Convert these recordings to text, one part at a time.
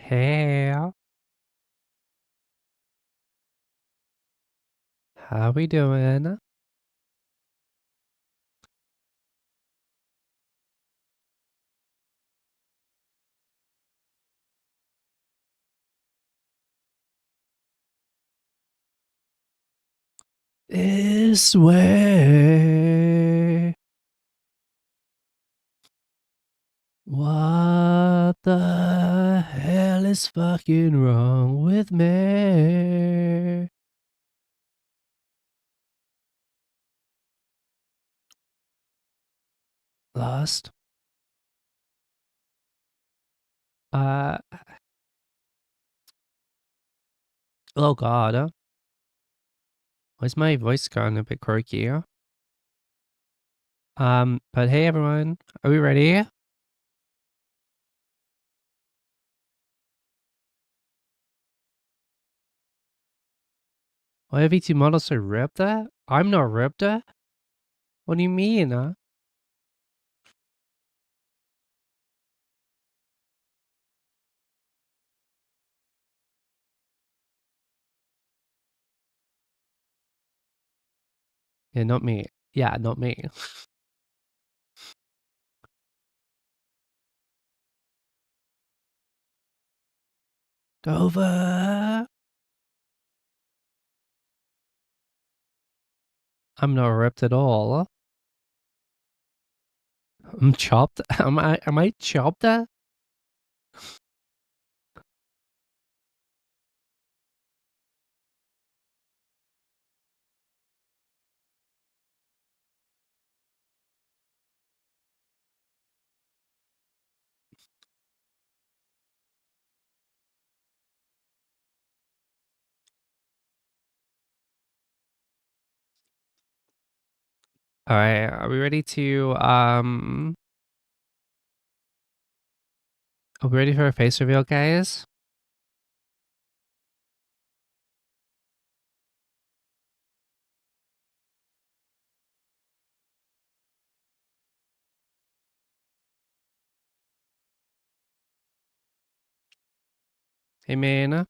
Hey, how we doing? This way. What the hell is fucking wrong with me? Lost? Uh, oh god. Why's my voice gone a bit croaky? But hey everyone, are we ready? Why are VT models so ripped? I'm not ripped. What do you mean? Yeah, not me. Yeah, not me. Dover. I'm not ripped at all. I'm chopped. Am I chopped? All right, are we ready to are we ready for a face reveal, guys? Hey man.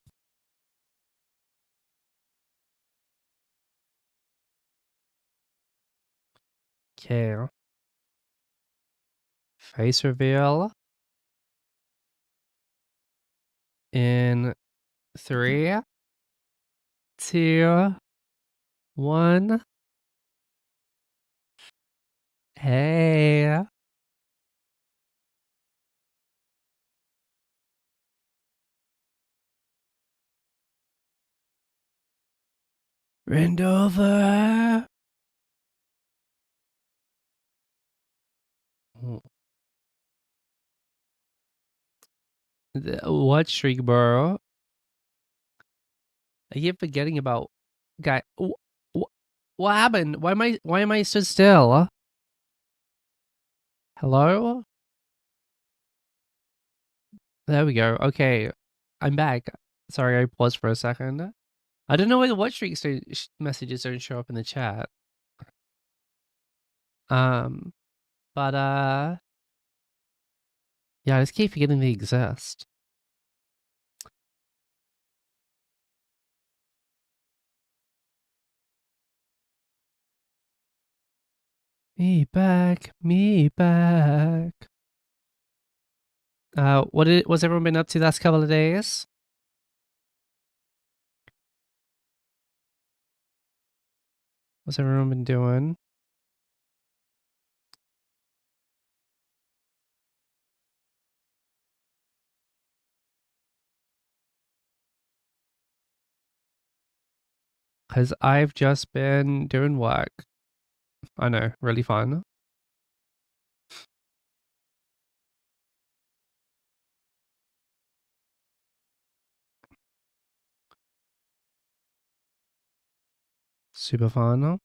Okay. Face reveal in 3, 2, 1. Hey. Rendover. What streak, bro? I keep forgetting about guy. What happened? Why am I so still? Hello? There we go. Okay. I'm back. Sorry, I paused for a second. I don't know why the watch streaks messages don't show up in the chat. Um, but yeah, I just keep forgetting they exist. Me back, me back. What's everyone been up to the last couple of days? What's everyone been doing? Because I've just been doing work. I know, really fun. Super fun.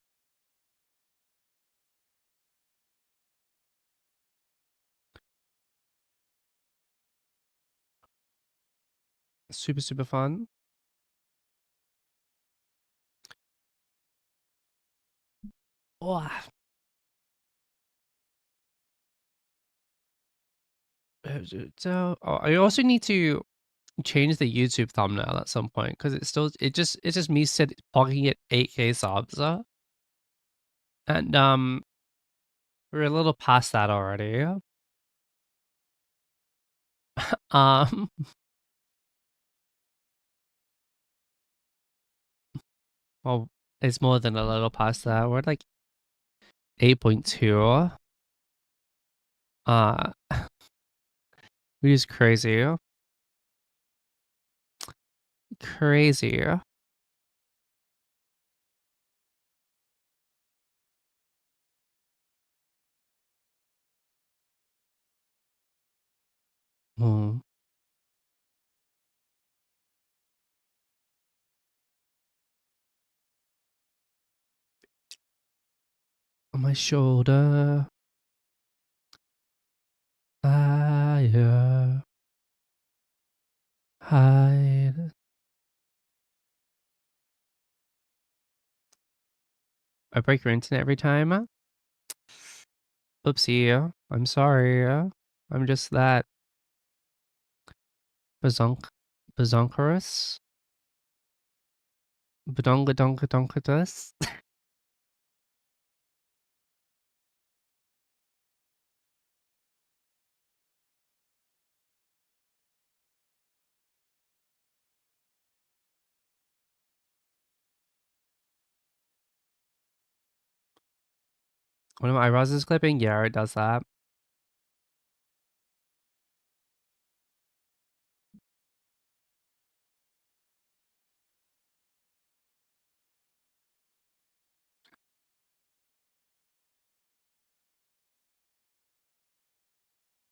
Super, super fun. Oh. So I also need to change the YouTube thumbnail at some point because it's just me talking at 8K subs, and we're a little past that already. Um, well, it's more than a little past that. We're at like 8.2. Uh, which is crazy, crazy. Hmm. On my shoulder, higher, hide. I break your internet every time. Oopsie. I'm sorry. I'm just that bazonkerous. Badongadongadonkatus. One of my eyebrows is clipping. Yeah, it does that.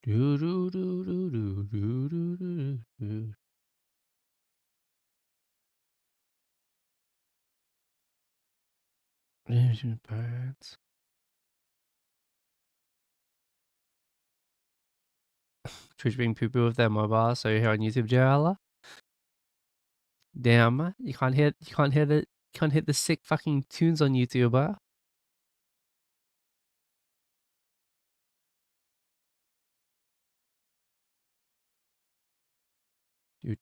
Do do do do do do do do do. Asian birds. Twitch being poo poo with their mobile, so you're here on YouTube, JL. Damn, you can't hit the sick fucking tunes on YouTube. Do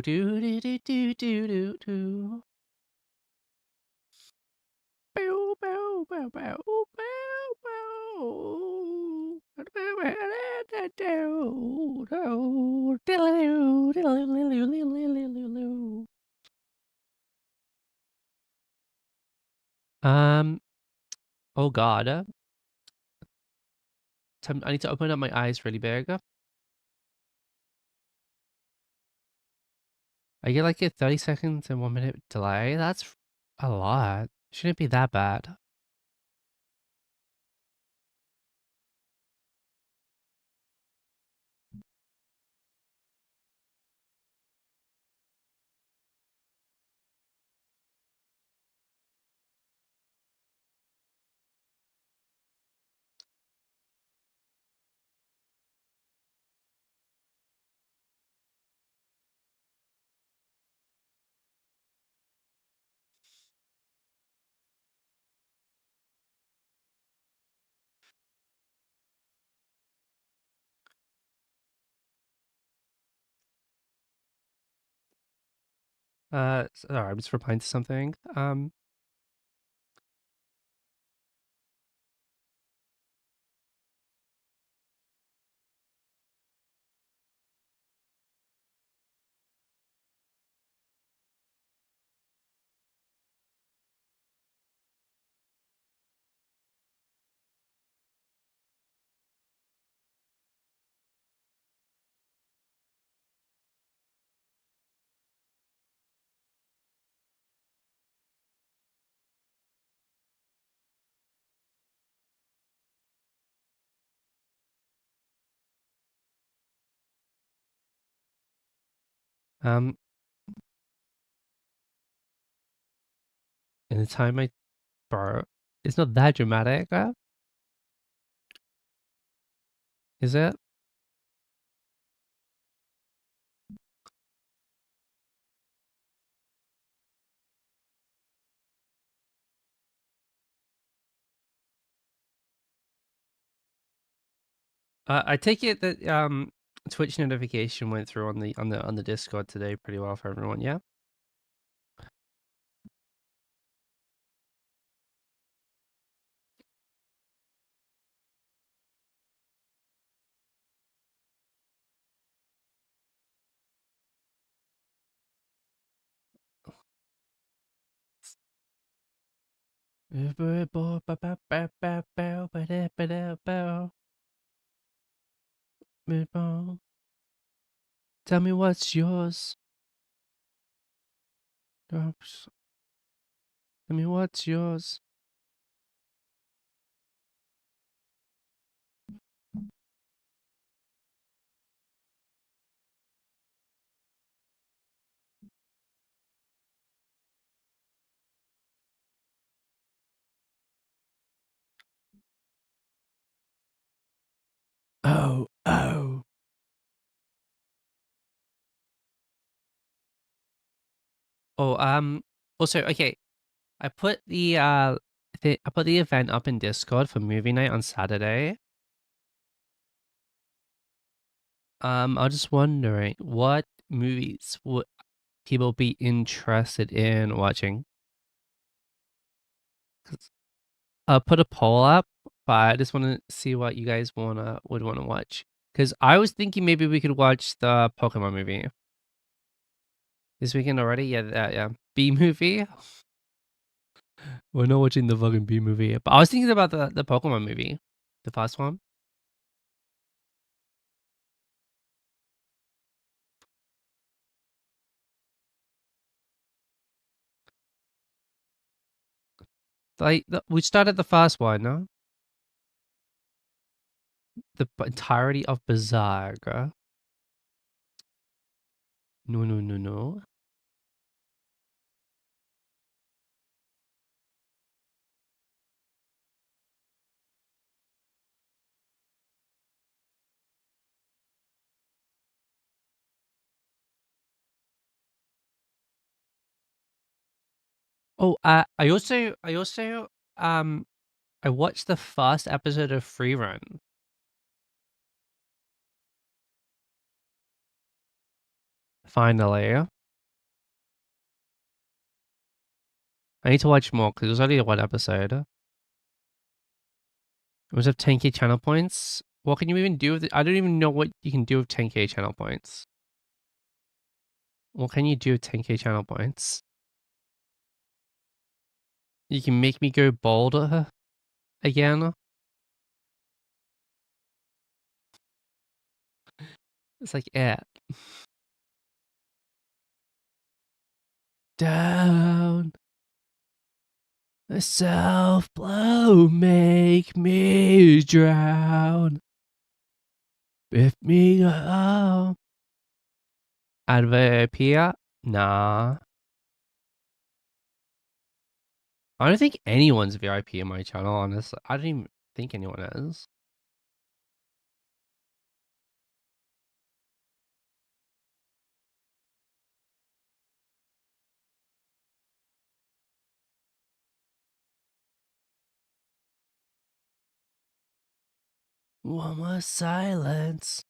do do do do do do do do. Bow bow bow bow bow bow. Um. Oh God. I need to open up my eyes really big. I get like a 30 seconds and 1 minute delay. That's a lot. Shouldn't be that bad. Sorry, I'm just replying to something. Um, in the time I borrow, it's not that dramatic, is it? I take it that Twitch notification went through on the Discord today pretty well for everyone. Yeah. Tell me what's yours. Tell me what's yours. Oh, oh. Oh, also, okay. I put the I put the event up in Discord for movie night on Saturday. I was just wondering what movies would people be interested in watching? 'Cause I put a poll up, but I just want to see what you guys would want to watch. Because I was thinking maybe we could watch the Pokemon movie this weekend already. Yeah, yeah. B movie. We're not watching the fucking B movie, but I was thinking about the Pokemon movie, the first one. Like we started the first one, no? The entirety of Bizarre. No, no, no, no. Oh, I also um I watched the first episode of Free Run. Finally, I need to watch more because it was only one episode. It was of 10k channel points. What can you even do with it? I don't even know what you can do with 10k channel points. What can you do with 10k channel points? You can make me go bald again. It's like, yeah. Down. A self blow make me drown. Lift me up. Adverpia? Nah. I don't think anyone's VIP in my channel, honestly. I don't even think anyone is. One more silence.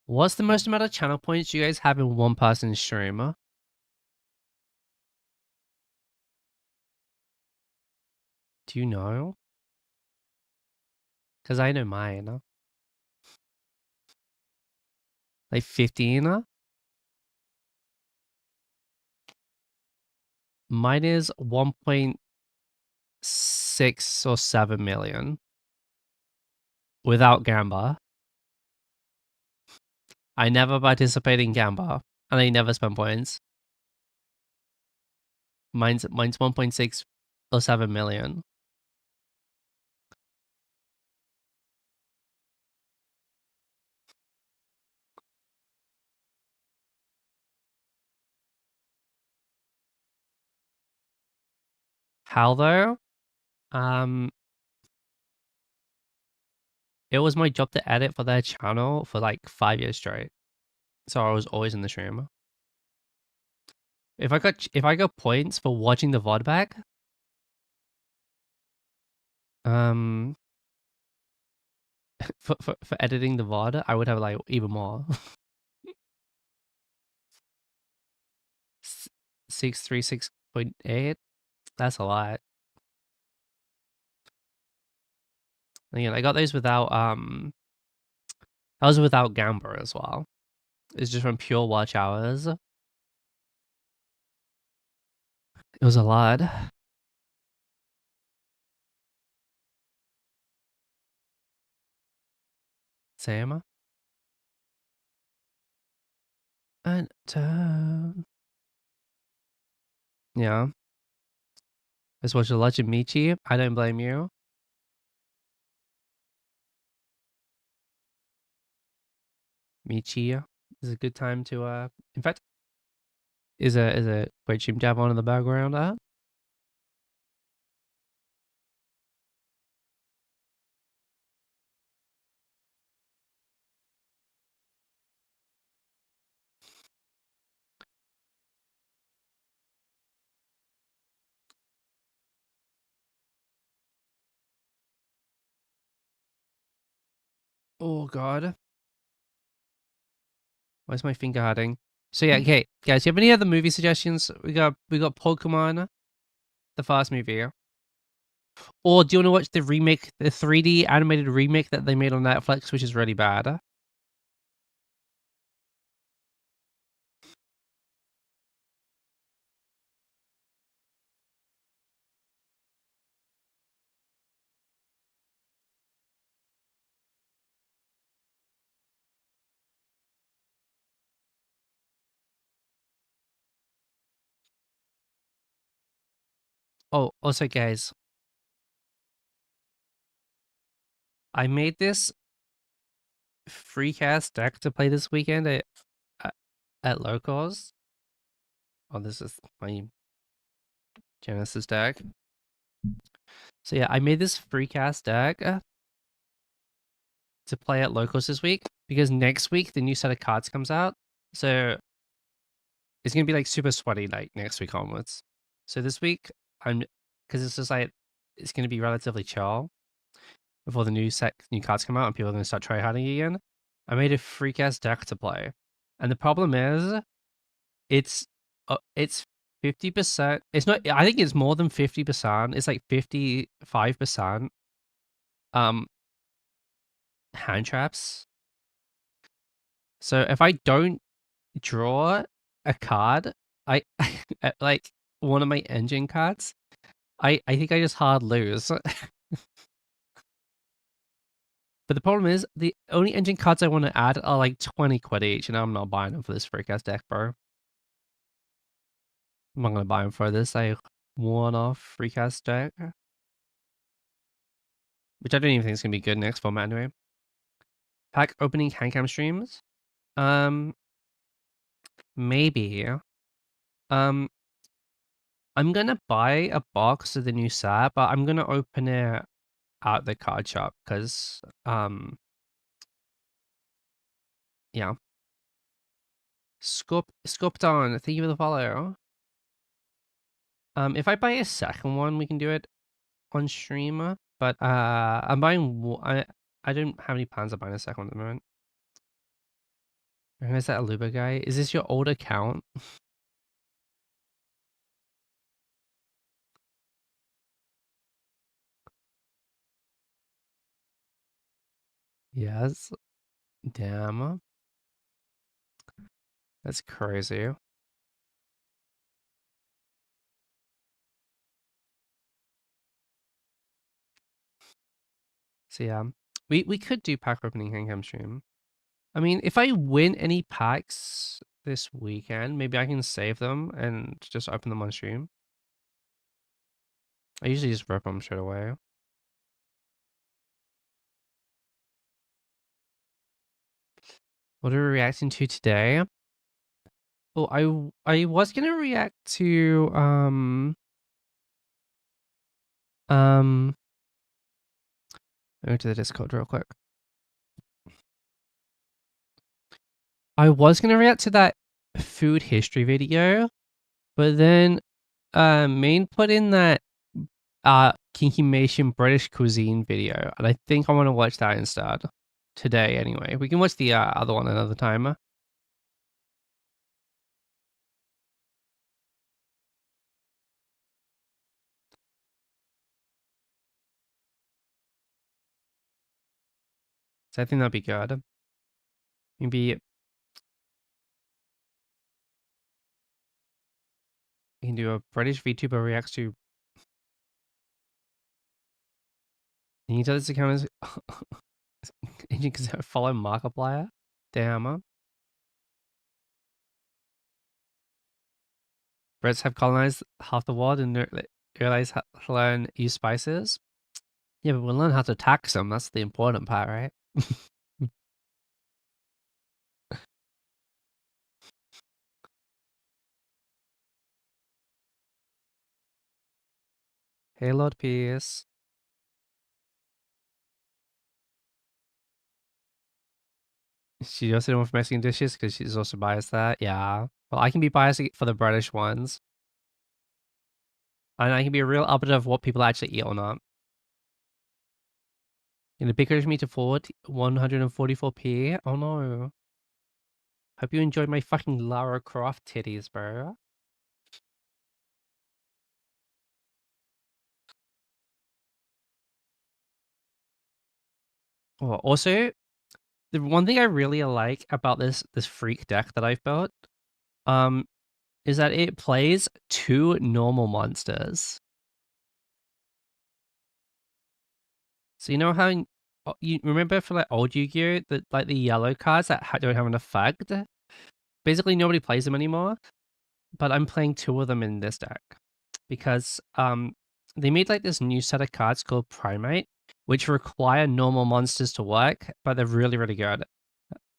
What's the most amount of channel points you guys have in one person streamer? Do you know? Because I know mine. Like 15? Mine is 1.6 or 7 million without Gamba. I never participate in Gamba and I never spend points. Mine's 1.6 or 7 million. How though? Um, it was my job to edit for their channel for like 5 years straight. So I was always in the stream. If I got points for watching the VOD back, for editing the VOD, I would have like even more. 636.8. That's a lot. Again, I got those without I was without Gambler as well. It's just from pure watch hours. It was a lot. Same. And yeah. Let's watch the Legend Michi. I don't blame you. Michi is a good time to in fact is a wait, Jim Jab on in the background. Oh god. Where's my finger hiding? So yeah, okay, guys, you have any other movie suggestions? We got Pokemon, the first movie. Or do you want to watch the remake, the 3D animated remake that they made on Netflix, which is really bad? Oh, also guys, I made this free cast deck to play this weekend at, at locals. Oh, this is my Genesis deck. So yeah, I made this free cast deck to play at locals this week because next week the new set of cards comes out. So it's gonna be like super sweaty like next week onwards. So this week I'm because it's just like it's gonna be relatively chill before the new cards come out and people are gonna start tryharding again. I made a freak ass deck to play, and the problem is it's 50%. It's not. I think it's more than 50%. It's like 55% um hand traps. So if I don't draw a card, I like one of my engine cards. I think I just hard lose. But the problem is the only engine cards I want to add are like 20 quid each, and I'm not buying them for this freak ass deck, bro. I'm not gonna buy them for this like one-off freak ass deck, which I don't even think is gonna be good next format anyway. Pack opening handcam streams. Um, maybe. Um, I'm gonna buy a box of the new set, but I'm gonna open it at the card shop because yeah. Sculpton, thank you for the follow. If I buy a second one, we can do it on stream. But I'm buying. I don't have any plans of buying a second one at the moment. Is that a Luba guy? Is this your old account? Yes. Damn. That's crazy. So yeah, we could do pack opening hangcam stream. I mean, if I win any packs this weekend, maybe I can save them and just open them on stream. I usually just rip them straight away. What are we reacting to today? Oh, I was gonna react to go to the Discord real quick. I was gonna react to that food history video, but then Main put in that Kinky Mation British cuisine video, and I think I want to watch that instead. today anyway. We can watch the other one another time. So I think that'd be good. Maybe we can do a British VTuber reacts to. Can you tell this account is you can follow Markiplier? Damn. Brits have colonized half the world and realize how to learn use spices. Yeah, but we'll learn how to tax them. That's the important part, right? Hey, Lord Peace. She also didn't want for Mexican dishes because she's also biased that. Yeah. Well, I can be biased for the British ones. And I can be a real arbiter of what people actually eat or not. In the bigger me to forward 144p. Oh no. Hope you enjoyed my fucking Lara Croft titties, bro. Oh, also, the one thing I really like about this freak deck that I've built, is that it plays 2 normal monsters. So you know how you remember for like old Yu-Gi-Oh, that like the yellow cards that don't have an effect? Basically nobody plays them anymore, but I'm playing 2 of them in this deck because they made like this new set of cards called Primate, which require normal monsters to work, but they're really, really good.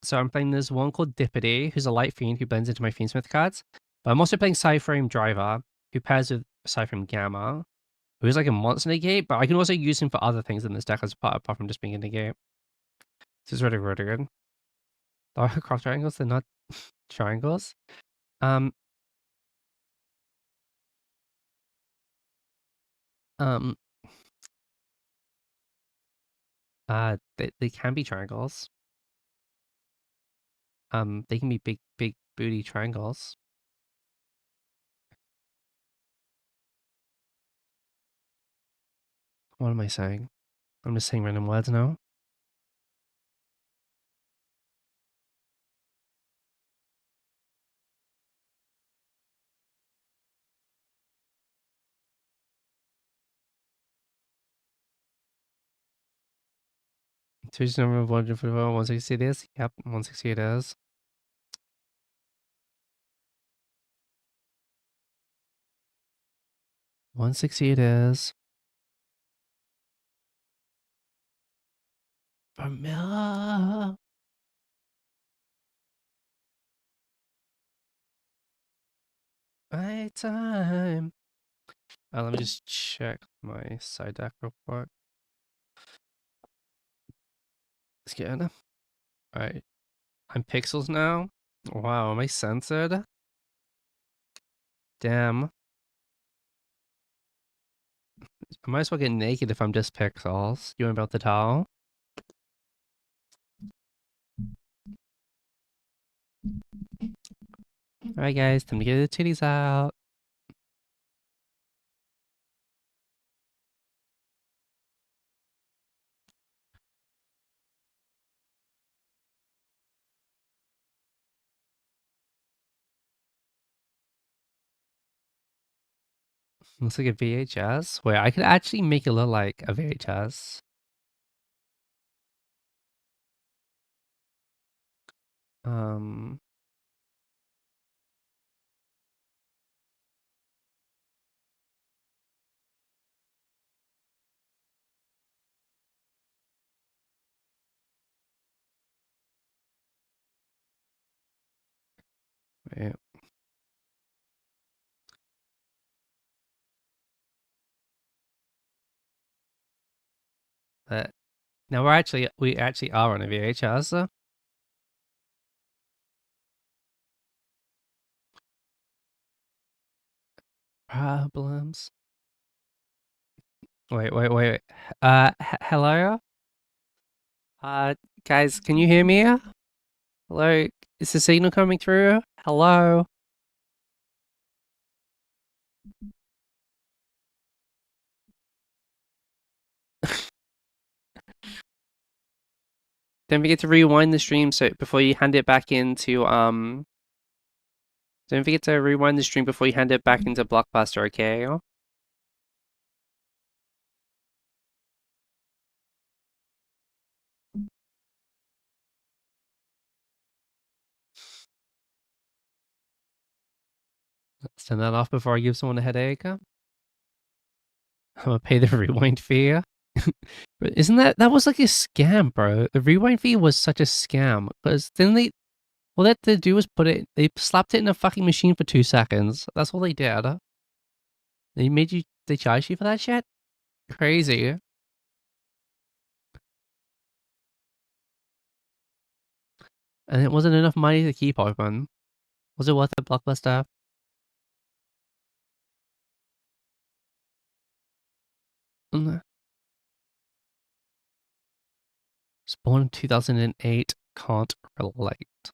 So I'm playing this one called Dippity, who's a light fiend who blends into my Fiendsmith cards. But I'm also playing Cyframe Driver, who pairs with Cyframe Gamma, who's like a monster negate, but I can also use him for other things in this deck as part apart from just being a negate. This is really, really good. The cross triangles, they're not triangles. Um, um, they can be triangles. They can be big, big booty triangles. What am I saying? I'm just saying random words now. Twitch number 144, 160 it is. Yep, 160 it is. 160 it is. Familiar. My time. Let me just check my side deck real quick. Scan. Alright. I'm pixels now. Wow, am I censored? Damn. I might as well get naked if I'm just pixels. You want about the towel? Alright guys, time to get the titties out. Looks like a VHS. Wait, I could actually make it look like a VHS. Um, wait. But now we actually are on a VHS. Problems. Wait. Hello? Uh, guys, can you hear me? Hello? Is the signal coming through? Hello? Don't forget to rewind the stream so before you hand it back into don't forget to rewind the stream before you hand it back into Blockbuster, okay? Let's turn that off before I give someone a headache. I'm gonna pay the rewind fee. But isn't that was like a scam, bro? The rewind fee was such a scam. Because then all they had to do was they slapped it in a fucking machine for 2 seconds. That's all they did. They charged you for that shit? Crazy. And it wasn't enough money to keep open. Was it worth it, Blockbuster? Mm. Spawn in 2008. Can't relate.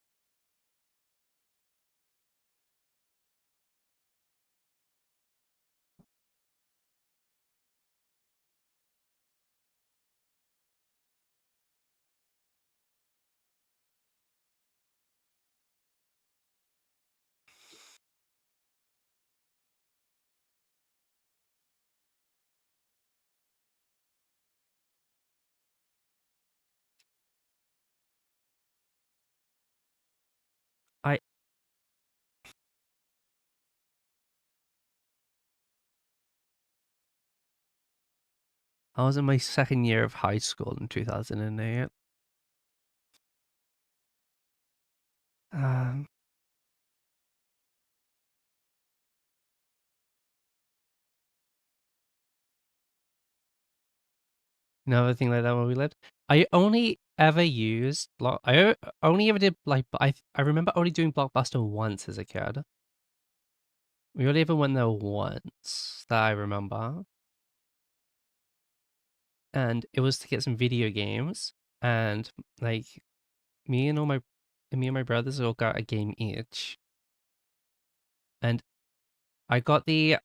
I I was in my second year of high school in 2008. Um, Another thing like that when we lived. I only ever used only ever did like I remember only doing Blockbuster once as a kid. We only ever went there once that I remember, and it was to get some video games. And like me and all my me and my brothers all got a game each, and I got the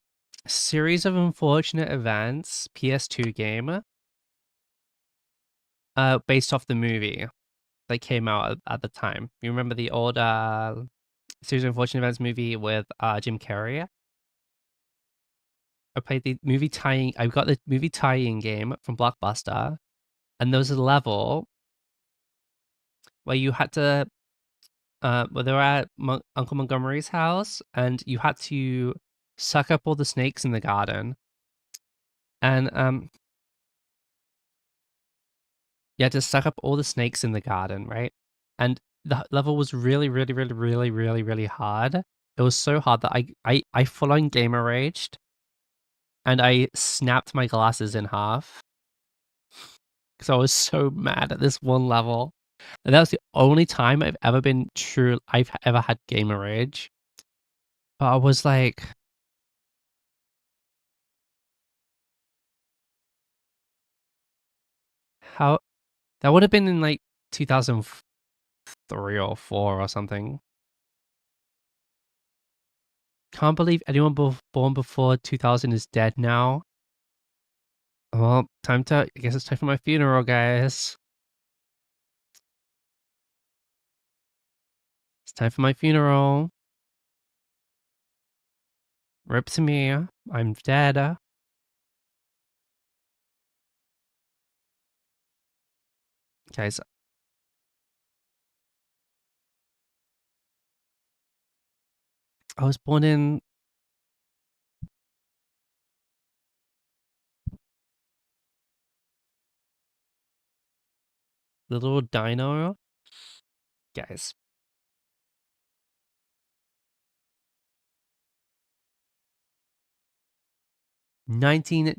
Series of Unfortunate Events PS2 game, based off the movie that came out at the time. You remember the old Series of Unfortunate Events movie with Jim Carrey? I played the movie tying. I got the movie tie-in game from Blockbuster, and there was a level where you had to, where they were at Uncle Montgomery's house, and you had to suck up all the snakes in the garden, and you had to suck up all the snakes in the garden, right? And the level was really, really, really, really, really, really hard. It was so hard that I full on gamer raged, and I snapped my glasses in half because I was so mad at this one level. And that was the only time I've ever had gamer rage. But I was like, how that would have been in like 2003 or 4 or something. Can't believe anyone born before 2000 is dead now. Well, I guess it's time for my funeral, guys. It's time for my funeral. Rip to me. I'm dead. Guys, I was born in the little dino. Guys, 19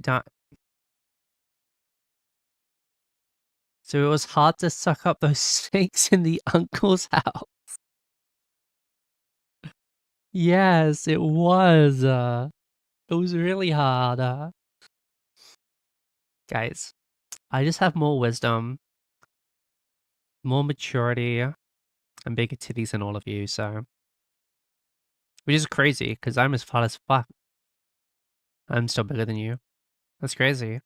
so it was hard to suck up those snakes in the uncle's house. Yes, it was. It was really hard. Guys, I just have more wisdom. more maturity and bigger titties than all of you, so which is crazy because I'm as fat as fuck. I'm still bigger than you. That's crazy.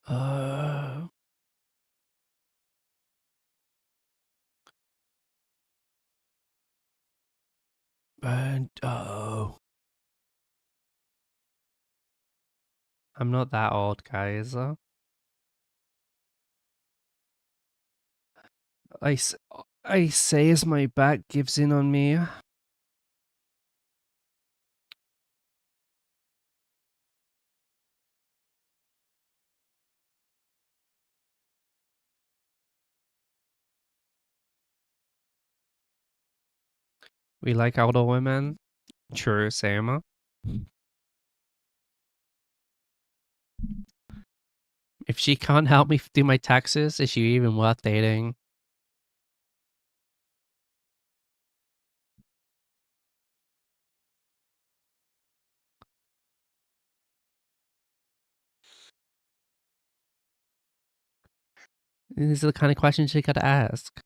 Oh, and oh, I'm not that old, guys. I, s- I say as my back gives in on me. We like older women. True, same. If she can't help me do my taxes, is she even worth dating? These are the kind of questions you gotta ask.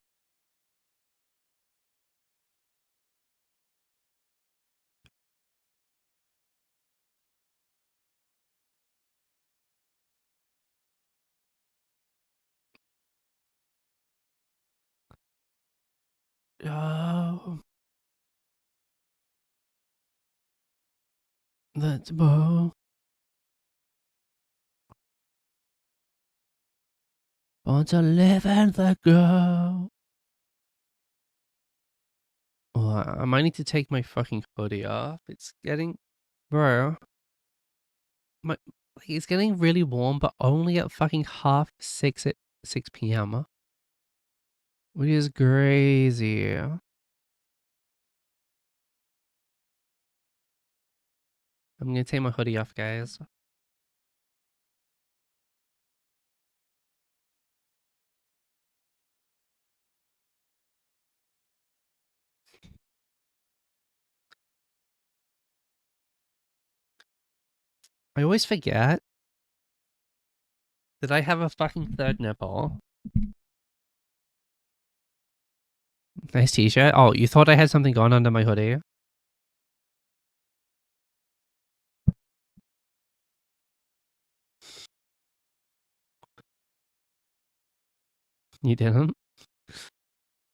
Oh, let's go. Want to live and let go. Oh, I might need to take my fucking hoodie off. It's getting, bro. My, like, it's getting really warm, but only at fucking half 6 at 6 p.m. Which is crazy. I'm gonna take my hoodie off, guys. I always forget that I have a fucking third nipple. Nice t-shirt. Oh, you thought I had something going under my hoodie? You didn't?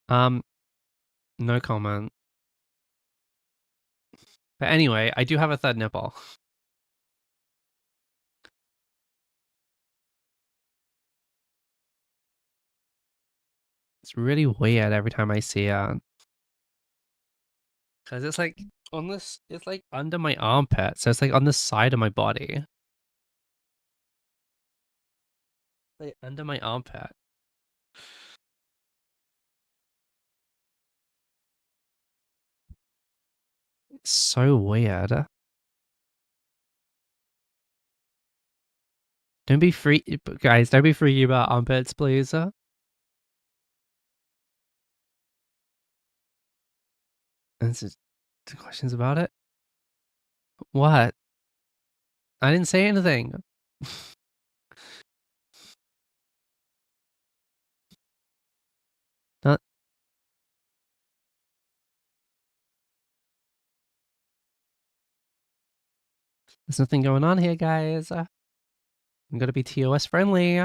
Um, no comment. But anyway, I do have a third nipple. It's really weird every time I see it. Because it's like on this, it's like under my armpit. So it's like on the side of my body. Like under my armpit. It's so weird. Don't be free, guys. Don't be freaky about armpits, please. Answer the questions about it. What? I didn't say anything. Not, there's nothing going on here, guys. I'm gonna be TOS friendly.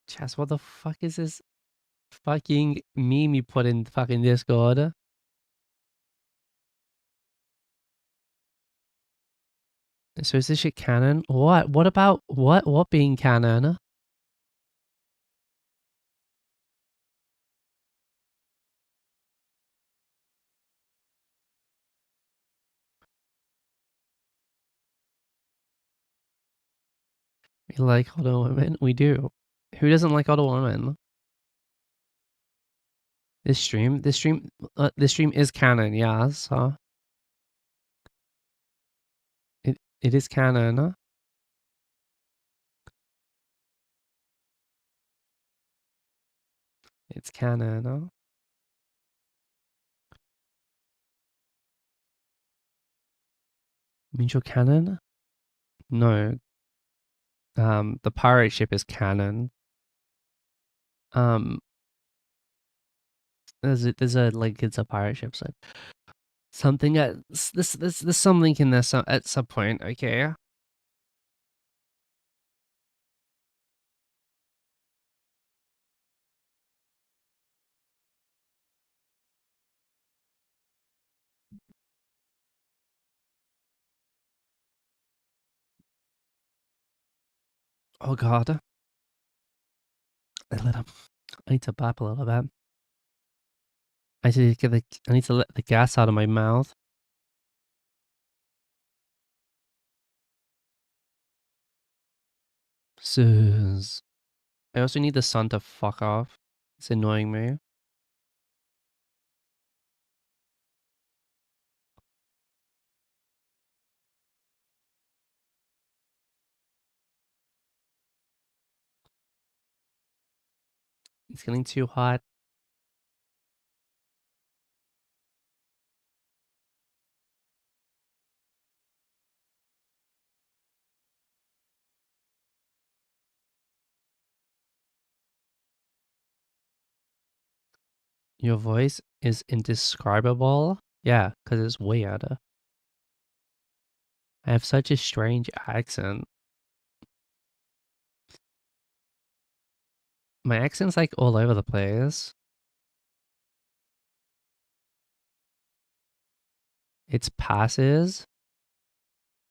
Chess, what the fuck is this fucking meme you put in fucking Discord? So is this shit canon? What? What about what? What being canon? We like older women. We do. Who doesn't like older women? This stream is canon. Yeah, so it is canon. It's canon. Means you're canon? No. The pirate ship is canon. Um, there's a like it's a pirate ship, so something at there's some link in there at some point. Okay. Oh God. I need to burp a little bit. I need to let the gas out of my mouth. Sus. I also need the sun to fuck off. It's annoying me. It's getting too hot. Your voice is indescribable. Yeah, because it's weird. I have such a strange accent. My accent's like all over the place. It's passes.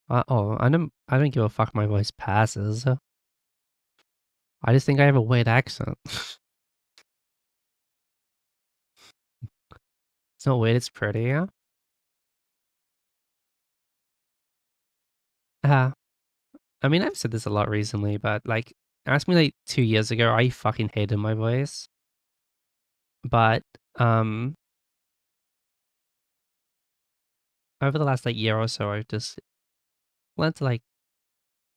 I don't give a fuck. My voice passes. I just think I have a weird accent. It's not weird. It's pretty. Uh, I mean, I've said this a lot recently, but like, ask me like 2 years ago, I fucking hated my voice. But um, over the last like year or so, I've just learned to like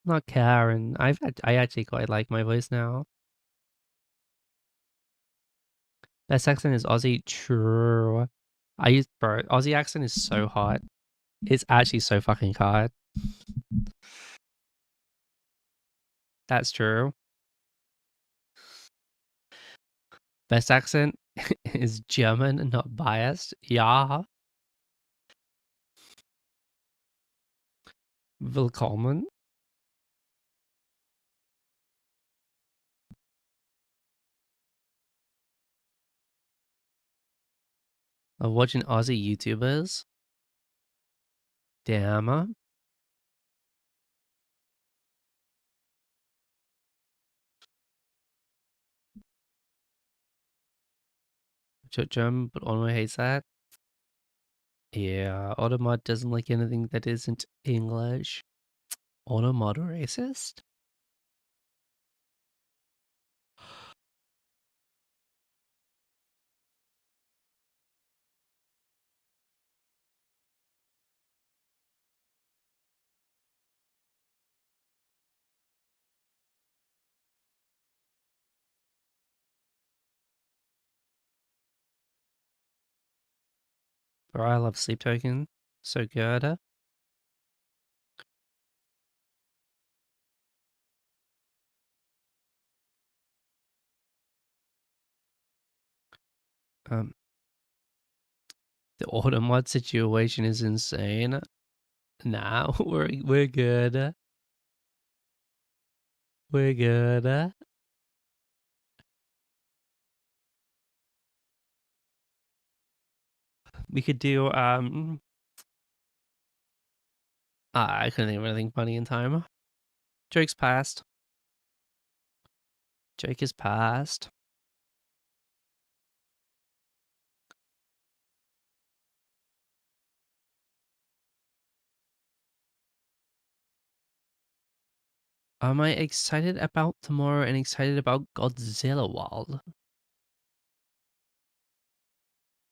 not care, and I actually quite like my voice now. Best accent is Aussie. True. Bro, Aussie accent is so hot. It's actually so fucking hot. That's true. Best accent is German and not biased. Ja. Willkommen. Of watching Aussie YouTubers. Damn. German, but Onwe hates that. Yeah, Automod doesn't like anything that isn't English. Automod racist? Bro, I love Sleep Token. So good. Um, the Automod situation is insane. Nah, we're good. We're good. We could do I couldn't think of anything funny in time. Joke's past. Joke is past. Am I excited about tomorrow and excited about Godzilla World?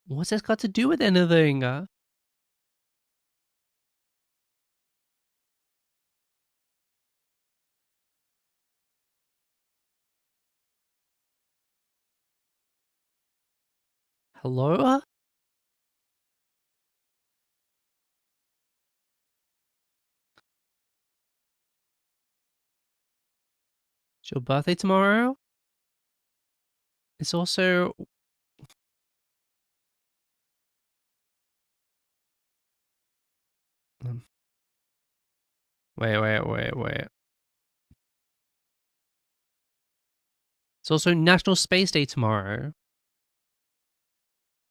What's this got to do with anything? Hello? It's your birthday tomorrow? It's also... um, wait. It's also National Space Day tomorrow.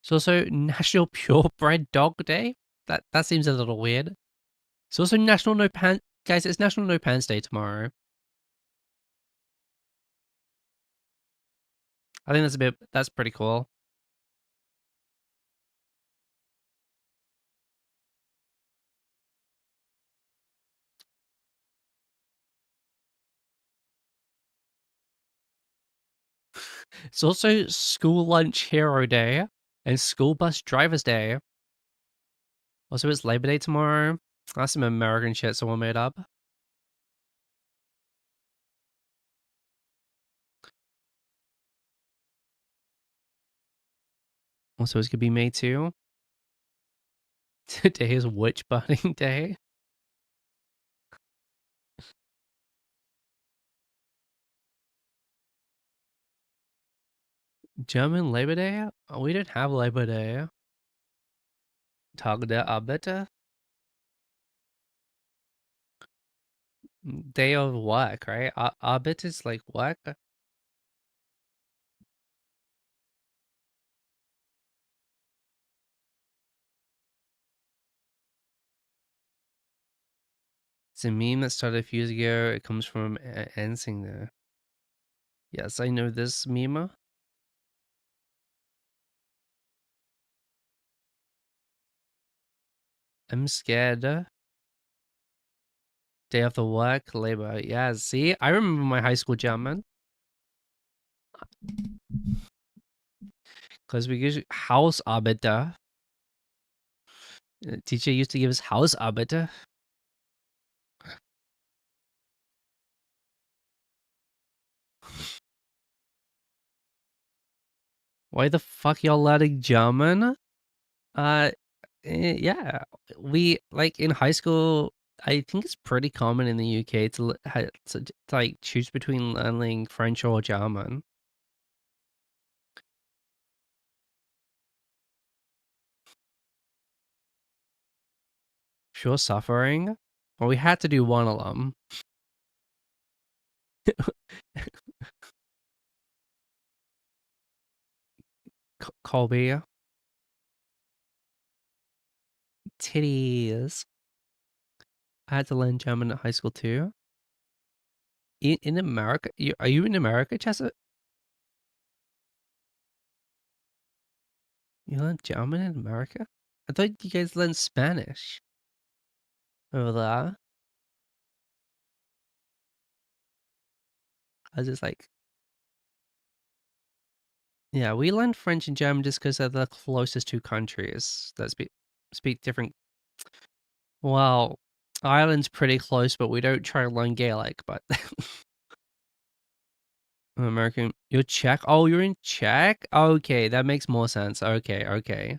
It's also National Purebred Dog Day. That seems a little weird. It's also National No Pants... Guys, it's National No Pants Day tomorrow. I think that's pretty cool. It's also School Lunch Hero Day and School Bus Drivers Day. Also, it's Labor Day tomorrow. That's some American shit someone made up. Also, it's gonna be May too. Today is Witch Burning Day. German Labor Day? Oh, we don't have Labor Day. Tag der Arbeiter? Day of work, right? Arbeit is like work. It's a meme that started a few years ago. It comes from Ensing there. Yes, I know this meme. I'm scared. Day after work, labor. Yeah, see? I remember my high school German. Because we usually Hausarbeiter. Teacher used to give us Hausarbeiter. Why the fuck y'all learning German? Yeah. We, like, in high school, I think it's pretty common in the UK to like, choose between learning French or German. Pure suffering. Well, we had to do one of them. Colby. Titties. I had to learn German at high school too. In America? Are you in America, Chessa? You learned German in America? I thought you guys learned Spanish over there. I was just like, yeah, we learned French and German just because they're the closest two countries that speak different. Well, Ireland's pretty close, but we don't try to learn Gaelic. But American, you're Czech. Oh, you're in Czech. Okay, that makes more sense. Okay,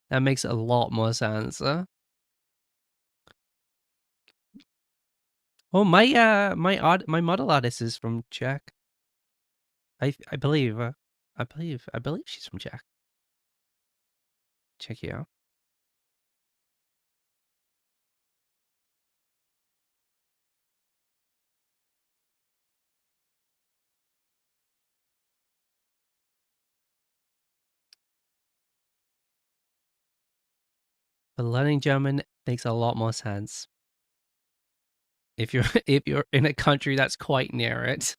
that makes a lot more sense. Oh, my model artist is from Czech. I believe. I believe she's from Czech. Czechia. But learning German makes a lot more sense if you're if you're in a country that's quite near it.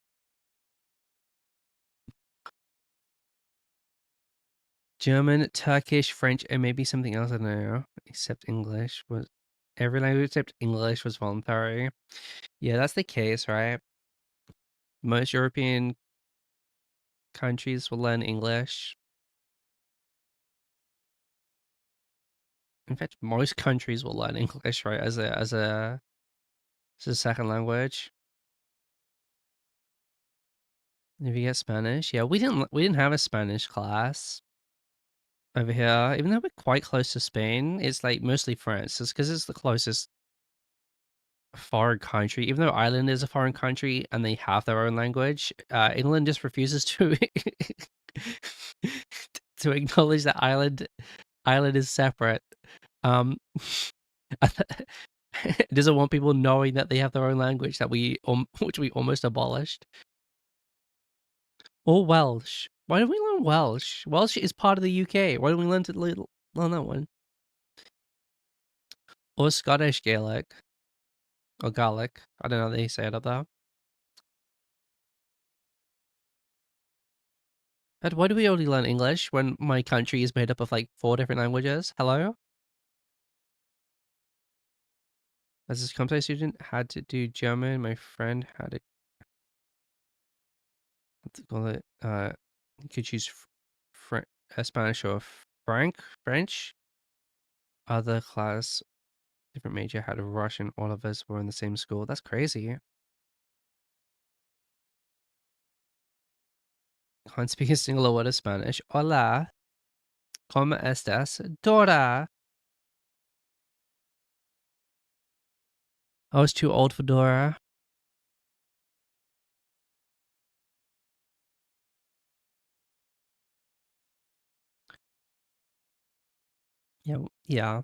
German, Turkish, French, and maybe something else I don't know, except English. every language except English was voluntary. Yeah, that's the case, right? Most European countries will learn English. In fact, most countries will learn English, right, as a second language. If you get Spanish, yeah, we didn't have a Spanish class over here, even though we're quite close to Spain. It's like mostly France, it's because it's the closest foreign country. Even though Ireland is a foreign country and they have their own language, England just refuses to to acknowledge that Ireland is separate. Um, it doesn't want people knowing that they have their own language that which we almost abolished. Or Welsh. Why don't we learn Welsh? Welsh is part of the UK. Why don't we learn that one? Or Scottish Gaelic. Or Gaelic. I don't know how they say it up there. But why do we only learn English when my country is made up of like 4 different languages? Hello? As a computer student, had to do German. My friend had to, what's it call it? You could choose Spanish or French. Other class, different major, had a Russian. All of us were in the same school. That's crazy. Can't speak a single word of Spanish. Hola, ¿cómo estás? Dora. I was too old for Dora. Yeah, yeah.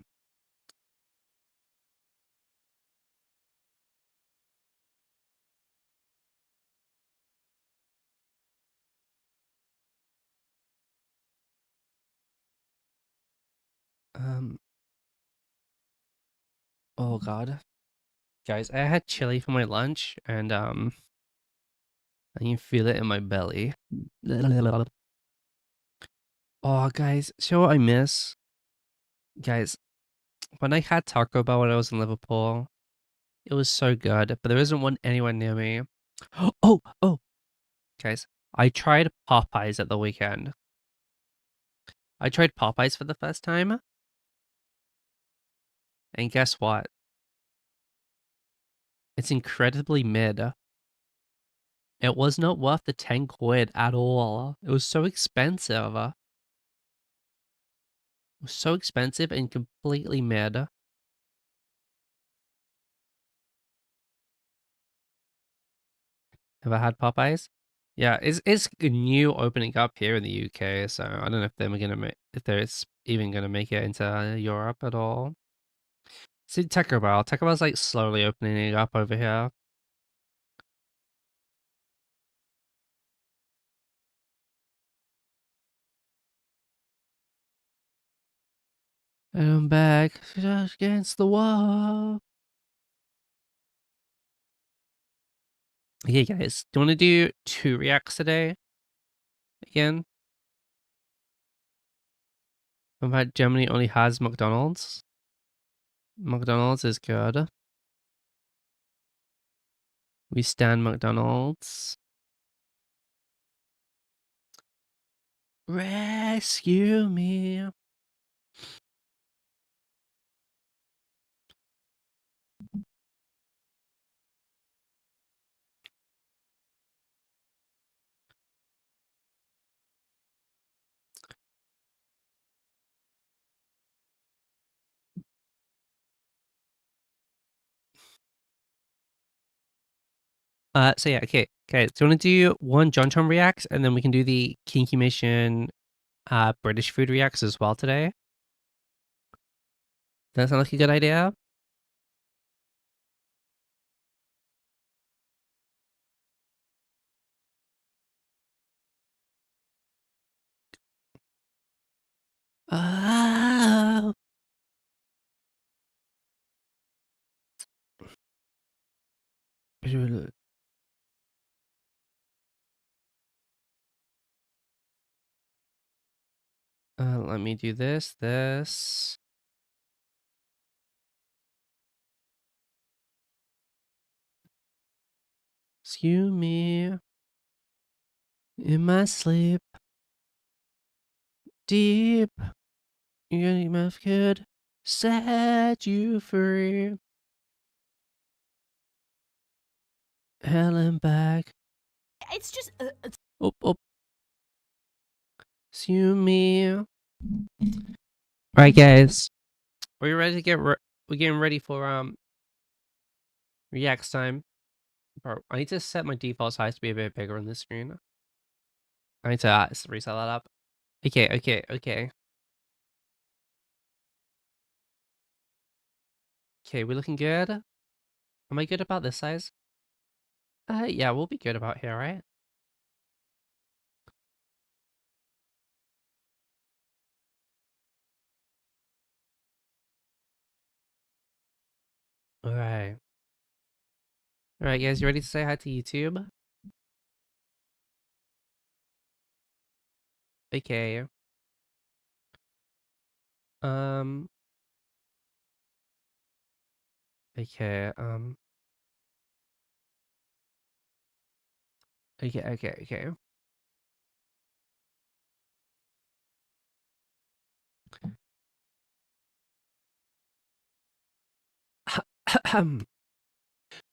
Um. Oh God, guys, I had chili for my lunch, and I can feel it in my belly. Oh, guys, so what I miss, guys, when I had Taco Bell when I was in Liverpool, it was so good, but there isn't one anywhere near me. Oh, guys, I tried Popeyes at the weekend. I tried Popeyes for the first time, and guess what? It's incredibly mid. It was not worth the 10 quid at all. It was so expensive. It was so expensive and completely mid. Have I had Popeyes? Yeah, it's new opening up here in the UK, so I don't know if if there's even gonna make it into Europe at all. See Taco Bell. Taco Bell's like slowly opening up over here. And I'm back just against the wall. Okay, guys, do you want to do 2 reacts today? Again? About Germany only has McDonald's. McDonald's is good. We stand McDonald's. Rescue me. So yeah, okay. Okay, so you want to do one John Tom reacts, and then we can do the Kinky Mission British food reacts as well today. Does that sound like a good idea? Uh, let me do this. Skew me in my sleep. Deep. Your mouth could set you free. Helen back. It's just Up, up. Sue me. Alright, guys. Are you ready to get we're getting ready for reacts time? Bro, I need to set my default size to be a bit bigger on this screen. I need to reset that up. Okay. Okay, we looking good? Am I good about this size? Yeah, we'll be good about here, right? Alright. Alright, guys, you ready to say hi to YouTube? Okay. Um. Okay, Okay.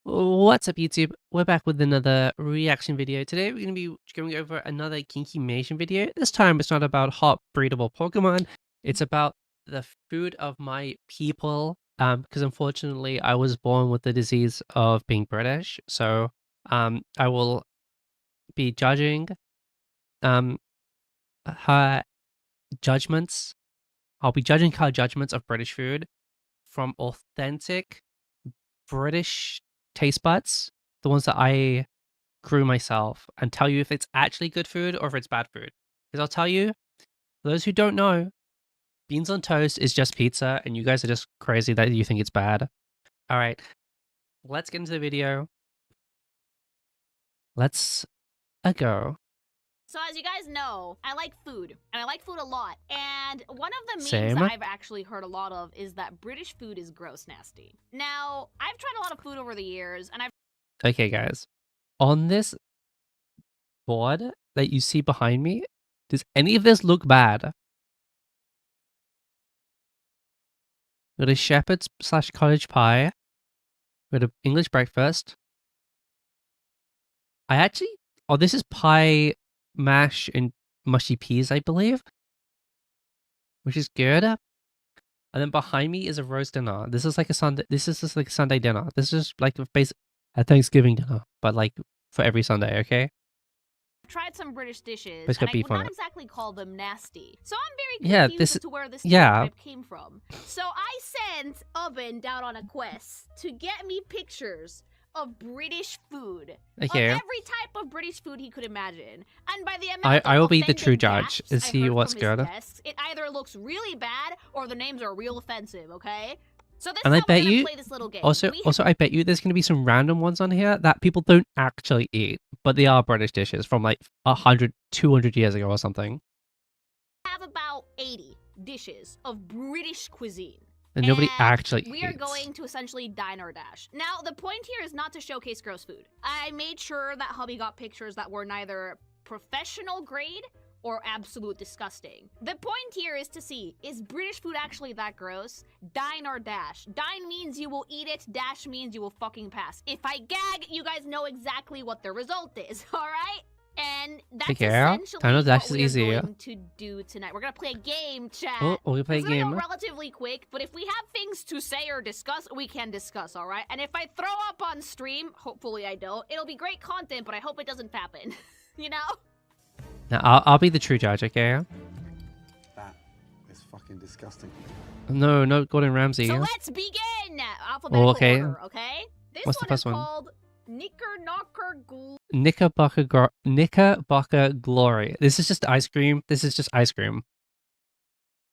What's up, YouTube? We're back with another reaction video. Today we're going to be going over another Kinkymation video. This time it's not about hot breedable Pokemon. It's about the food of my people. Because unfortunately I was born with the disease of being British. So I will be judging her judgments. I'll be judging her judgments of British food from authentic British taste buds, the ones that I grew myself, and tell you if it's actually good food or if it's bad food. Because I'll tell you, for those who don't know, beans on toast is just pizza, and you guys are just crazy that you think it's bad. All right, let's get into the video. Let's go. So as you guys know, I like food, and I like food a lot. And one of the memes Same. that I've actually heard a lot of is that British food is gross nasty. Now, I've tried a lot of food over the years, and I've Okay, guys. On this board that you see behind me, does any of this look bad? We got a shepherd's / cottage pie. We got an English breakfast. Oh, this is pie, mash, and mushy peas, I believe. Which is good. And then behind me is a roast dinner. This is like a Sunday. This is just like a Sunday dinner. This is like a Thanksgiving dinner, but like for every Sunday. Okay. tried some British dishes, It's and got I beef would on not it. exactly call them nasty. So I'm very Yeah, confused as to where this yeah. stereotype came from. So I sent Oven down on a quest to get me pictures of British food. Okay. Of every type of British food he could imagine. And by the amount I will be the offending true judge gasps and I see heard what's from his good. guests, it either looks really bad or the names are real offensive, okay? So this And is I how we're bet gonna you play this little game. also I bet you there's gonna be some random ones on here that people don't actually eat, but they are British dishes from like 100, 200 years ago or something. We have about 80 dishes of British cuisine. And nobody actually we eats. are going to essentially dine or dash. Now, the point here is not to showcase gross food. I made sure that hubby got pictures that were neither professional grade or absolute disgusting. The point here is to see, is British food actually that gross? Dine or dash. Dine means you will eat it, dash means you will fucking pass. If I gag, you guys know exactly what the result is, alright? And that's essentially what we're going to do tonight. We're gonna play a game, chat. Oh, we'll play a game. It's gonna go relatively quick, but if we have things to say or discuss, we can discuss, alright? And if I throw up on stream, hopefully I don't, it'll be great content, but I hope it doesn't happen. You know? Now, I'll be the true judge, okay? That is fucking disgusting. No, Gordon Ramsay. So let's begin! Alphabetical order, okay? This What's the first one? Called Knickerbocker Glory. This is just ice cream. This is just ice cream.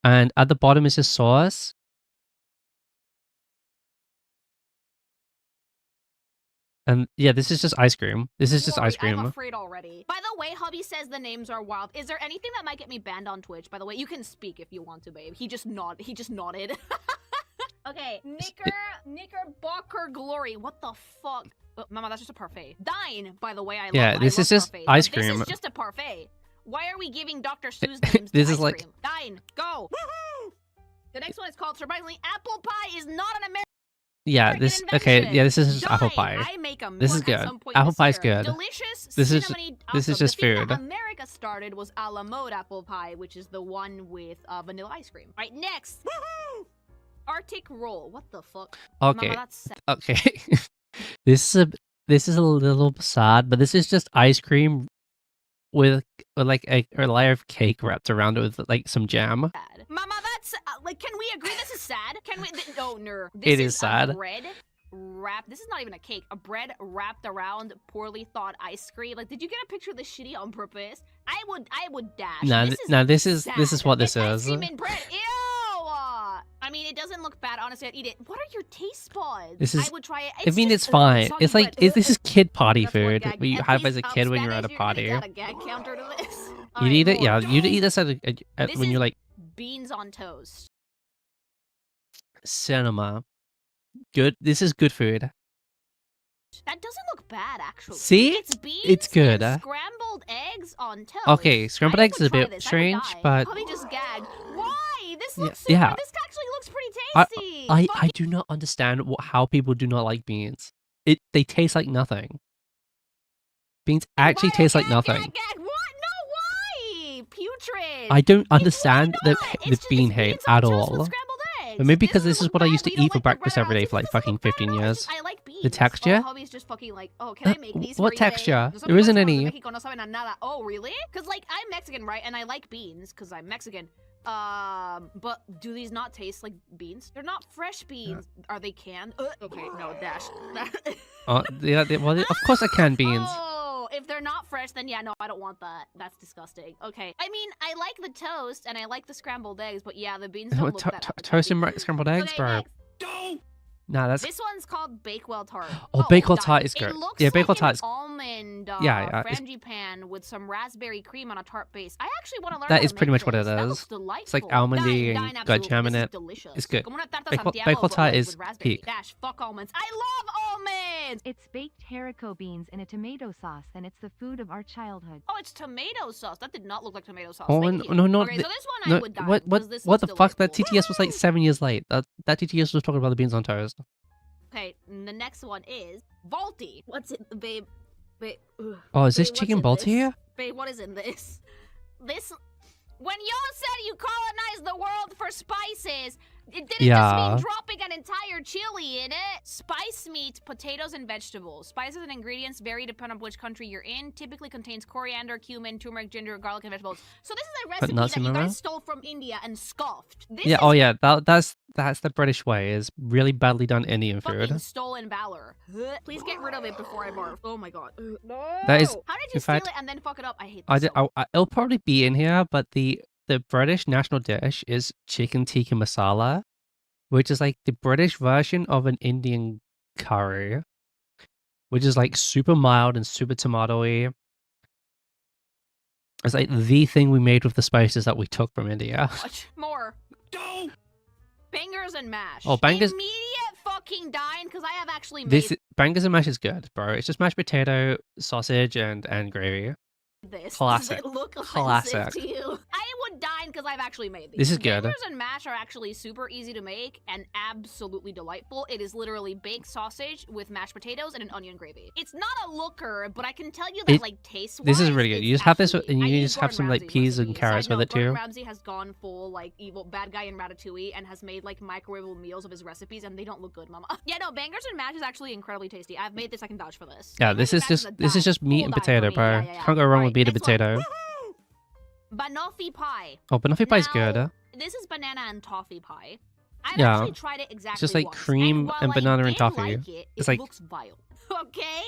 And at the bottom is just sauce. And yeah, this is just ice cream. This is just ice cream. I'm afraid already. By the way, hubby says the names are wild. Is there anything that might get me banned on Twitch? By the way, you can speak if you want to, babe. He just nodded. Okay, Knickerbocker Glory. What the fuck? Mama, that's just a parfait. Dine, by the way, I Yeah, love. this I is love just parfaits, ice but this cream. is just a parfait. Why are we giving Dr. Seuss names This to is ice like- cream? Dine, go. The next one is called surprisingly apple pie is not an American. Yeah, this okay. invention. Yeah, this is just Dine, apple pie. I make a This is at good. some point Apple this pie's year. good. Delicious, This is cinnamony. this is awesome. just the thing food. that America started was a la mode apple pie, which is the one with vanilla ice cream. Right, next. Arctic roll. What the fuck? Okay. Mama, that's sad. Okay. this is a little sad, but this is just ice cream with like a layer of cake wrapped around it with like some jam. Mama, that's like. Can we agree this is sad? Can we? No, no. It is sad. A bread wrap. This is not even a cake. A bread wrapped around poorly thought ice cream. Like, did you get a picture of this shitty on purpose? I would dash. This is what this it's is. Ice cream in bread. Ew. I mean, it doesn't look bad. Honestly, I'd eat it. What are your taste buds? This is. I would try it. I mean, it's fine. soggy It's like bread. this is kid party That's one food gag. that you At had as a least, kid when you were at a Spanish, party. You got a gag counter to this. You Alright, eat it, more. yeah. You eat this This when is you're like beans on toast. cinema. Good. This is good food. That doesn't look bad, actually. See? It's beans It's good. and scrambled eggs on toast. Okay, scrambled I eggs is a would try bit this. I would strange, die. but Probably just gagged. Why? This Yeah, looks super. yeah. This actually looks pretty I tasty. I do not understand how people do not like beans. They taste like nothing. Beans actually Why taste like gag, nothing. Gag, gag? What? No, why? Putrid. I don't Why understand not? the It's bean just hate beans on at toast all. with scrambled eggs. But maybe because this doesn't is look what I bad. used to We don't eat for like the breakfast bread every day around. for like It doesn't fucking look bad 15 at all. years. I like beans. The texture? Oh, hubby's just fucking like, oh, can I make these What for you, babe? texture? Los There isn't amigos de any. Mexico no saben a nada. Oh, really? Because like I'm Mexican, right? And I like beans because I'm Mexican. But do these not taste like beans? They're not fresh beans. Are they canned? Okay, no, dash. Well, of course I can beans. Oh, if they're not fresh, then yeah, no, I don't want that. That's disgusting. Okay, I mean, I like the toast and I like the scrambled eggs, but yeah, the beans don't look that Toast and appetizing. scrambled eggs, Okay, bro. next. Nah, that's This one's called Bakewell Tart. Oh, Bakewell done. Tart is It good. looks Yeah, like Bakewell an Tart is- almond yeah, it's- frangipan with some raspberry cream on a tart base. I actually want to learn That how is to pretty make much what it this. That is. looks delightful. It's like almondy and got absolutely. jam in This is it. delicious. It's good. Como una tarta Bakewell Santiago, but, Tart like, is with raspberry. peak. Dash, fuck almonds. I love almonds! It's baked haricot beans in a tomato sauce, and it's the food of our childhood. Oh, it's tomato sauce. That did not look like tomato sauce. Oh, Thank you. no, Okay, so this one no, I would die. what because this the looks fuck? That delightful. TTS was like 7 years late. That TTS was talking about the beans on toast. Okay, the next one is Balti. What's it, babe? Babe. Ugh. Oh, is this Babe, what's chicken in balti this? here? Babe, what is in this? This. When y'all said you colonized the world for spices, it didn't Yeah. just mean dropping an entire chili in it. Spice meat, potatoes, and vegetables. Spices and ingredients vary depending on which country you're in. Typically contains coriander, cumin, turmeric, ginger, garlic, and vegetables. So this is a recipe nuts that in you there? guys stole from India and scoffed. This Yeah. is Oh yeah. That's the British way. Is really badly done Indian fucking food. stolen valor. Please get rid of it before I barf. Oh my god. No. That is- How did you in steal fact, it and then fuck it up? I hate I this did, so it'll probably be in here, but the British national dish is chicken tikka masala, which is like the British version of an Indian curry, which is like super mild and super tomatoey. It's like the thing we made with the spices that we took from India. much. More. Bangers and mash. Oh, bangers- Immediate fucking dying because I have actually made This bangers and mash is good, bro. It's just mashed potato, sausage, and gravy. this. Classic. Does it look offensive Classic. to you? I would die because I've actually made these. This is good. Bangers and mash are actually super easy to make and absolutely delightful. It is literally baked sausage with mashed potatoes and an onion gravy. It's not a looker, but I can tell you that like taste. This is really good. You just have this, and you just have some like peas and carrots with it Gordon too. Ramsay has gone full like evil bad guy in Ratatouille and has made like microwavable meals of his recipes, and they don't look good, mama. Yeah, no, bangers and mash is actually incredibly tasty. I've made this. I can vouch for this. Yeah, Bangers this and is mash just a die. meat Full and die for potato, me. bro. Yeah, yeah, yeah. Can't go wrong Alright, with meat and next one. potato. Banoffee pie. Oh, banoffee pie is good. Now, This is banana and toffee pie. I've Yeah. actually tried it exactly just like once, cream while and I banana and did toffee. Like it It's it like- looks vile. Okay.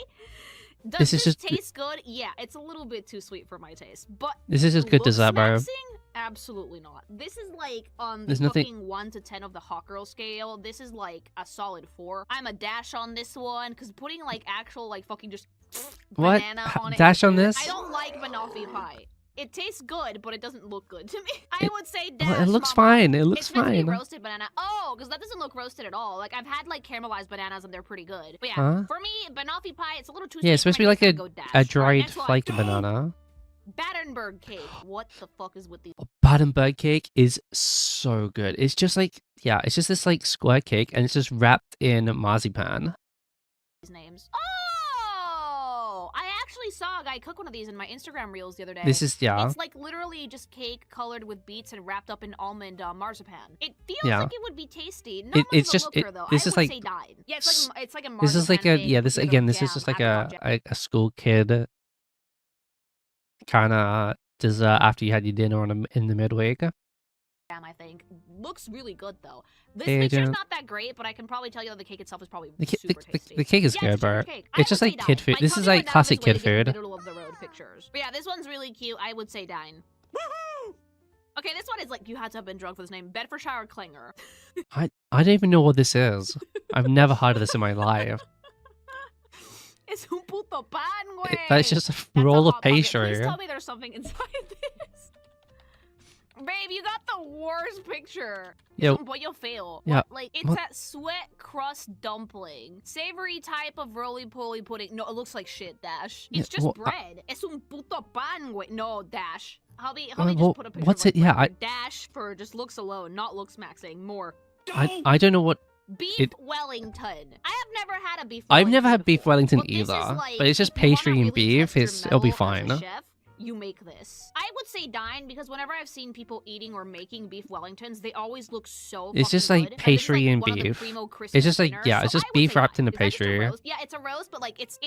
Does This this is just- taste good? Yeah, it's a little bit too sweet for my taste. But This is just good looks dessert, bro. maxing? Absolutely not. This is like on the There's nothing- fucking 1 to 10 of the hot girl scale. This is like a solid 4. I'm a dash on this one because putting like actual like fucking just What? banana on it. Dash is on weird. this? I don't like banoffee pie. It tastes good, but it doesn't look good to me. I would say dash. Well, it looks mama. fine. It looks It's meant to be fine. roasted banana. Oh, because that doesn't look roasted at all. Like I've had like caramelized bananas and they're pretty good. But yeah, Huh? for me, banoffee pie, it's a little too. Yeah, it's sweet supposed to for be me, like so I'd go dash. a Alright, dried next one. flaked banana. Battenberg cake. What the fuck is with these Battenberg cake is so good. It's just like, yeah, it's just this like square cake and it's just wrapped in marzipan. names? Oh, I actually saw a guy cook one of these in my Instagram reels the other day. This is, yeah. It's like literally just cake colored with beets and wrapped up in almond marzipan. It feels Yeah. like it would be tasty. Not much It's of a just, looker, though. this I is would like, say died. Yeah, it's like a marzipan this is like a, thing yeah, with this, a bit of again, this is jam, just like apricot jam. a school kid kind of dessert after you had your dinner in the midweek. I think. Looks really good though. This Hey, picture's Jen. not that great, but I can probably tell you that the cake itself is probably The super tasty. the cake is Yeah, good, it's a bro. cheddar cake. I It's just would like say kid dine. food. My This is tummy like went down classic this way kid to get in food. the middle of the road pictures. But yeah, this one's really cute. I would say dine. Okay, this one is like you had to have been drunk for this name. Bedfordshire Clinger. I don't even know what this is. I've never heard of this in my life. Es un puto pan, güey. That's just a That's roll of Hot Pocket. pastry. Please tell me there's something inside this. Babe, you got the worst picture. Yo. Es un pollo feo. Yeah. What? Like, it's What? that sweat crust dumpling. Savory type of roly-poly pudding. No, it looks like shit, Dash. Yeah, It's just well, bread. Es un puto pan, güey. No, Dash. Hubby well, just put a picture what's of, like, it? Yeah, regular Dash for just looks alone, not looks maxing. More. I don't know what. Beef Wellington. I have never had a beef I've Wellington never had beef before, Wellington but this is either, like, but it's just if you wanna pastry and really beef. test your It'll be mettle as fine. a chef, you make this. I would say dine because whenever I've seen people eating or making beef Wellingtons, they always look so It's fucking just like good. pastry and and this is, like, one of the beef. primo It's Christmas just like, dinners, yeah, so it's just I would beef say wrapped dine. in a It's not just a pastry. roast. Yeah, it's a roast, but like it's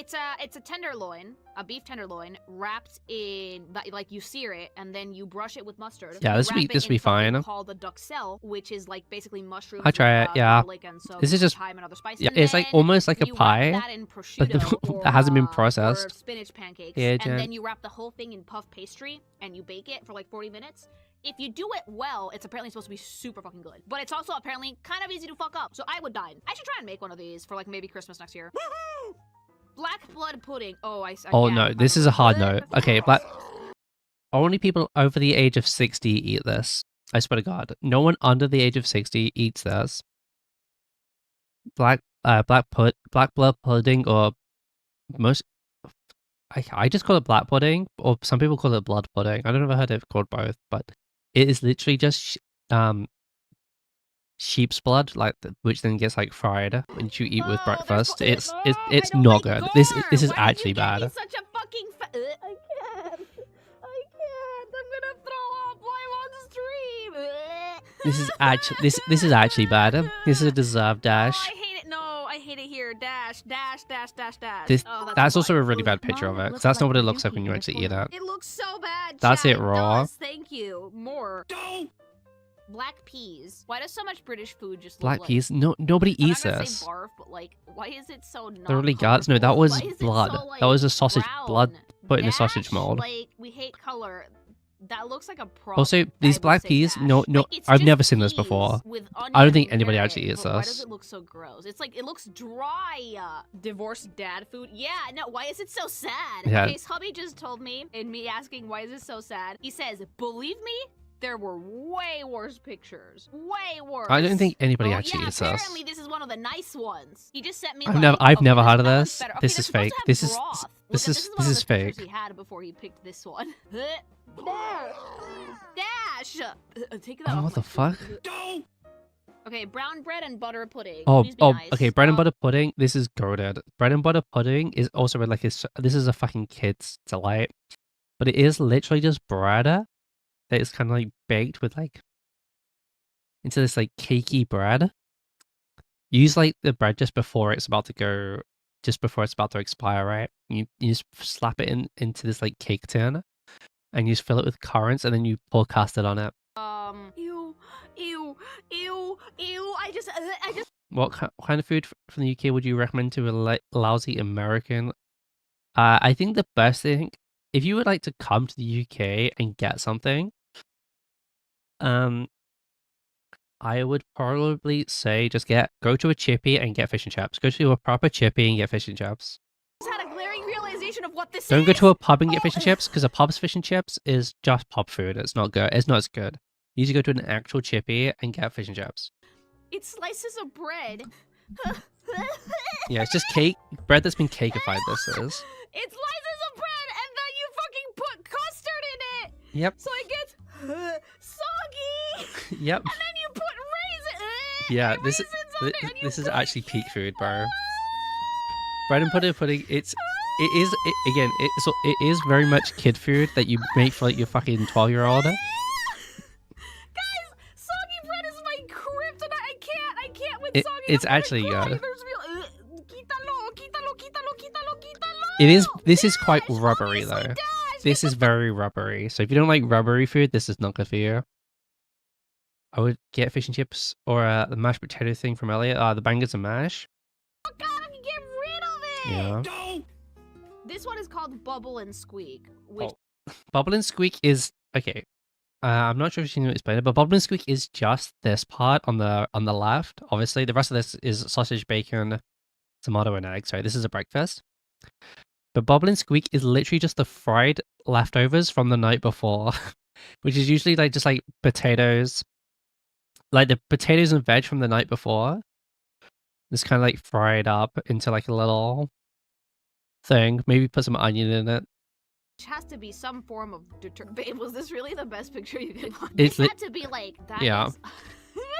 a tenderloin, a beef tenderloin wrapped in like you sear it and then you brush it with mustard. Yeah, You this will wrap be it in something fine. called the duxelle, which is like basically mushrooms. I'll try with, it, yeah. garlic and some This is just, thyme and other spices. yeah, And it's like then almost like a you wrap pie, that in but prosciutto that hasn't been or processed. spinach pancakes, Yeah, and Jen. then you wrap the whole thing in puff pastry and you bake it for like 40 minutes. If you do it well, it's apparently supposed to be super fucking good. But it's also apparently kind of easy to fuck up. So I would dine. I should try and make one of these for like maybe Christmas next year. Black blood pudding. Oh, I Oh yeah, no, I this is a hard no. remember. Okay, black. Only people over the age of 60 eat this. I swear to God, no one under the age of 60 eats this. Black blood pudding, or most. I just call it black pudding, or some people call it blood pudding. I don't know if I heard it called both, but it is literally just sheep's blood, like which then gets like fried when you eat with Oh, breakfast. there's It's I don't not like good. This gore. is Why actually did you get me bad. such a fucking I can't. I can't. I'm gonna throw up live on stream. This is actually bad. This is a deserved dash. Oh, I hate it. No, I hate it here. Dash, dash, dash, dash, dash. This Oh, that's also fine. a really bad Ooh, picture of mine it, 'cause looks that's not like what it the looks like dookie when you in actually this eat one. it. It looks so bad. That's chat. it raw. Does. Thank you. More. Black peas. Why does so much British food just Black look like... peas. No, nobody I'm eats not gonna this. say barf, but like, why is it so not They're really guts. No, that colorful? was Why is it blood. so, like, That was a sausage blood brown? put in a Dash? sausage mold. Like, we hate color. That looks like a prop. Also, these I would black say peas, dash. no, Like, it's I've just never seen this peas before. with I don't onion think and anybody carrot, actually eats but Why this. does it look so gross? It's like, it looks dry. Divorced dad food. Yeah, no, why is it so sad? Yeah. Okay, so hubby just told me, and me asking why is this so sad, he says, believe me, there were way worse pictures. Way worse. I don't think anybody Oh, actually yeah, eats this. apparently this is one of the nice ones. He just sent me I've like, never- I've okay, never this- heard of that one's this. better. Okay, This they're is supposed fake. to have This is- broth. this Look at- is- one this of is the pictures fake. he had before he picked this one. Dash! Take that Oh, off what my the fuck? screen. Okay, brown bread and butter pudding. Oh, Please be oh, nice. okay. Bread and butter pudding. This is goated. Bread and butter pudding is also like this is a fucking kid's delight, but it is literally just bread that is kind of like baked with like into this like cakey bread. Use like the bread just before it's about to go, just before it's about to expire, right? You just slap it into this like cake tin, and you just fill it with currants, and then you pour custard on it. Ew, ew, ew, ew. I just. What kind of food from the UK would you recommend to a lousy American? I think the best thing, if you would like to come to the UK and get something, I would probably say just go to a chippy and get fish and chips. Go to a proper chippy and get fish and chips. Had a glaring realization of what this Don't is. go to a pub and get fish and chips, because a pub's fish and chips is just pub food. It's not good. It's not as good. You need to go to an actual chippy and get fish and chips. It's slices of bread. Yeah, it's just cake. Bread that's been cakeified, this is. It's slices of bread, and then you fucking put custard in it. Yep. So it gets soggy. Yep. And then you put Yeah, raisins on it, and you this is put- actually peak food, bro. Bread and pudding, it is very much kid food that you make for like your fucking 12-year-old. Guys, soggy bread is my kryptonite. I can't with soggy. It's I'm gonna actually cry. good. There's real. Quítalo. It is. This Dash, is quite rubbery though. honestly, Dash, This is very rubbery. So if you don't like rubbery food, this is not good for you. I would get fish and chips or the mashed potato thing from Elliot. The bangers and mash. Oh God, I can get rid of it. Yeah. No! This one is called Bubble and Squeak. Which Bubble and Squeak is okay. I'm not sure if you can explain it, but Bubble and Squeak is just this part on the left. Obviously, the rest of this is sausage, bacon, tomato, and egg. Sorry, this is a breakfast. But Bubble and Squeak is literally just the fried leftovers from the night before, which is usually like just like potatoes, like the potatoes and veg from the night before. Just kind of like fried up into like a little thing. Maybe put some onion in it. has to be some form of Babe, was this really the best picture you could find? It's This had to be like that. yeah. is-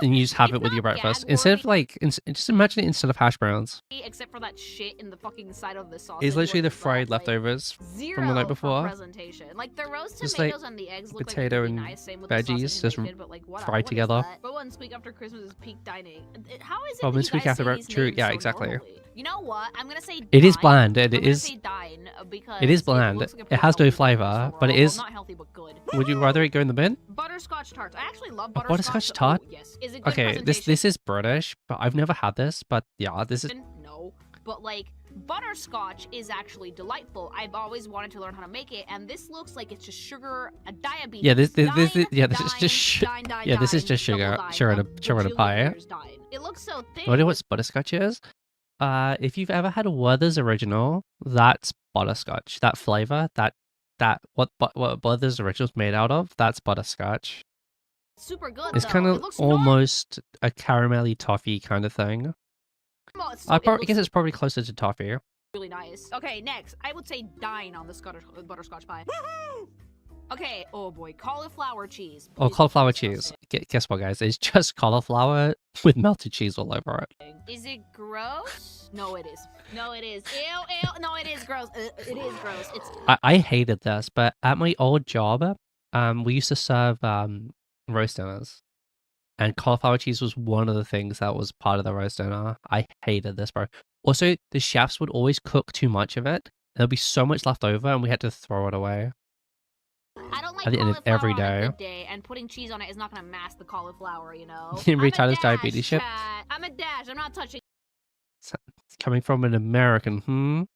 And you just have It's it with your not breakfast gag instead of worthy. like just imagine it instead of hash browns. Except for that shit in the fucking side of the sausage. It's literally the which is fried like, leftovers. Zero from the night for before. presentation. Like the roast Just, like, tomatoes and the eggs look potato like and really nice. Same with veggies, the sausage just and bacon, but like whatever, fried what is together. that? But one Squeak After Christmas is peak dining. How is it Bubble that and you Squeak guys After say Bre- these true, names yeah, so exactly. normally? You know what? I'm gonna say It is dine. bland. It I'm gonna is. say dine because It is bland. looks like a It pretty has no healthy flavor, breakfast but it overall. Well, is- not healthy but good. Would you rather it go in the bin? Butterscotch tarts. I actually love A butterscotch so- tart? Oh, yes. Is it good Okay, this presentation? is British, but I've never had this. But yeah, this is. No, but like butterscotch is actually delightful. I've always wanted to learn how to make it, and this looks like it's just sugar, a diabetes. Yeah, this Dine, is yeah, this is dine, just dine, yeah, this is dine, just double sugar, dine, sugar in a bajillion pie. years dine. It looks so thick. Wonder what butterscotch is? If you've ever had a Werther's original, that's butterscotch. That flavor, what Werther's original's made out of, that's butterscotch. Super good. It's though. kind It of looks normal. almost a caramelly toffee kind of thing. I It guess it's probably closer to toffee. really nice. Okay, next. I would say dine on the butterscotch pie. Okay, oh boy, cauliflower cheese. Oh, Please cauliflower don't be cheese. disgusting. Guess what, guys? It's just cauliflower with melted cheese all over it. Is it gross? No, it is. No, it is. Ew. No, it is gross. It is gross. It's I hated this, but at my old job, we used to serve roast dinners, and cauliflower cheese was one of the things that was part of the roast dinner. I hated this, bro. Also, the chefs would always cook too much of it. There'd be so much left over, and we had to throw it away. I don't like At the end of cauliflower every on a day. good day, and putting cheese on it is not gonna mask the cauliflower, you know. Every I'm time a it's diabetes dash, shit. chat. I'm a dash. I'm not touching. It's coming from an American,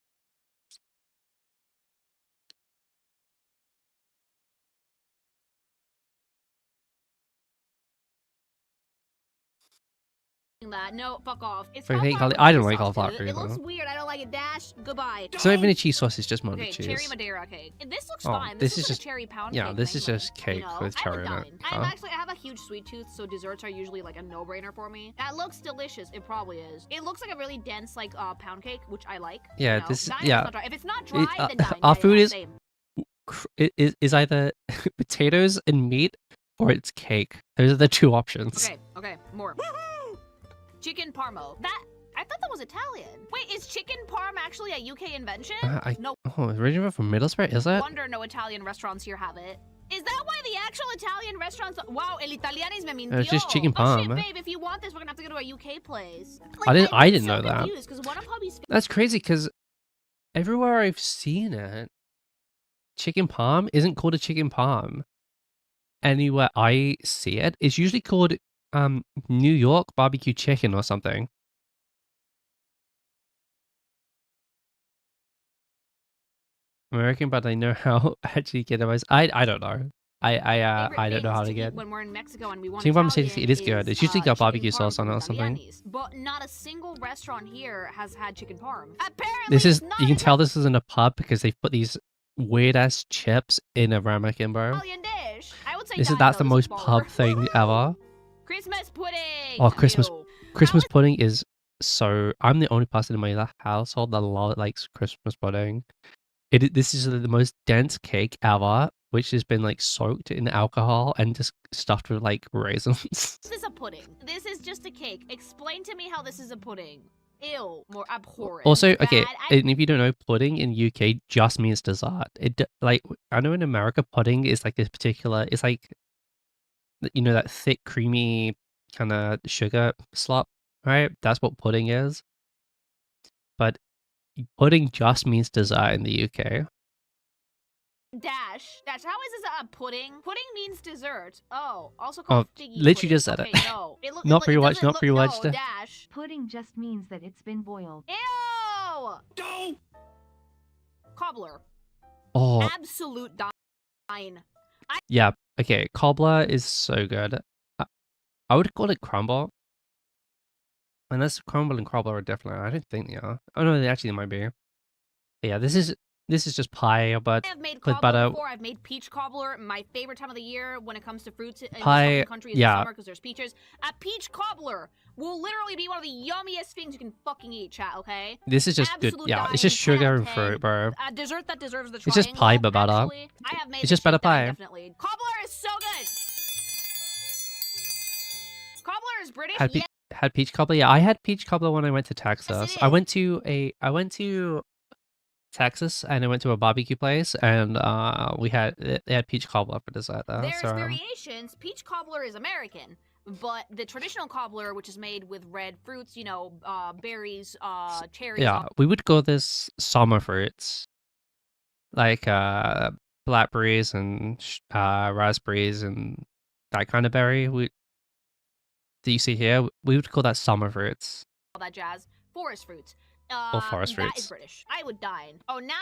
That no, fuck off. It's So you hate cauliflower I don't cheese like sauce, cauliflower dude. It looks either. weird. I don't like it. Dash. Goodbye. It's not even a cheese sauce. It's just molded Okay, cheese. cherry Madeira cake. This looks Oh, fine. this This is looks like just- a cherry pound yeah, cake. this thing, is just you cake know, with I cherry would in it. dine. Huh? I have a huge sweet tooth, so desserts are usually like a no-brainer for me. That looks delicious. It probably is. It looks like a really dense like pound cake, which I like. Yeah, you know? this is- Dine yeah. not dry. If it's not dry, then dine. our Yeah, food yeah, is- same. It is either potatoes and meat or it's cake. Those are the two options. Okay, more. Chicken parmo. I thought that was Italian. Wait, is chicken parm actually a UK invention? No Oh, original from Middlesbrough, is it? wonder no Italian restaurants here have it. Is that why the actual Italian restaurants? Wow, el Italianis me mintió. It's just chicken Oh shit, parm. babe, if you want this, we're gonna have to go to a UK place. I didn't I'm know that. Because one of hubby's That's crazy because everywhere I've seen it, chicken palm isn't called a chicken palm. Anywhere I see it, it's usually called New York barbecue chicken or something. American, but I know how actually get it. I don't know. I don't know how to eat get. when we're in Mexico and we want Team Pharmacy, Italian it is good. It's usually got chicken barbecue sauce parm on it or from something. Italianis, but not a single restaurant here has had chicken parm. Apparently, This is, it's not you can an tell this isn't a pub because they've put these weird ass chips in a ramekin, bro. Italian dish. I would say That's the though, most this is pub baller. thing ever. Christmas pudding. Oh, Christmas Ew. Christmas pudding is so. I'm the only person in my household that likes Christmas pudding. This is the most dense cake ever, which has been like soaked in alcohol and just stuffed with like raisins. This is a pudding. This is just a cake. Explain to me how this is a pudding. Ew, more abhorrent. Also, okay, Bad. and if you don't know, pudding in UK just means dessert. Like, I know in America, pudding is like this particular. It's like, you know, that thick, creamy kind of sugar slop, right? That's what pudding is. But pudding just means dessert in the UK. Dash. How is this a pudding? Pudding means dessert. Oh, also Oh, called figgy literally pudding. just said it. Okay, no. It Not it pre-watched, doesn't not look- pre-watched. No, dash. Pudding just means that it's been boiled. Ew! No! Cobbler. Oh, Absolute dine. yeah. Okay, cobbler is so good. I would call it crumble. Unless crumble and cobbler are different. I don't think they are. Oh no, they might be. But yeah, this is just pie, but I have made with cobbler butter. before. I've made peach cobbler. My favorite time of the year when it comes to fruits in Pie, this country is yeah. the summer because there's peaches. A peach cobbler will literally be one of the yummiest things you can fucking eat, chat. Okay. This is just good. Absolute Yeah, it's just 10 out sugar of and 10. fruit, bro. A dessert that deserves the It's just pie, triangle, but butter. actually. I have made It's this just better shit down, pie. Definitely. Cobbler is so good. Cobbler is British. Had Yes. had peach cobbler. Yeah, I had peach cobbler when I went to Texas. it I is. went to Texas and I went to a barbecue place and they had peach cobbler for dessert there. There's So variations. Peach cobbler is American, but the traditional cobbler, which is made with red fruits, you know, berries, cherries. yeah, we would call this summer fruits, like blackberries and raspberries and that kind of berry. That you see here, we would call that summer fruits. All that jazz. Forest fruits. Or forest That fruits. is British. I would dine. Oh, now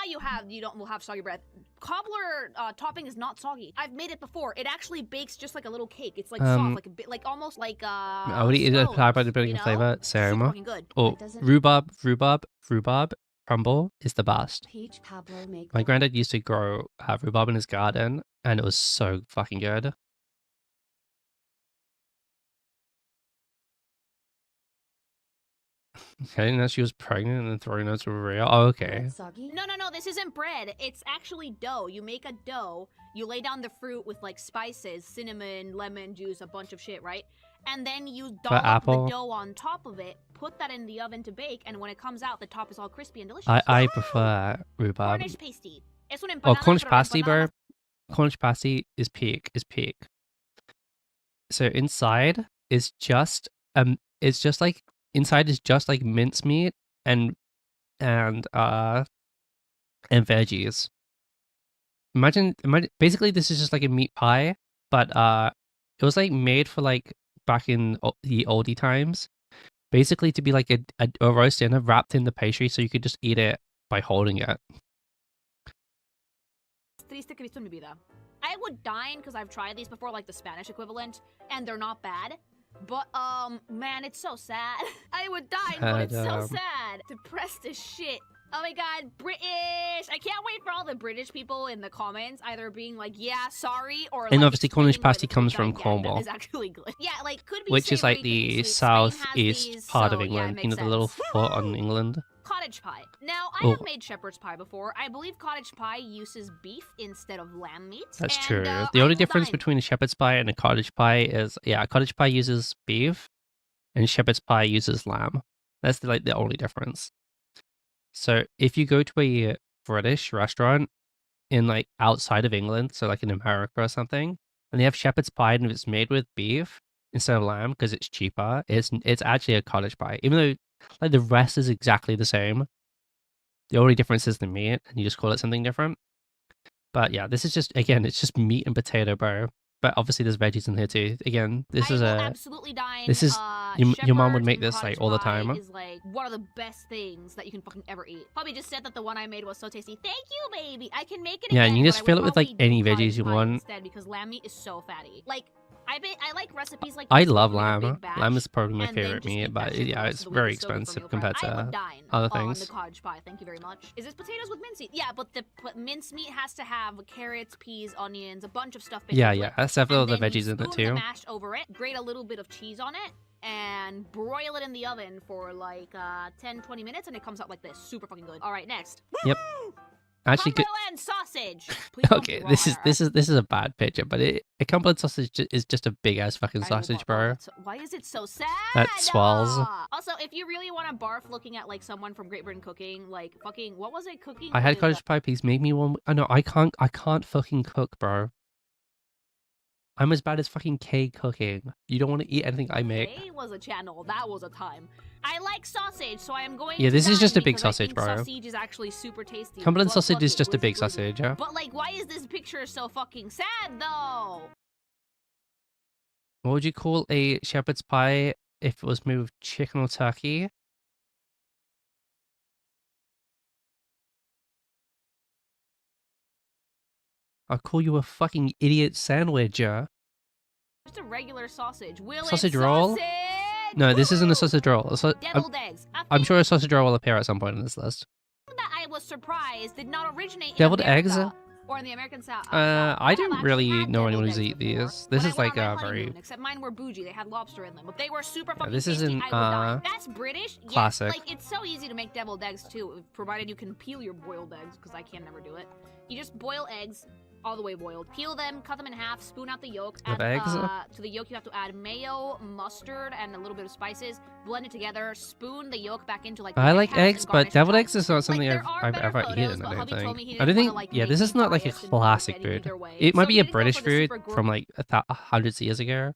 will have soggy bread. Cobbler topping is not soggy. I've made it before. It actually bakes just like a little cake. It's like soft, like a bit, like almost like I would eat it scones, by the building you know? flavor. Super Sarah. fucking good. Oh, It doesn't- rhubarb crumble is the best. Peach cobbler make My granddad used to grow rhubarb in his garden, and it was so fucking good. I didn't know she was pregnant and throwing those were real. Oh, okay. bread soggy. No, this isn't bread. It's actually dough. You make a dough, you lay down the fruit with like spices, cinnamon, lemon juice, a bunch of shit, right? And then you dollop apple. the dough on top of it, put that in the oven to bake, and when it comes out, the top is all crispy and delicious. I prefer rhubarb. Cornish pasty. Es una Oh, empanada, Cornish pero pasty, empanada bro. más- Cornish pasty is peak. So inside is just like inside is just like mincemeat and veggies. Imagine basically this is just like a meat pie, but it was like made for like back in the oldie times, basically to be like a roast dinner wrapped in the pastry, so you could just eat it by holding it. Triste Cristo en mi vida. I would dine because I've tried these before, like the Spanish equivalent, and they're not bad. But man, it's so sad. I would dine, but it's so sad. Depressed as shit. Oh my god, British! I can't wait for all the British people in the comments either being like, "Yeah, sorry," or And like, obviously Cornish explaining why pasty the comes food from gigantic Cornwall. is actually good. Yeah, like could be Which is like savory, could be the sweet. Spain has southeast these, part of so, yeah, it England. makes You know, the little sense. foot on England. Cottage pie. Now, I Oh. have made shepherd's pie before. I believe cottage pie uses beef instead of lamb meat. That's and, true. I The only will difference dine. between a shepherd's pie and a cottage pie is, yeah, a cottage pie uses beef, and shepherd's pie uses lamb. That's the only difference. So if you go to a British restaurant in like outside of England, so like in America or something, and they have shepherd's pie and it's made with beef instead of lamb because it's cheaper, it's actually a cottage pie, even though like the rest is exactly the same. The only difference is the meat, and you just call it something different. But yeah, this is just, again, it's just meat and potato, bro. but obviously there's veggies in here too. Again, this I is will a absolutely dine. this is your mom would Shepherd's make this like cottage all the pie time. is like one of the best things that you can fucking ever eat. Hubby just said that the one I made was so tasty. Thank you, baby. I can make it Yeah, again. and you but just I fill would it with like probably any do veggies cottage you pie want. instead because lamb meat is so fatty. Like I like recipes like I this where love you make a lamb. big batch Lamb is probably my and then favorite just meat, eat that but shit for yeah, the rest it's of the week. very It's so good for expensive meal prep. compared I would to dine other on the things. cottage pie. Thank you very much. Is this potatoes with mincemeat? Yeah, but the mincemeat has to have carrots, peas, onions, a bunch of stuff baked Yeah, into yeah, it. that's definitely all And the then you veggies in it spoon the too. mash over it, grate a little bit of cheese on it, and broil it in the oven for like 10-20 minutes, and it comes out like this. Super fucking good. All right, next. Yep. Actually, good. Cumberland sausage. Please don't Okay, be this wrong. is a bad picture, but a Cumberland sausage is just a big ass fucking sausage, bro. Why is it so sad? That swells. Also, if you really want to barf looking at like someone from Great Britain cooking, like fucking what was it cooking? I had with, cottage pie. Please make me one. Oh no, I can't fucking cook, bro. I'm as bad as fucking K cooking. You don't want to eat anything I make. K was a channel. That was a time. I like sausage, so I am going. Yeah, to this is dine just a big because I sausage, think bro. Sausage is actually super tasty. Cumberland But sausage fuck is it, just a big glizzy, glizzy. sausage, yeah. But like, why is this picture so fucking sad though? What would you call a shepherd's pie if it was made with chicken or turkey? I'll call you a fucking idiot sandwich, yeah. Just a regular sausage. Sausage roll? No, this isn't a sausage roll. Deviled eggs. I'm sure a sausage roll will appear at some point in this list. That I was surprised did not originate Deviled in America, eggs? or in the American South. I have didn't actually really had know deviled anyone eggs who's eat before these. This when is I like went on my a very honeymoon, except mine were bougie. They had lobster in them, but they were super fucking this tasty. isn't, I would die. That's British. Yes, classic. like it's so easy to make deviled eggs too, provided you can peel your boiled eggs, because I can never do it. You just boil eggs. All the way boiled. Peel them, cut them in half, spoon out the yolk. Of Add, eggs? to the yolk, you have to add mayo, mustard, and a little bit of spices. Blend it together. Spoon the yolk back into like. I the like halves and eggs, but garnish deviled with eggs is not something there are I've better ever photos, eaten. but I don't hubby told think. me he I don't didn't think. wanna, like, Yeah, make this me is not like a biased and look classic any food. either way. It So might be he a didn't go British for the food super from like hundreds of years ago,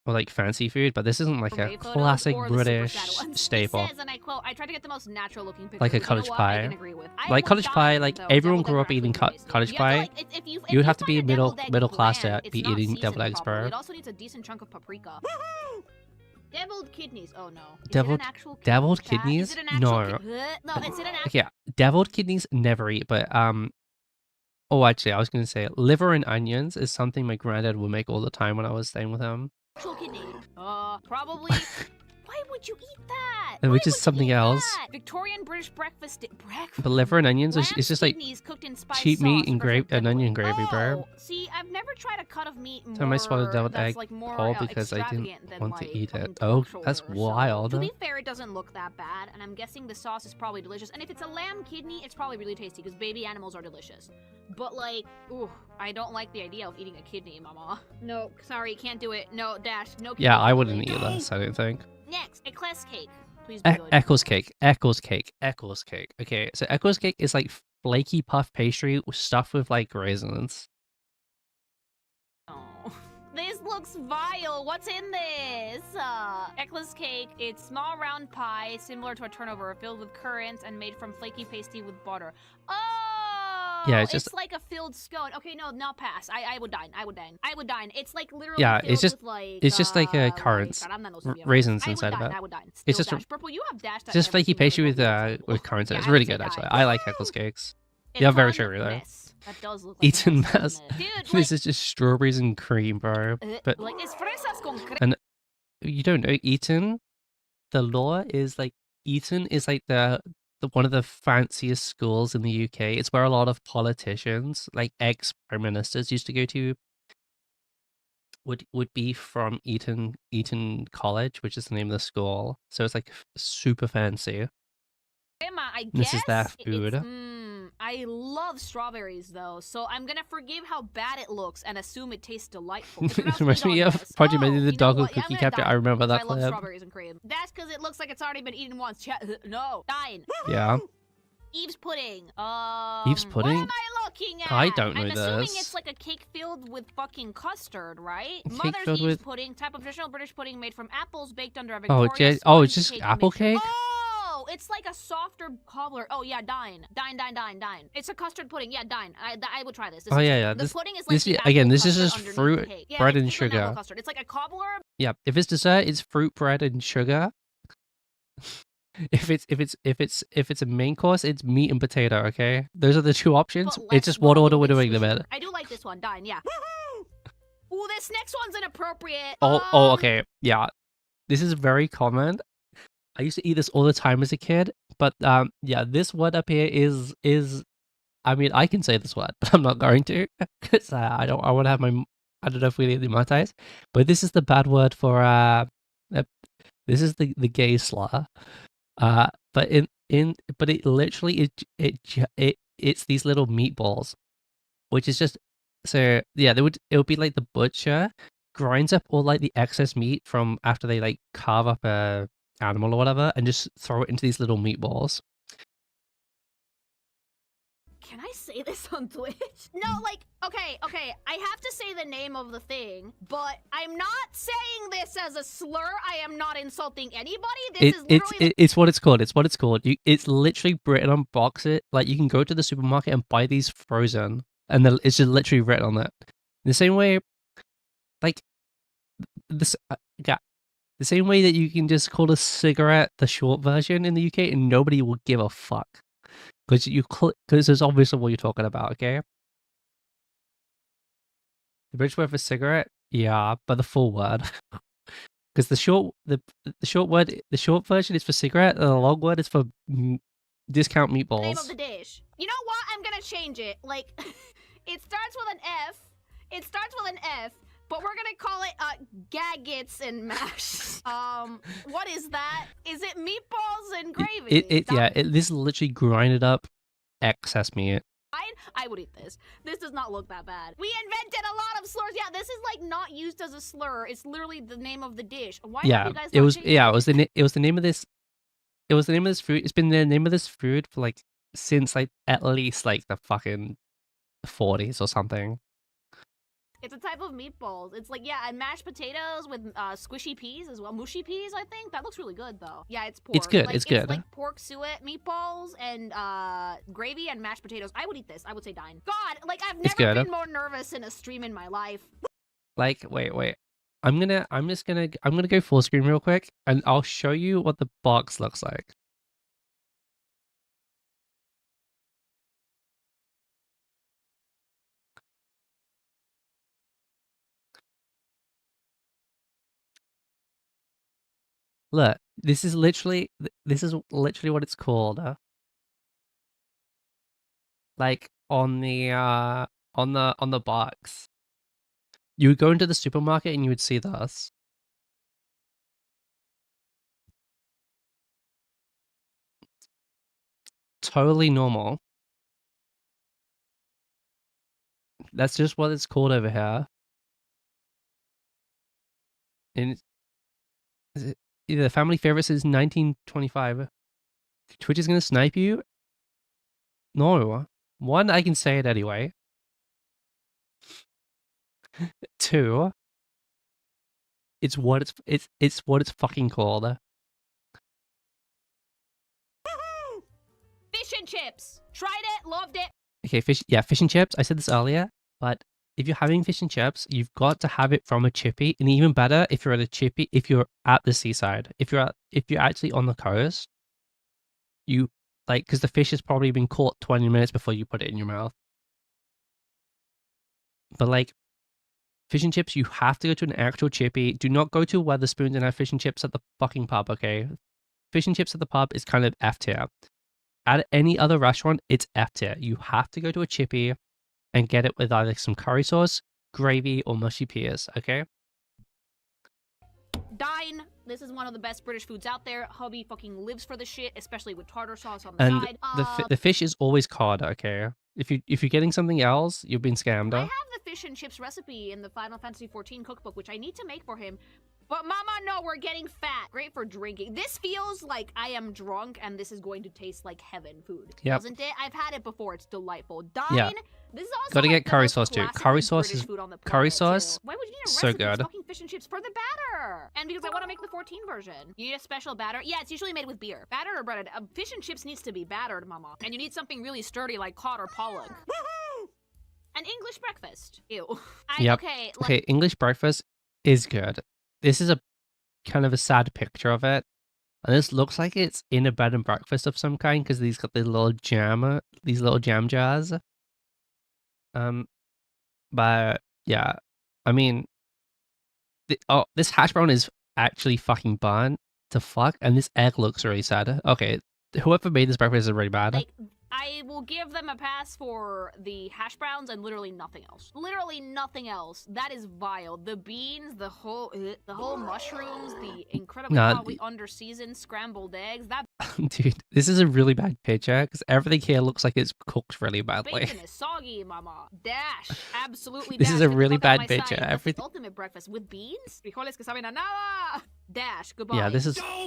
or like fancy food, but this isn't like a gourmet photos classic or the super British sad ones. staple. He says, and I quote, I tried to get the most natural looking picture. Like a which, you know cottage what, pie. I can agree with. I Like would cottage pie, die, like though. everyone Deviled grew eggs up are eating actually tasty. cottage You have to, pie. like, if you You would have to find be a deviled egg middle class to bland, be it's not eating deviled seasoned eggs, properly. bro. It also needs a decent chunk of paprika. Deviled kidneys. Oh no. Is Deviled- it an actual kidney, deviled chat? kidneys? Is it an actual No. No, it's in an Okay, deviled kidneys never eat, but oh, actually, I was gonna say liver and onions is something my granddad would make all the time when I was staying with him. actual kidney. Probably. Why would you eat that? And Why which is would you something eat else. that? Victorian British breakfast. But liver and onions is it's just like kidneys cooked in spice cheap meat sauce and versus onion deviled. gravy, bro. Oh, see, I've never tried a cut of meat more So I might swallow deviled that's egg like more whole because I didn't extravagant than, want to like, eat fucking it. Oh, pork that's shoulder. wild. So, to be fair, it doesn't look that bad, and I'm guessing the sauce is probably delicious. And if it's a lamb kidney, it's probably really tasty because baby animals are delicious. But like, ooh, I don't like the idea of eating a kidney, mama. No, sorry, can't do it. No, Dash, no kidney. Yeah, I wouldn't please. eat this, I don't think. Next, eclair cake. Please be good. Eccles cake. Eccles cake. Eccles cake. Okay, so Eccles cake is like flaky puff pastry stuffed with like raisins. Oh. This looks vile. What's in this? Eckla's cake. It's small round pie, similar to a turnover, filled with currants and made from flaky pasty with butter. Oh! Yeah, it's just- like a filled scone. Okay, no, pass. I would dine. I would dine. It's like literally Yeah, filled it's just- with like it's just like, currants, raisins inside of it. I would dine. It's Still just a- dash. Purple, you have dashed at Just every flaky single pastry with example. with currants in it. Yeah, It's I really would say good actually. die. I like Eccles cakes. It's Yeah, very called sugary though. mess. That does look like Eaten mess, doesn't mess. it? Dude, This is just strawberries and cream, bro. But like it's fresas con crema. and you don't know Eton? The law is like Eton is like the one of the fanciest schools in the UK. It's where a lot of politicians, like ex prime ministers, used to go to. Would be from Eton College, which is the name of the school. So it's like super fancy. I guess This is their food. I love strawberries though, so I'm gonna forgive how bad it looks and assume it tastes delightful. It reminds me of Project Maybe the Dog with Cookie Capture. I remember that I love clip. strawberries and cream. That's because it looks like it's already been eaten once. No, dine. Yeah. Eve's pudding. Eve's pudding? What am I looking at? I don't know I'm assuming this. it's like a cake filled with fucking custard, right? A cake Mother's filled Eve's with- pudding, type of traditional British pudding made from apples baked under a Oh, Victorian oh, it's sponge just cake apple mixture. cake? Oh, No, it's like a softer cobbler. Oh yeah, dine. It's a custard pudding. Yeah, dine. I would try this. Oh yeah, yeah. The pudding is like this the again. apple This is custard just underneath fruit, the cake. Yeah, bread, it's and just an apple sugar. custard. It's like a cobbler. Yeah. If it's dessert, it's fruit, bread, and sugar. If it's a main course, it's meat and potato. Okay, those are the two options. But It's less just what order we're wobbly doing them and in. squishy. I do like this one. Dine. Yeah. Ooh, this next one's inappropriate. Oh, okay. Yeah, this is very common. I used to eat this all the time as a kid, but yeah, this word up here is. I mean, I can say this word, but I'm not going to because I don't. I want to have my. I don't know if we need to monetize, but this is the bad word for this is the gay slur. But but it literally it's these little meatballs, which is just so yeah. It would be like the butcher grinds up all like the excess meat from after they like carve up a animal or whatever, and just throw it into these little meatballs. Can I say this on Twitch? No, like, okay, I have to say the name of the thing, but I'm not saying this as a slur. I am not insulting anybody. This is literally It's what it's called. It's what it's called. It's literally written on boxes. Like you can go to the supermarket and buy these frozen, and then it's just literally written on it. The same way, like this, yeah, the same way that you can just call a cigarette the short version in the UK, and nobody will give a fuck. Because it's obviously what you're talking about, okay? The British word for cigarette, yeah, but the full word, because the short version is for cigarette, and the long word is for discount meatballs. the name of the dish. You know what? I'm gonna change it. Like, it starts with an F. But we're gonna call it gaggets and mash. What is that? Is it meatballs and gravy? This is literally grinded up excess meat. I would eat this. This does not look that bad. We invented a lot of slurs. Yeah, this is like not used as a slur. It's literally the name of the dish. Why have you guys it was it was the name of this. It was the name of this food. It's been the name of this food for like since like at least like the fucking 40s or something. It's a type of meatballs. It's like, yeah, and mashed potatoes with squishy peas as well. Mushy peas, I think. That looks really good, though. Yeah, it's pork. It's good. Like, it's good. It's like pork suet meatballs and gravy and mashed potatoes. I would eat this. I would say dine. God, like, I've never been more nervous in a stream in my life. Like, wait. I'm gonna go full screen real quick, and I'll show you what the box looks like. Look, this is literally what it's called. Like on the box. You would go into the supermarket and you would see this. Totally normal. That's just what it's called over here. And the family favorite is 1925. Twitch is gonna snipe you? No. One, I can say it anyway. Two, it's what it's fucking called. Fish and chips. Tried it, loved it. Okay, fish and chips. I said this earlier, but if you're having fish and chips, you've got to have it from a chippy, and even better if you're at a chippy, if you're at the seaside. If you're actually on the coast, you like because the fish has probably been caught 20 minutes before you put it in your mouth. But like fish and chips, you have to go to an actual chippy. Do not go to Wetherspoons and have fish and chips at the fucking pub, okay? Fish and chips at the pub is kind of F tier. At any other restaurant, it's F tier. You have to go to a chippy and get it with either some curry sauce, gravy, or mushy peas, okay? Dine. This is one of the best British foods out there. Hubby fucking lives for the shit, especially with tartar sauce on the side. The fish is always cod, okay? If you're getting something else, you've been scammed. I have the fish and chips recipe in the Final Fantasy XIV cookbook, which I need to make for him. But mama, no, we're getting fat. Great for drinking. This feels like I am drunk and this is going to taste like heaven food. Yep. Doesn't it? I've had it before. It's delightful. Dine. Yeah. This is also Gotta like get the curry most sauce too. classically Curry sauce British is food on the curry planet, sauce. too. Why would you need a So recipe? It's good. fucking fish and chips for the batter. And because I want to make the 14 version. You need a special batter? Yeah, it's usually made with beer. Battered or breaded? Fish and chips needs to be battered, mama. And you need something really sturdy like cod or pollock. An English breakfast. Ew. Yep. Okay, Okay, English breakfast is good. This is a kind of a sad picture of it. And this looks like it's in a bed and breakfast of some kind because these got these little jam jars. But yeah, I mean, this hash brown is actually fucking burnt to fuck, and this egg looks really sad. Okay, whoever made this breakfast is really bad. like, I will give them a pass for the hash browns and literally nothing else. Literally nothing else. That is vile. The beans, the whole mushrooms, the incredibly probably under-seasoned scrambled eggs. That Dude, this is a really bad picture because everything here looks like it's cooked really badly. bacon is soggy, mama. Dash, absolutely. This dash. is a Get the really fuck out of bad my picture. sight. That's the Everything. ultimate breakfast with beans, frijoles que saben a nada. Dash. Goodbye. Yeah,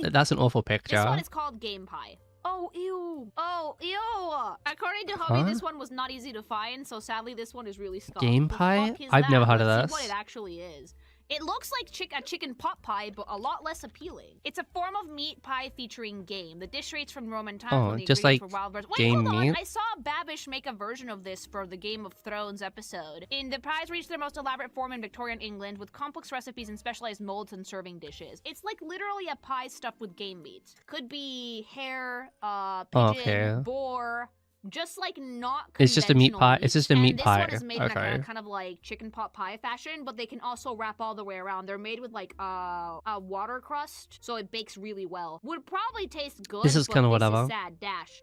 that's an awful picture. This one is called game pie. Oh, ew. Oh, ew. According to Hobby, Huh? this one was not easy to find, so sadly this one is really scuffed. Game The pie? fuck is I've never that? heard of Let's see this. what it actually is. It looks like a chicken pot pie, but a lot less appealing. It's a form of meat pie featuring game. The dish rates from Roman times Oh, when the just ingredients like were wild birds. Wait, game hold on. meat? I saw Babish make a version of this for the Game of Thrones episode. In the pies reached their most elaborate form in Victorian England with complex recipes and specialized molds and serving dishes. It's like literally a pie stuffed with game meat. Could be hare, pigeon, Okay. boar. Just like not It's just a meat conventional pie. meat. It's just a And meat this pie. one is made in Okay. a kind of like chicken pot pie fashion, but they can also wrap all the way around. They're made with like a water crust, so it bakes really well. Would probably taste good. This is but kinda this whatever. Is sad. Dash.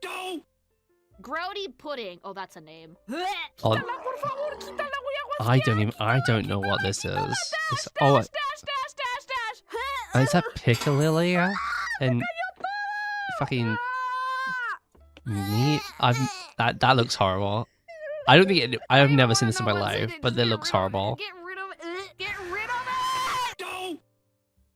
Grody pudding. Oh, that's a name. Oh, I don't know what this is. It's, oh, is that piccalilli and fucking meat? That looks horrible. I don't think I have never seen this in my life, but it looks horrible. Get rid of it. Get rid of it.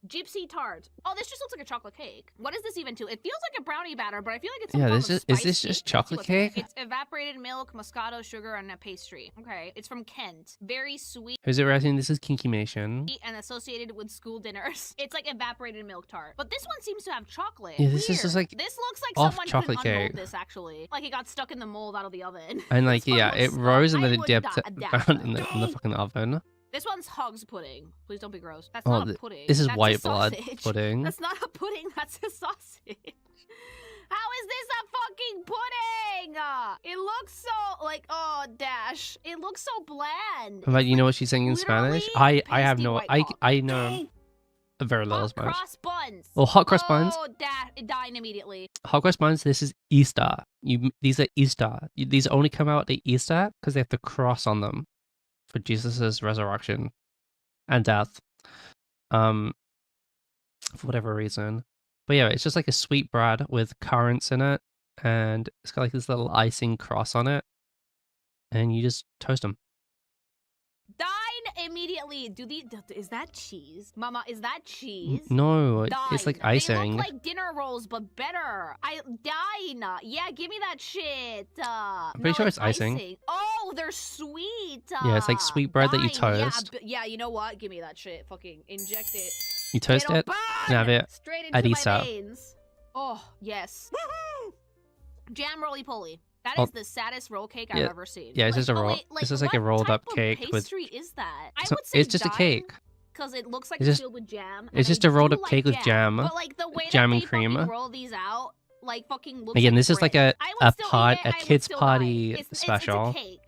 Gypsy tart. Oh, this just looks like a chocolate cake. What is this even to? It feels like a brownie batter, but I feel like it's some Yeah, form is of this spice just cake. Let's see chocolate what's in it. cake? It's evaporated milk, Moscato sugar, and a pastry. Okay, it's from Kent. Very sweet Who's it writing? This is Kinky Nation. and associated with school dinners. It's like evaporated milk tart. But this one seems to have chocolate. Yeah, this is Weird. just like This looks like off someone chocolate couldn't unmold cake. this actually. Like it got stuck in the mold out of the oven. And like, This one yeah, looks it stuck. rose and I then it would dipped dash down that. in the fucking oven. This one's hog's pudding. Please don't be gross. That's Oh, not a pudding. this is That's a white blood sausage. pudding. That's not a pudding. That's a sausage. How is this a fucking pudding? It looks so like dash. It looks so bland. But It's you know like what she's saying in Spanish? literally I have pasty no white pop. I know very little Hot Spanish. cross buns. Oh, hot cross buns. Oh, dying immediately. Hot cross buns. This is Easter. These are Easter. These only come out at Easter because they have the cross on them for Jesus's resurrection and death. For whatever reason. But yeah, it's just like a sweet bread with currants in it, and it's got like this little icing cross on it, and you just toast them. Dine immediately. Is that cheese? Mama, is that cheese? No, it's Dine. like They icing. look like dinner rolls, but better. Dine. Yeah, give me that shit. I'm pretty sure it's icing. Oh, they're sweet. Yeah, it's like sweet bread that you Dine. toast. Yeah, you know what? Give me that shit. Fucking inject it. You toast It'll it, burn and have it straight at into my Easter. veins. Oh yes. Jam roly poly. That Oh. is the saddest roll cake I've Yeah. ever seen. Yeah, it's just a oh, roll. wait, It's just like a what rolled up type of cake with. pastry is that? I It's, would say it's just a cake. because it looks like It's it's just- filled with jam. It's and just I a rolled do up like cake with jam, But like the way jam that and they cream. fucking roll these out, like fucking looks Again, like this is like bread. a I would still eat pot it, a I would kids still buy party it. It's special. a cake.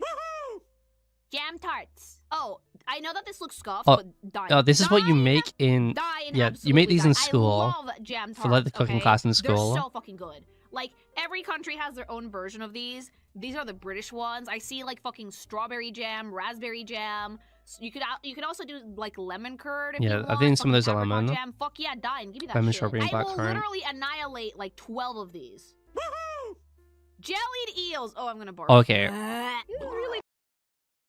Jam tarts. Oh, I know that this looks scuffed, Oh, but dine. Oh, this is what you Dine, make in dine, yeah. You make absolutely these in dine. school I love jam tarts, for like the cooking okay? class in school. They're so fucking good. Like every country has their own version of these. These are the British ones. I see like fucking strawberry jam, raspberry jam. You could also do like lemon curd if you Yeah, want. I think some of those are fucking apricot lemon. Jam. Fuck yeah, dine. Give me that Lemon, shit. strawberry, and I will blackcurrant. literally annihilate like 12 of these. Jellied eels. Oh, I'm gonna barf. Okay. This is really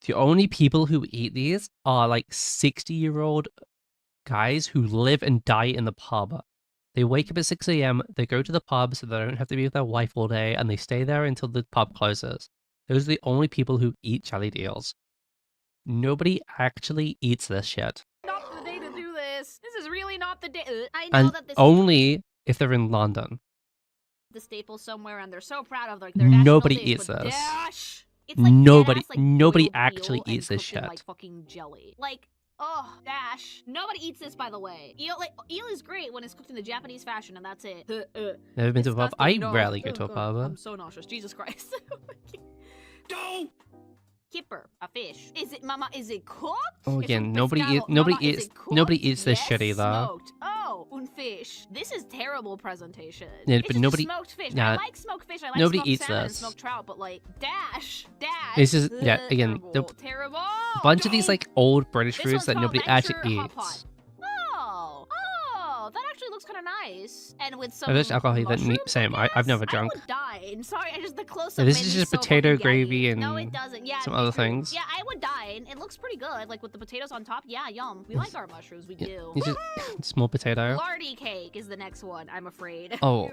The only people who eat these are like 60-year-old guys who live and die in the pub. They wake up at 6 a.m., they go to the pub so they don't have to be with their wife all day, and they stay there until the pub closes. Those are the only people who eat jellied eels. Nobody actually eats this shit. Not the day to do this. This is really not the day. I know And that this is only if they're in London. the staple somewhere, and they're so proud of like their national Nobody dish, eats but this. Dash. It's like Nobody- dead ass, like, nobody boiled actually eel and eats this cooked in, shit. like fucking jelly. Like, oh, Dash. Nobody eats this, by the way. Eel is great when it's cooked in the Japanese fashion, and that's it. Never been to a pub? I Disgusting, no. rarely go Oh, to a God, pub. I'm so nauseous. Jesus Christ. Go! Kipper, a fish. Is it, Mama? Is it cooked? Oh, It's again, un nobody pescado. nobody Mama, is eats it cooked? nobody eats this Yes, shit either. smoked. Oh, un fish. This is terrible presentation. Yeah, It's but just nobody- smoked fish. nah, I like smoked fish. I like nobody smoked eats salmon and this. smoked trout, but like Dash. This is- yeah, again, terrible. Terrible. Bunch of these like old British This foods one's that called nobody actually Venture Hot Pot. eats. Oh, that actually looks kind of nice. And with some Oh, there's alcohol that mushrooms, same. I I've never guess? drunk. I would dine. Sorry, I just the close Yeah, up. this is just potato gravy No, it and doesn't. Yeah, some me other too. things. Yeah, I would dine. It looks pretty good, like with the potatoes on top. Yeah, yum. We like our mushrooms. We do. It's just small potato. Lardy cake is the next one. I'm afraid. Oh,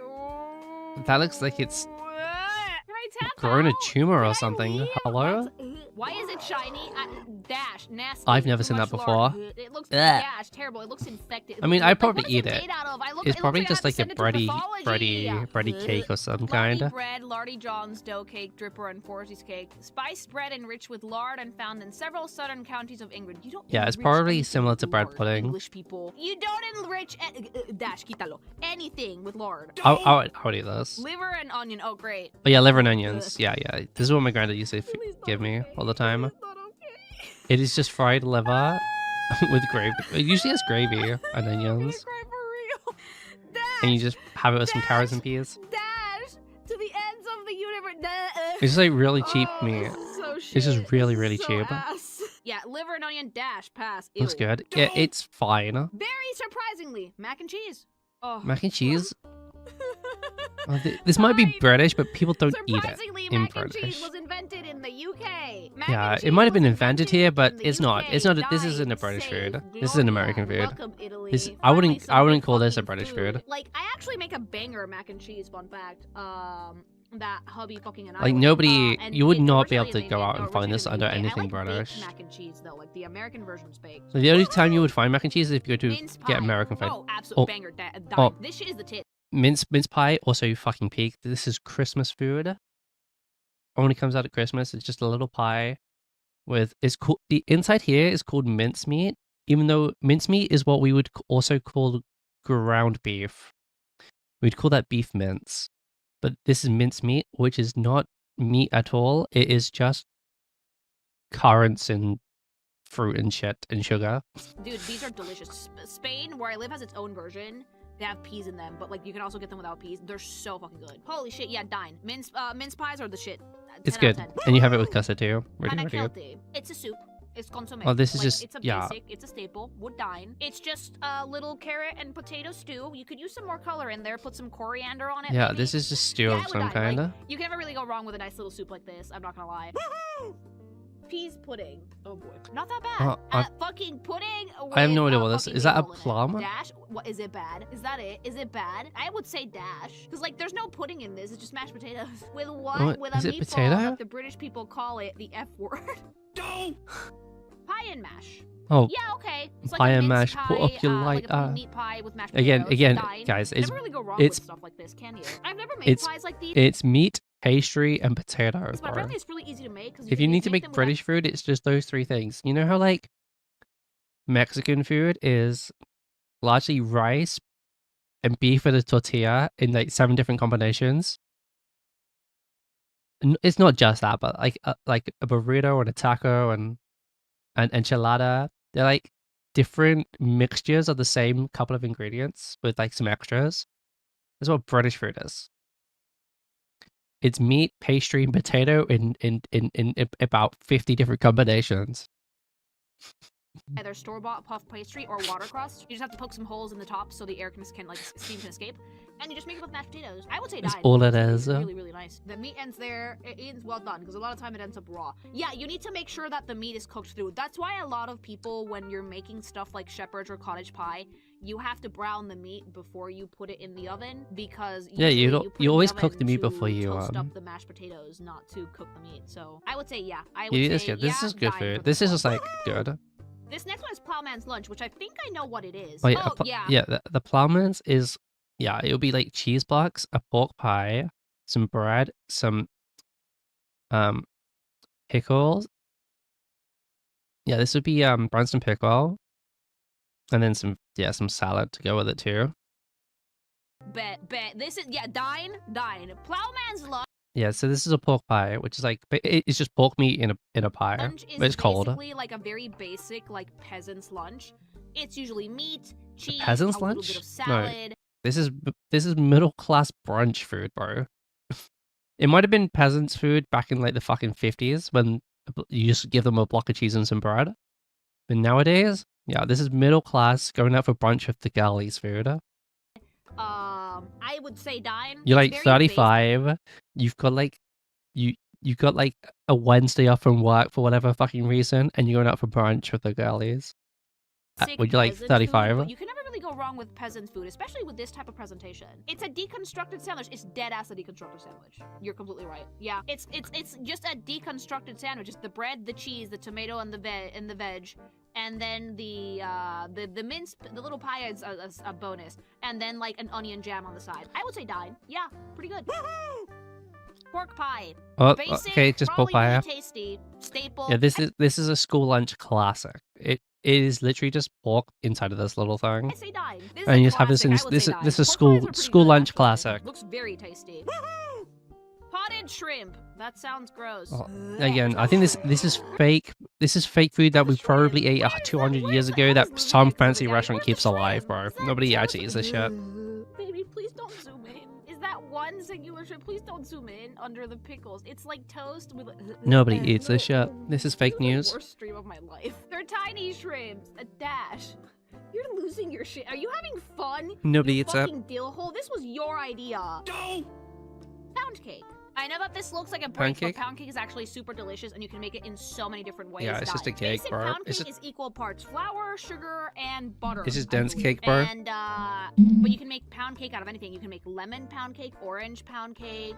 that looks like it's Can I tap grown a out? tumor or Can I something. leave? Hello? Why is it shiny? Dash, nasty. I've never too seen that much before. lard. It looks Ugh. dash, terrible. It looks infected. I mean, Like, I'd probably what is eat it. made out of? It's It probably looks just I like have a to send it to pathology. bready cake or some Lardy kind. bread, Lardy John's dough cake, dripper, and Forsy's cake. Spiced bread enriched with lard and found in several southern counties of England. You don't. Yeah, it's enrich probably anything similar with to bread lard, pudding. English people. You don't enrich dash quítalo anything with lard. I would eat this. Liver and onion. Oh, great. But yeah, liver and onions. Yeah. This is what my granddad used to Please not give me okay. all the time. It's not okay. It is just fried liver with gravy. It usually has gravy and I'm gonna onions. cry for real. Dash, And you just have it with some carrots and peas. dash to the ends of the universe. It's just like really cheap Oh, meat. this is so It's just shit. really, This really is so cheap. ass. Yeah, liver and onion dash pass. Looks Ew. good. Yeah, it's fine. Very surprisingly, mac and cheese. Oh. Mac and cheese. This might be Fine. British, but people don't eat it Surprisingly, in mac and cheese British. was invented in the UK. Mac Yeah, and it cheese might have been was invented here, but in the it's not. UK. It's not. This Dine, isn't a British save, food. This is an Gloria. American food. Welcome, Italy. This- I Finally wouldn't some call good this a fucking British food. Like, I actually make a banger mac and cheese. Fun fact. That hubby fucking and I Like like. nobody, And you would it not be able originally to go in- out no, and find this originally under in the UK. anything I like British. baked mac and cheese though, like the American version's baked. So the only time you would find mac and cheese is if you go to Mince pie. get American food. Oh, absolute Oh. banger. Oh. This shit is the tit. Mince pie, also fucking peak. This is Christmas food. Only comes out at Christmas. It's just a little pie with it's called the inside here is called mincemeat, even though mincemeat is what we would also call ground beef. We'd call that beef mince. But this is mincemeat, which is not meat at all. It is just currants and fruit and shit and sugar. Dude, these are delicious. Spain, where I live, has its own version. They have peas in them, but like you can also get them without peas. They're so fucking good. Holy shit, yeah, dine. Mince pies are the shit. 10 It's out good. of 10. And you have it with custard too. Really, Panna really good. Kelty. It's a soup. It's consomme. Oh, this is Like, just- it's a yeah. basic. It's a staple. Would dine. It's just a little carrot and potato stew. You could use some more color in there. Put some coriander on it. Yeah, maybe. this is just stew Yeah, I of would some dine. kind. Like, you can never really go wrong with a nice little soup like this. I'm not gonna lie. Peas pudding. Oh boy. Not that bad. Fucking pudding. I have no with, idea what this fucking is. Is that a maple in it. plum? Dash. What is it bad? Is that it? Is it bad? I would say dash. Because like there's no pudding in this. It's just mashed potatoes. With what? What? With a Is it meatball potato? that the British people call it the F word. Go! Pie and mash. Oh, Yeah, okay. It's Pie like a and mince mash, put pie, up your like a light, meat pie with mashed again, potatoes. again, Dine. guys, You it's never really go wrong it's- with stuff like this, can you? I've never made it's- pies like these. it's meat, pastry, and potato. But bro. apparently it's really easy to make. 'Cause If you can need to make make them British food, it's just those three things. You know how like Mexican food is largely rice and beef with a tortilla in like 7 different combinations. It's not just that, but like a burrito and a taco and an enchilada. They're like different mixtures of the same couple of ingredients with like some extras. That's what British food is. It's meat, pastry, and potato in about 50 different combinations. either store-bought puff pastry or water crust. You just have to poke some holes in the top so the air can like steam can escape, and you just make it with mashed potatoes. I would say That's dine. all it It's is. really, really nice. The meat ends there. It ends well done because a lot of time it ends up raw. Yeah, you need to make sure that the meat is cooked through. That's why a lot of people, when you're making stuff like shepherd's or cottage pie, you have to brown the meat before you put it in the oven because Yeah, you usually don't. put it You in always oven cook the meat to before you toast up the mashed potatoes, not to cook the meat. So I would say yeah. I would Yeah, say this good. This yeah, is good dine for food. This is one. just like good. This next one is Plowman's Lunch, which I think I know what it is. Oh Oh, yeah. yeah. The plowman's is it'll be like cheese blocks, a pork pie, some bread, some pickles. Yeah, this would be Branston pickle, and then some salad to go with it too. Bet. This is, yeah, dine. Plowman's Lunch Yeah, so this is a pork pie, which is like it's just pork meat in a pie, is but it's cold. basically like a very basic like peasant's lunch. It's usually meat, cheese, Peasant's a little lunch? bit of No. salad. This is middle class brunch food, bro. It might have been peasants' food back in like the fucking 50s when you just give them a block of cheese and some bread. But nowadays, yeah, this is middle class going out for brunch with the girlies food. I would say dine. You're It's like very 35. You've got like you got like a Wednesday off from work for whatever fucking reason, and you're going out for brunch with the girlies. Would you like peasant 35? Food, but you can never really go wrong with peasant food, especially with this type of presentation. It's a deconstructed sandwich. It's dead ass a deconstructed sandwich. You're completely right. Yeah, it's just a deconstructed sandwich. It's the bread, the cheese, the tomato, and the veg, and then the mince, the little pie is a bonus, and then like an onion jam on the side. I would say dine. Yeah, pretty good. Pork pie. Oh, Basic, okay, just pork probably pie. really tasty. Staple. Yeah, this is a school lunch classic. It is literally just pork inside of this little thing. I say dine. This is And a you just have this classic. in I would this say is dine. this is Pork school pies are pretty school good, lunch actually. classic. Looks very tasty. Potted shrimp. That sounds gross. Oh, again, I think this is fake. This is fake food that we probably ate 200 years ago that some fancy restaurant keeps alive, bro. Nobody actually eats this shit. Baby, please don't zoom in. Is that one singular shrimp? Please don't zoom in under the pickles. It's like toast with. Nobody eats this shit. This is fake This is news. the worst stream of my life. They're tiny shrimps. A dash. You're losing your shit. Are you having fun? Nobody You eats it. fucking dill hole. This was your idea. No! Pound cake. I know that this looks like a Pound break, cake? but pound cake is actually super delicious, and you can make it in so many different ways. Yeah, it's just a cake, Basic bro. pound It's cake just- is equal parts flour, sugar, and butter. It's just I dense believe. cake, bro. And but you can make pound cake out of anything. You can make lemon pound cake, orange pound cake,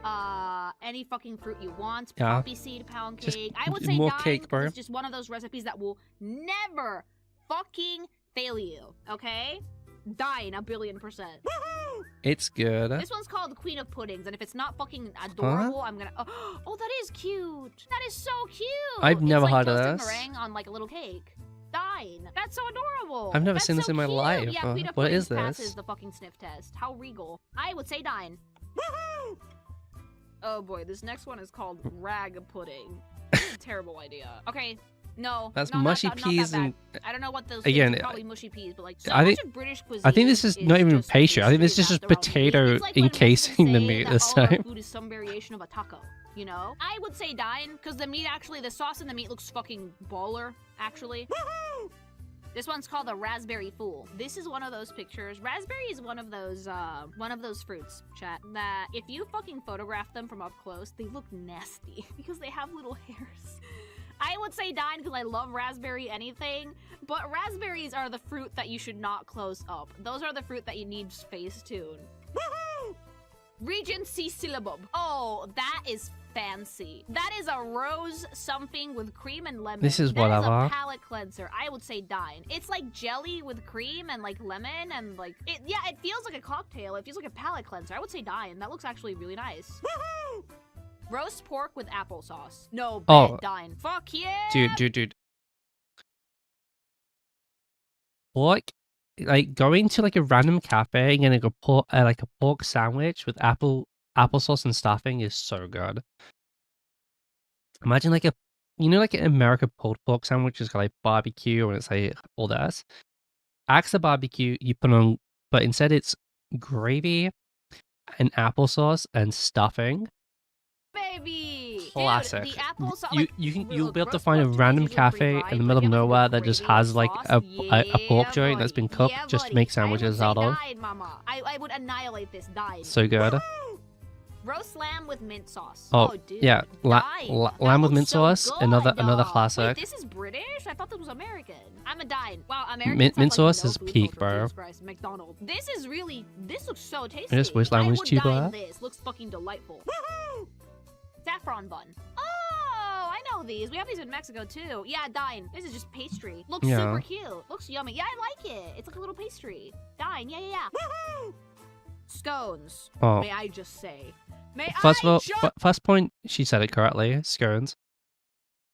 any fucking fruit you want. Yeah. Poppy seed pound Just cake. I would say more dine cake, bro. is just one of those recipes that will never fucking fail you. Okay? Dine 1,000,000,000%. It's good. This one's called Queen of Puddings, and if it's not fucking adorable, I'm gonna. Oh, that is cute. That is so cute. I've never it's like heard of toasted this. meringue on like a little cake. Dine. That's so adorable. I've never That's seen this so in my cute. life. Yeah, Queen of What Puddings is this? passes the fucking sniff test. How regal. I would say dine. Oh boy, this next one is called Rag Pudding. This is a terrible idea. Okay. No, That's no, mushy not that peas bad. and I don't know what those again, things are, probably mushy peas, but like so I much think- of British cuisine. I think this is not even just pastry. I think this is basically just wrapped around meat. potato It's like when encasing the Mexicans say meat that this all our time. food is some variation of a taco. You know, I would say dine because the meat actually, the sauce in the meat looks fucking baller. Actually. This one's called a raspberry fool. This is one of those pictures. Raspberry is one of those fruits, chat, that if you fucking photograph them from up close, they look nasty because they have little hairs. I would say dine because I love raspberry anything, but raspberries are the fruit that you should not close up. Those are the fruit that you need space tune. Regency syllabub. Oh, that is fancy. That is a rose something with cream and lemon. This is That is whatever. a palate cleanser. I would say dine. It's like jelly with cream and like lemon and like it. Yeah, it feels like a cocktail. It feels like a palate cleanser. I would say dine. That looks actually really nice. Roast pork with applesauce. No, Oh. dine. Fuck yeah. Dude. Pork, like going to like a random cafe and getting like a pork sandwich with applesauce and stuffing is so good. Imagine like like an American pulled pork sandwich is got like barbecue and it's like all this. Axe the barbecue you put on, but instead it's gravy and applesauce and stuffing. Baby. classic. the apple sauce, You'll be able to find a random cafe in the middle of nowhere that just has like a pork joint that's been cooked just to make sandwiches out of. Dine, mama. I would annihilate this. Dine. So good. Roast lamb with mint sauce. Oh, dude. yeah, Dine. lamb with That mint looks sauce. so Another good. classic. Wait, this is British? I thought this was American. I'm a dine. Wow, American. Mint sauce is peak, bro. McDonald's. This looks so tasty. I just wish lamb was I would cheaper. dine this. Looks fucking delightful. Saffron bun. Oh, I know these. We have these in Mexico too. Yeah, dine. This is just pastry. Looks super cute. Looks yummy. Yeah, I like it. It's like a little pastry. Dine. Yeah. Scones. Oh. May I just say. First point, she said it correctly. Scones.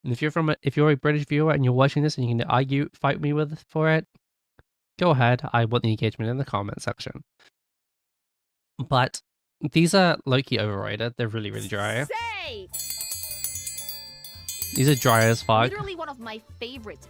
And if you're a British viewer and you're watching this and you can fight me for it, go ahead. I want the engagement in the comment section. But these are low-key overrated. They're really, really dry. Say! These are dry as fuck. Literally one of my favorite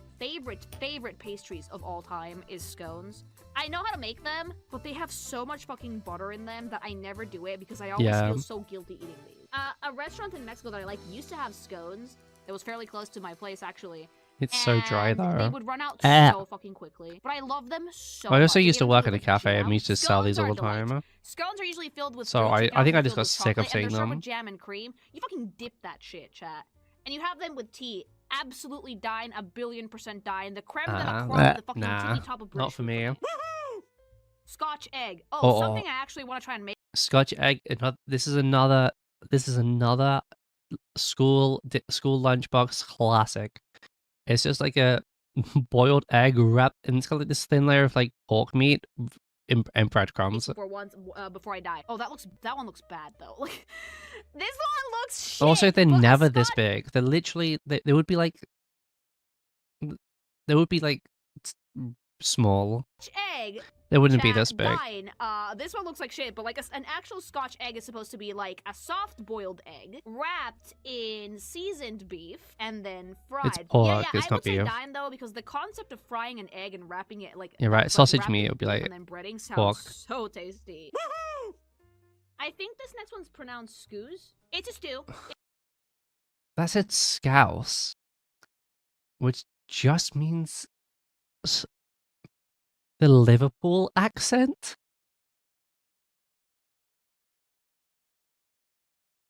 pastries of all time is scones. I know how to make them, but they have so much fucking butter in them that I never do it because I always feel so guilty eating these. A restaurant in Mexico that I like used to have scones. It was fairly close to my place, actually. It's so dry, though. They would run out so fucking quickly. But I love them so much. I also used to work at a cafe and we used to sell these all the time. Scones are usually filled with So I think I just got sick of seeing them. With jam and cream. You fucking dip that shit, chat. And you have them with tea. Absolutely dine, 1,000,000,000% dine. The creme de la creme, the fucking tippy top of British not for me. Scotch egg. Oh, something I actually want to try and make. Scotch egg. This is another school lunchbox classic. It's just like a boiled egg wrapped, and it's got like this thin layer of like pork meat and breadcrumbs. Before I die. Oh, that one looks bad though. Like this one looks shit. Also, they're never this big. They're literally they would be like small. Egg. They wouldn't be this big. Dine. This one looks like shit, but like an actual Scotch egg is supposed to be like a soft boiled egg wrapped in seasoned beef and then fried. It's pork. Yeah, it's I not would say beef. dine though because the concept of frying an egg and wrapping it like you're right. Sausage meat would be like and then breading sounds pork. so tasty. I think this next one's pronounced scoos. It's a stew. That said scouse, which just means the Liverpool accent.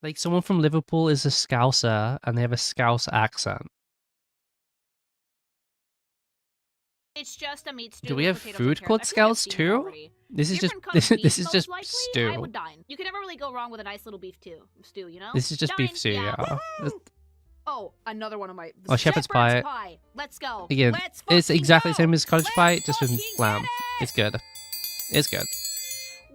Like someone from Liverpool is a Scouser and they have a Scouse accent. It's just a meat stew. Do we with have potatoes food and called carrots. I feel like I've Scouts seen it too? already. This is just Different cut of meat, this is most just likely. stew. I would dine. You can never really go wrong with a nice little beef stew, you know? This is just Dine, beef stew, yeah. Oh, another one of my Shepherd's pie. Let's go. Again, Let's it's exactly the go. same as cottage Let's pie, just with fucking lamb. get It's good. It's good.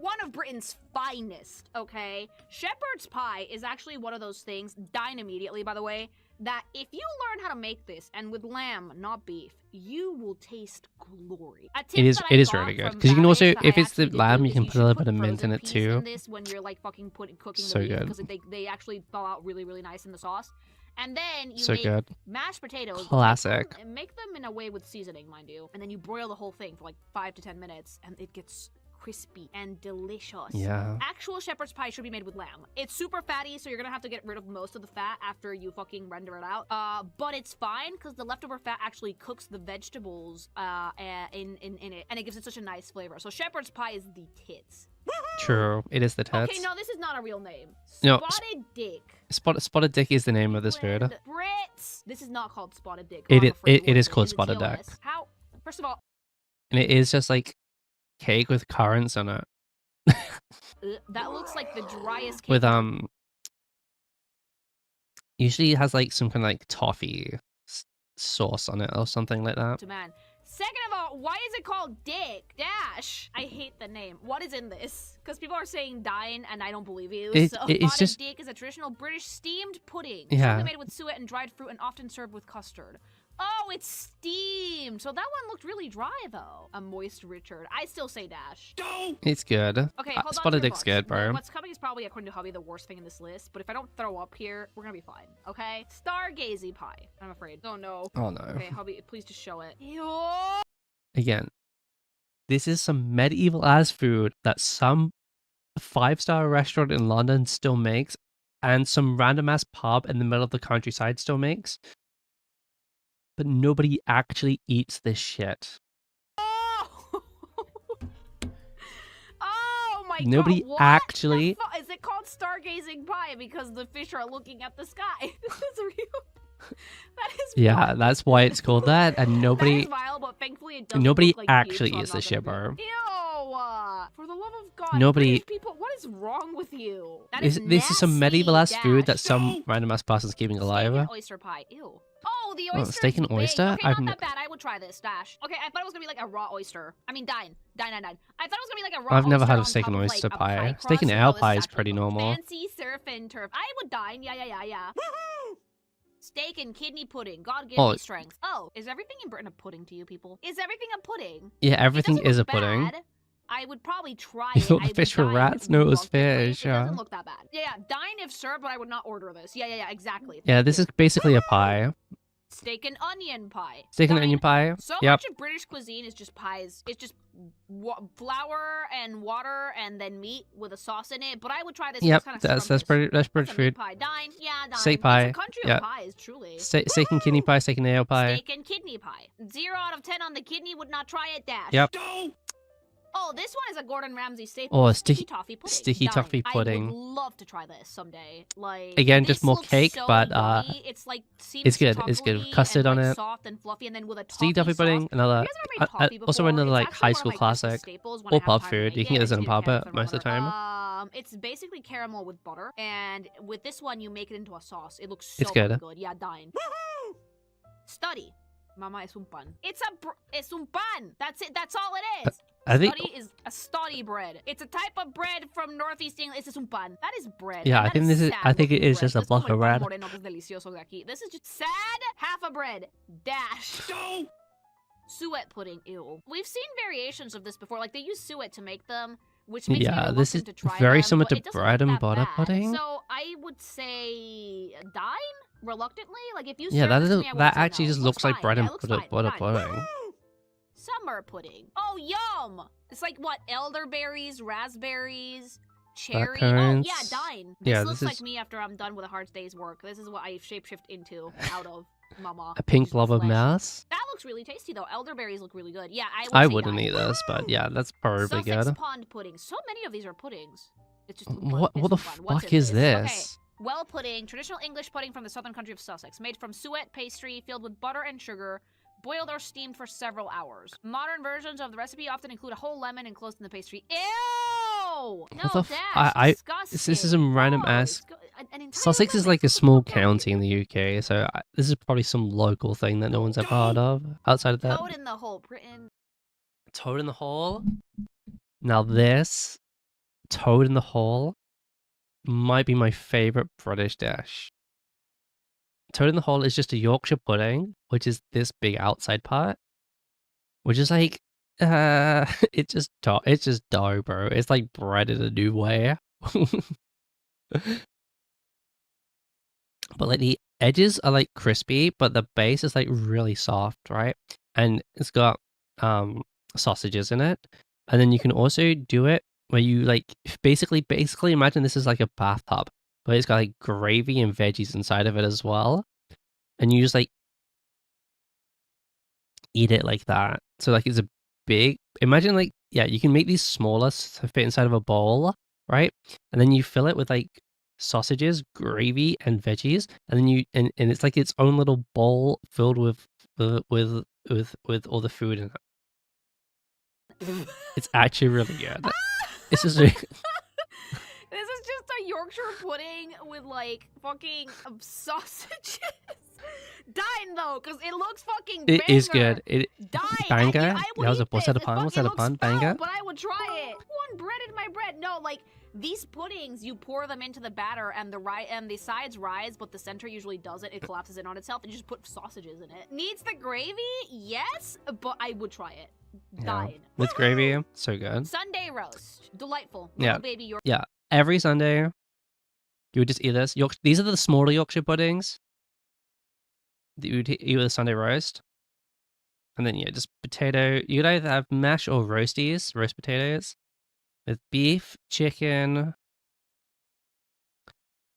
One of Britain's finest, okay? Shepherd's pie is actually one of those things, dine immediately, by the way, that if you learn how to make this, and with lamb, not beef, you will taste glory. It is really good. Because you can also, if it's the lamb, you can put a little bit of mint in it too. In this when you're like fucking cooking so the beef, good. because they actually thaw out really, really nice in the sauce. And then you so make good. mashed potatoes. Classic. Make them in a way with seasoning, mind you. And then you broil the whole thing for like 5 to 10 minutes, and it gets crispy and delicious. Yeah. Actual shepherd's pie should be made with lamb. It's super fatty, so you're gonna have to get rid of most of the fat after you fucking render it out. But it's fine because the leftover fat actually cooks the vegetables in it, and it gives it such a nice flavor. So shepherd's pie is the tits. True. It is the tits. Okay, no, this is not a real name. No, Spotted dick. Spotted dick is the name of this food. Brits. This is not called spotted dick. It is called spotted dick. How? First of all, and it is just like cake with currants on it. that looks like the driest cake. With usually it has like some kind of like toffee sauce on it or something like that. Man. Second of all, why is it called Dick Dash? I hate the name. What is in this? Because people are saying dine, and I don't believe you. It's just Dick is a traditional British steamed pudding. Yeah. Usually made with suet and dried fruit and often served with custard. Oh, it's steamed. So that one looked really dry, though. A moist Richard. I still say Dash. It's good. Okay, hold on. Spotted dick's good, bro. What's coming is probably, according to Hubby, the worst thing in this list. But if I don't throw up here, we're gonna be fine. Okay? Stargazy pie. I'm afraid. Oh, no. Oh, no. Okay, Hubby, please just show it. Again, this is some medieval ass food that some 5-star restaurant in London still makes, and some random ass pub in the middle of the countryside still makes. But nobody actually eats this shit. Oh! Oh my Nobody god, what? actually. Is it called stargazing pie because the fish are looking at the sky? This is real. That is Yeah, wild. that's why it's called that, and That nobody. is vile, but thankfully it doesn't Nobody look like actually puke, so eats I'm this not shit, gonna bro. do it. Ew! For the love of God, Nobody- British people, what is wrong with you? That is This is some medieval ass nasty, food that Dash. some random ass person's keeping alive. Steak and oyster pie. Ew. Oh, the oyster. steak and big. oyster? Okay, I've not that bad. I would try this, Dash. Okay, I thought it was gonna be like a raw oyster. I mean, dine. I thought it was gonna be like a raw I've never oyster had a on steak top and of, oyster like, a pie. pie Steak and crust. ale No, this pie is actually pretty good. normal. Fancy surf and turf. I would dine. Yeah. Steak and kidney pudding. God give me strength. Oh, is everything in Britain a pudding to you people? Is everything a pudding? Yeah, everything It is a doesn't look pudding. bad. I would probably try You it. thought the I would fish were dine rats? No, it was reluctantly. fish, It yeah. doesn't look that bad. Yeah, dine if served, but I would not order this. Yeah, exactly. Yeah, Thank this you. is basically a pie. Steak and onion pie. Steak and Dine. onion pie. So Yep. much of British cuisine is just pies. It's just flour and water and then meat with a sauce in it. But I would try this. Yep, Kind of that's British That's British a meat food. pie. Dine. Yeah, dine. Steak It's pie. a country Yeah. of pies, truly. Steak and kidney pie. Steak and ale pie. Steak and kidney pie. 0 out of 10 on the kidney. Would not try it. Dash. Yep. Don't. Oh, this one is a Gordon Ramsay staple. Oh, sticky toffee pudding. sticky Dine. toffee I pudding. would love to try this someday. Like Again, this just more looks cake, so but yummy. It's like it's good. It's good. chocolatey Custard and, on like, it. soft and fluffy, and then with a Sticky toffee sauce. pudding. Another. Have you guys ever made toffee Also before? another It's like actually high one of school my Christmas classic. staples when Or I have pub time to food. make You it. can get I this just in need a pub can with most of the butter. time. It's basically caramel with butter, and with this one you make it into a sauce. It looks so It's good. good. Yeah, dine. Study. Mama es un pan. Es un pan. That's it. That's all it is. I think. Study is a study bread. It's a type of bread from Northeast England. It's un pan. That is bread. Yeah, and I that think this is. sad I think it looking is bread. just a No es block como of el pan bread. moreno que es delicioso de aquí. This is just sad half a bread. Dash. Don't. Suet pudding. Ew. We've seen variations of this before. Like they use suet to make them, which makes me Yeah, reluctant this is to try very them, similar but to it doesn't bread look and that butter bad. pudding. So I would say dine reluctantly. Like if you Yeah, serve that this is to me, I that wouldn't say actually no. just Looks looks like fine. bread Yeah, and it looks butter fine. Dine. pudding. Summer pudding. Oh, yum! It's like what? Elderberries, raspberries, cherry. Blackcurrants. Oh, yeah, dine. Yeah, This looks this like is- me after I'm done with a hard day's work. This is what I shapeshift into out of mama. A pink Just blob of flesh. mouse. That looks really tasty though. Elderberries look really good. Yeah, I say wouldn't dine. eat this, but yeah, that's probably Sussex good. pond pudding. So many of these are puddings. It's just What the What's fuck in is Okay. this? Well pudding, traditional English pudding from the southern country of Sussex, made from suet pastry filled with butter and sugar, boiled or steamed for several hours. Modern versions of the recipe often include a whole lemon enclosed in the pastry. Ew! No, What the that's this disgusting. is some random No, ass. it's an entire Sussex is lemon. like a small county in the UK, so this is probably some local thing that no one's ever heard of outside of that. Toad in the hole, Britain. Toad in the hole. Now this toad in the hole might be my favorite British dish. Toad in the hole is just a Yorkshire pudding, which is this big outside part, which is like, it's just dough, bro. It's like bread in a new way. But like the edges are like crispy, but the base is like really soft, right? And it's got sausages in it. And then you can also do it where you like basically imagine this is like a bathtub, but it's got like gravy and veggies inside of it as well. And you just like eat it like that. So like it's a big, imagine like, yeah, you can make these smaller to fit inside of a bowl, right? And then you fill it with like sausages, gravy, and veggies, and then you and it's like its own little bowl filled with all the food in it. It's actually really good. This is This is just a Yorkshire pudding with like fucking sausages. Dine though, because it looks fucking it banger. is good. It Dine. banger. I would That was eat what's that a this. pun? It What's that a looks pun? foul, Banger. but I would try it. One bread in my bread. No, like these puddings, you pour them into the batter, and the sides rise, but the center usually doesn't. It collapses in on itself, and you just put sausages in it. Needs the gravy? Yes, but I would try it. Dine. With gravy, so good. Sunday roast, delightful. Yeah. Little baby York. Yeah, every Sunday, you would just eat this. These are the smaller Yorkshire puddings that you would eat with a Sunday roast. And then, yeah, just potato. You could either have mash or roast potatoes with beef, chicken,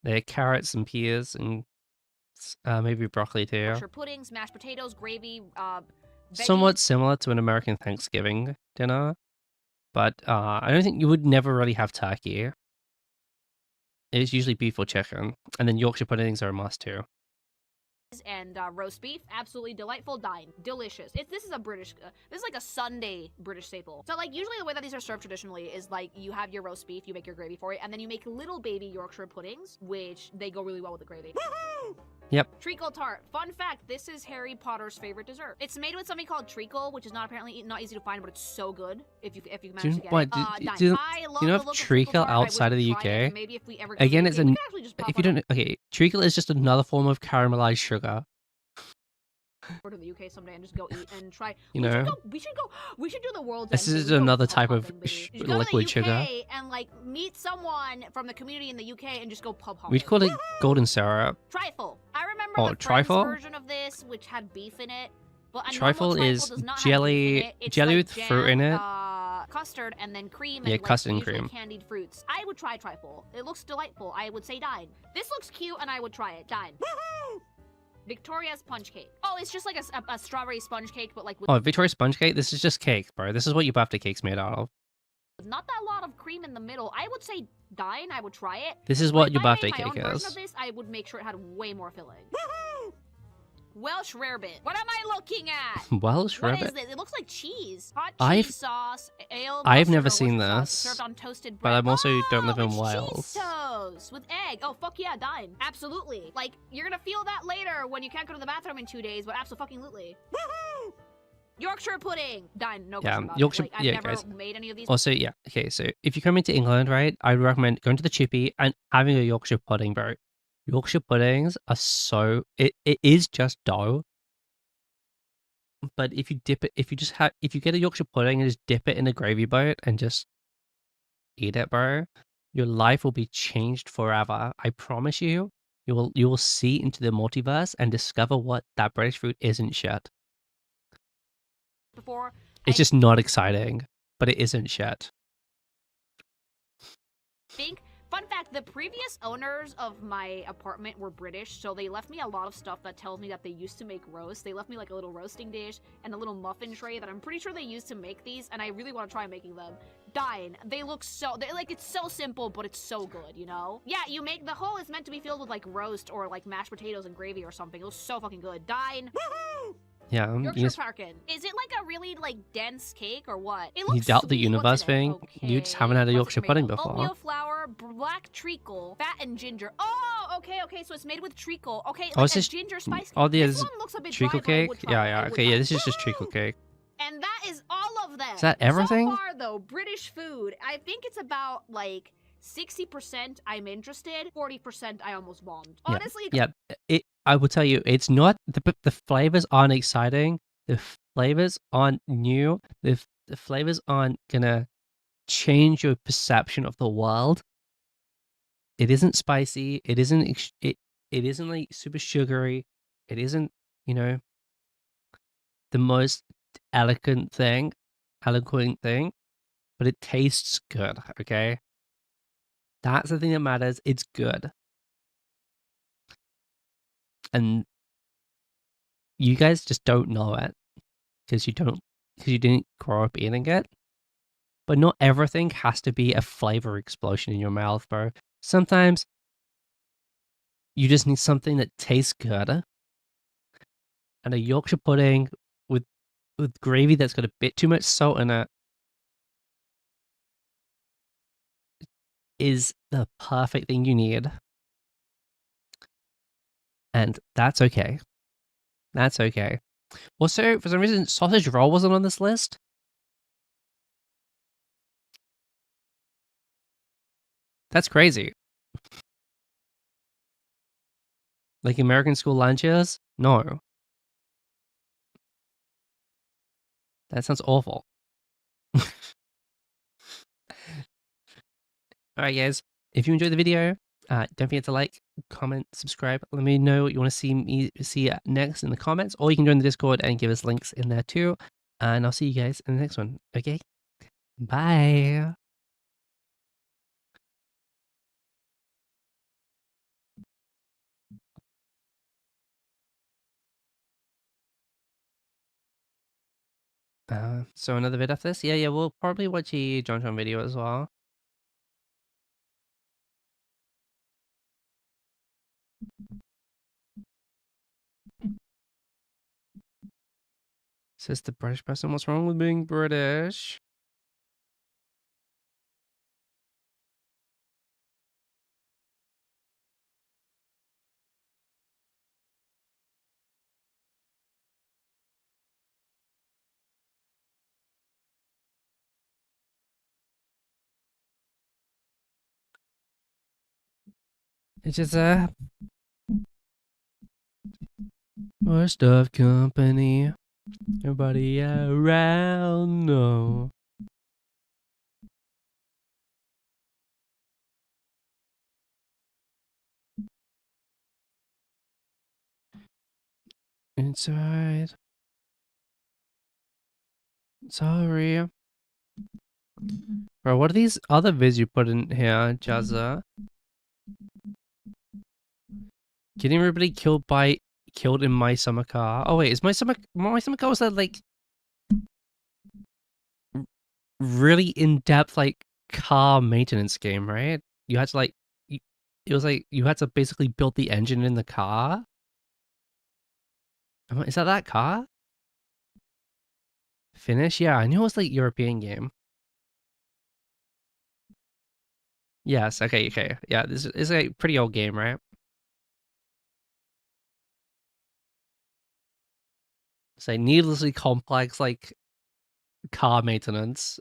They're carrots and peas and maybe broccoli too. Yorkshire puddings, mashed potatoes, gravy, Somewhat veggies. similar to an American Thanksgiving dinner, but I don't think you would never really have turkey. It's usually beef or chicken, and then Yorkshire puddings are a must too. And roast beef, absolutely delightful. Dine, delicious. This is a British, this is like a Sunday British staple. So like usually the way that these are served traditionally is like you have your roast beef, you make your gravy for it, and then you make little baby Yorkshire puddings, which they go really well with the gravy. Yep. Treacle tart. Fun fact: this is Harry Potter's favorite dessert. It's made with something called treacle, which is not apparently not easy to find, but it's so good if you manage to get it. Do you I love know the of look of treacle tart. outside of the I wish we tried it, UK? and maybe if we ever go to Again, the it's UK, we an could actually just pop if you don't okay, treacle is just another form of caramelized sugar. to the UK someday and just go eat and try. You know, we should do the world's this end. is We should go another pub type of hopping, baby. Just go liquid to the sugar. UK and like meet someone from the community in the UK and just go pub hopping. We'd call it golden syrup. Trifle. I remember Oh, the trifle? Friends version of this, which had beef in it. But a Trifle normal is does not have jelly- beef in it. It's jelly like with fruit in it. Custard and then cream Yeah, and like, custard and usually cream. candied fruits. I would try trifle. It looks delightful. I would say dine. This looks cute and I would try it. Dine. Victoria's sponge cake. Oh, it's just like a strawberry sponge cake, but like with Oh, Victoria sponge cake. This is just cake, bro. This is what your birthday cake's made out of. not that lot of cream in the middle. I would say dine. I would try it. This is But what if your I birthday made my cake own version is. of this, I would make sure it had way more filling. Welsh rarebit. What am I looking at? Welsh What is rabbit. this? It looks like cheese. Hot I've- cheese sauce, ale. I've mustard, never or seen Worcestershire sauce, this, served on toasted but bread. I'm also don't live in it's Wales. Cheese toast with egg. Oh fuck yeah, dine. Absolutely. Like you're gonna feel that later when you can't go to the bathroom in 2 days, but absolutely. Yorkshire pudding. Dine. No Yeah, question about Yorkshire- it. Like, I've yeah, never guys. made any of these. Also, yeah. Okay, so if you come into England, right, I'd recommend going to the chippy and having a Yorkshire pudding, bro. Yorkshire puddings are so it is just dough. But if you dip it, if you get a Yorkshire pudding and just dip it in a gravy boat and just eat it, bro, your life will be changed forever. I promise you. You will see into the multiverse and discover what that British food isn't shit. Before. It's just not exciting, but it isn't shit. Think. Fun fact, the previous owners of my apartment were British, so they left me a lot of stuff that tells me that they used to make roast. They left me like a little roasting dish and a little muffin tray that I'm pretty sure they used to make these, and I really want to try making them. Dine. They look so, like, it's so simple, but it's so good, you know? Yeah, you make, the whole is meant to be filled with like roast or like mashed potatoes and gravy or something. It was so fucking good. Dine. Yeah, Yorkshire Parkin. Is it like a really like dense cake or what? It looks doubt the sweet. universe What's in it? thing? You just haven't had a What's it Yorkshire made pudding of? before. Oatmeal flour, black treacle, fat and ginger. Oh, okay, so it's made with treacle. Okay, Oh, like it's a just- ginger spice. oh, This there's one looks a bit treacle dry, but I cake? would try it. Yeah, I yeah. would Okay, try yeah, it. this is just treacle cake. And that is all of them. Is that everything? So far, though, British food. I think it's about like 60% I'm interested, 40% I almost bombed. Yeah, Honestly, Yeah, I will tell you, it's not the flavors aren't exciting. The flavors aren't new. The flavors aren't gonna change your perception of the world. It isn't spicy. It isn't it isn't like super sugary. It isn't, the most eloquent thing, but it tastes good, okay? That's the thing that matters. It's good. And you guys just don't know it because you didn't grow up eating it. But not everything has to be a flavor explosion in your mouth, bro. Sometimes you just need something that tastes good. And a Yorkshire pudding with gravy that's got a bit too much salt in it is the perfect thing you need. And that's okay. That's okay. Also, for some reason, sausage roll wasn't on this list. That's crazy. Like American school lunches? No. That sounds awful. Alright guys, if you enjoyed the video, don't forget to like, comment, subscribe. Let me know what you want to see next in the comments, or you can join the Discord and give us links in there too. And I'll see you guys in the next one. Okay? Bye. So another vid after this? Yeah, we'll probably watch a John video as well. Says the British person, what's wrong with being British? It's just a worst of company. Nobody around, no. Inside. Sorry. Bro, what are these other vids you put in here, Jazza? Getting everybody killed in my summer car. Oh wait, is my summer car, was that like really in-depth like car maintenance game, right? You had to like it was like you had to basically build the engine in the car. Is that car? Finish? Yeah, I knew it was like European game. Yes, okay. Yeah, this is a pretty old game, right? It's like needlessly complex like car maintenance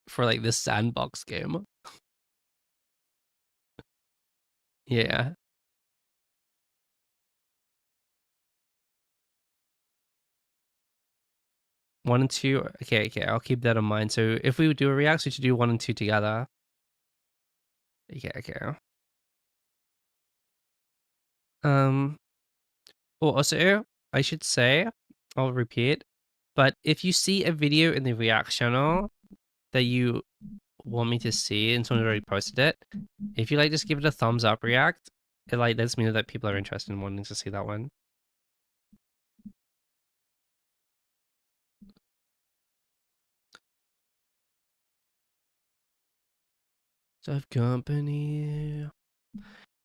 for like this sandbox game. Yeah. 1 and 2. Okay, I'll keep that in mind. So if we would do a react, we should do 1 and 2 together. Okay. Um, well, also, I should say, I'll repeat, but if you see a video in the react channel that you want me to see and someone already posted it, if you like, just give it a thumbs up react. It like lets me know that people are interested in wanting to see that one. So I've company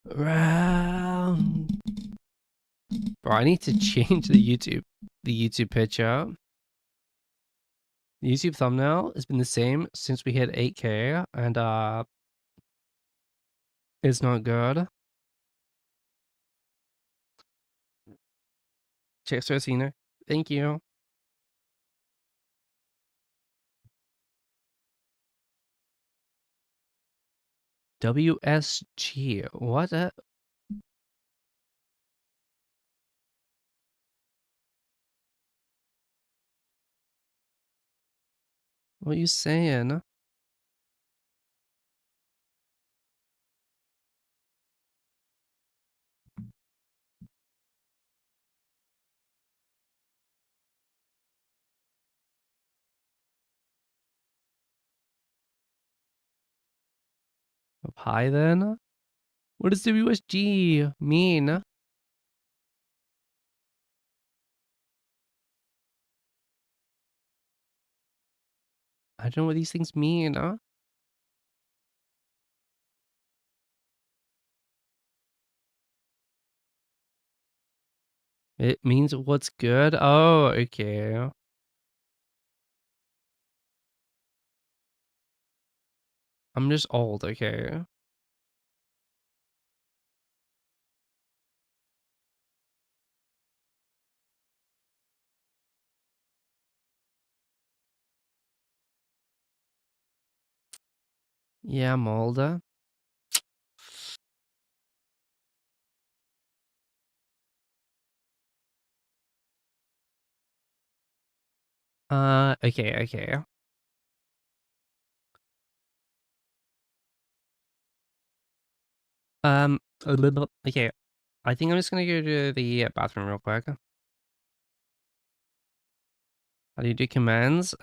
around. Bro, I need to change the YouTube picture. The YouTube thumbnail has been the same since we hit 8K, and it's not good. Check Sorcina. Thank you. WSG. What? What are you saying? Up high then? What does WSG mean? I don't know what these things mean. It means what's good? Oh, okay. I'm just old, okay. Yeah, I'm older. Okay. A little. Okay, I think I'm just gonna go to the bathroom real quick. How do you do commands?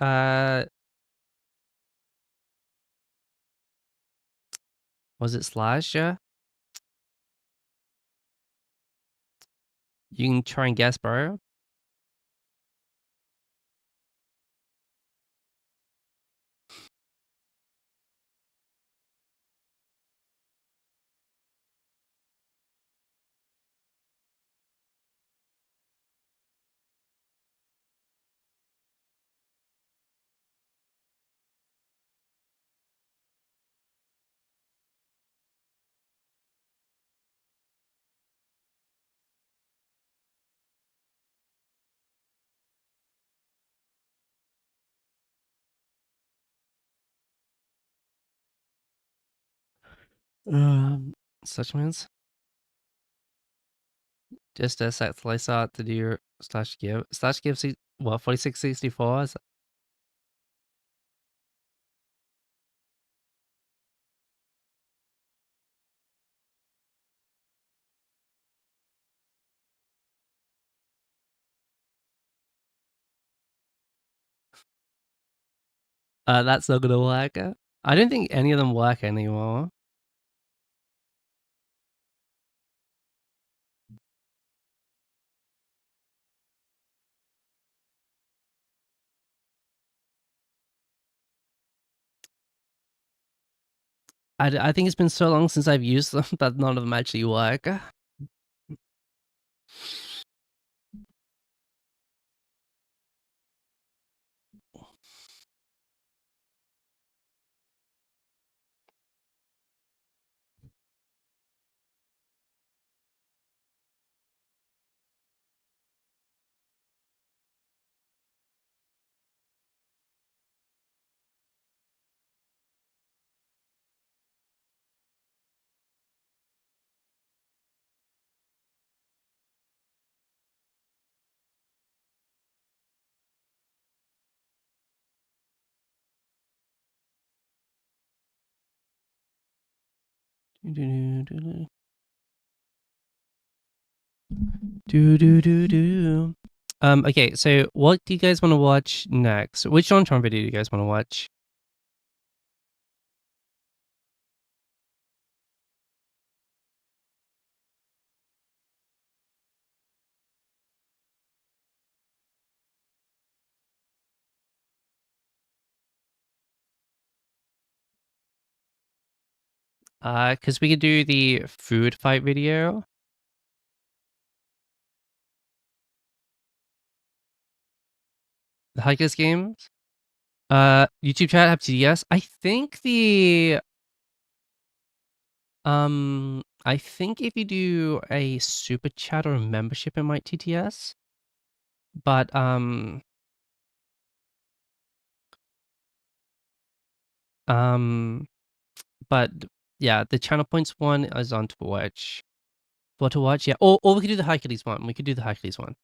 Was it slash? Yeah. You can try and guess, bro. Such means just a set slice out to do your slash give what 4664 is that's not gonna work. I don't think any of them work anymore. I think it's been so long since I've used them that none of them actually work. Do. Okay, so what do you guys want to watch next? Which JonTron video do you guys want to watch? Because we could do the food fight video. The Hikers games. YouTube chat have TDS. I think if you do a super chat or a membership, it might TTS. But but yeah, the channel points one is on Twitch. What to watch? Yeah. Or we could do the Hercules one. We could do the Hercules one.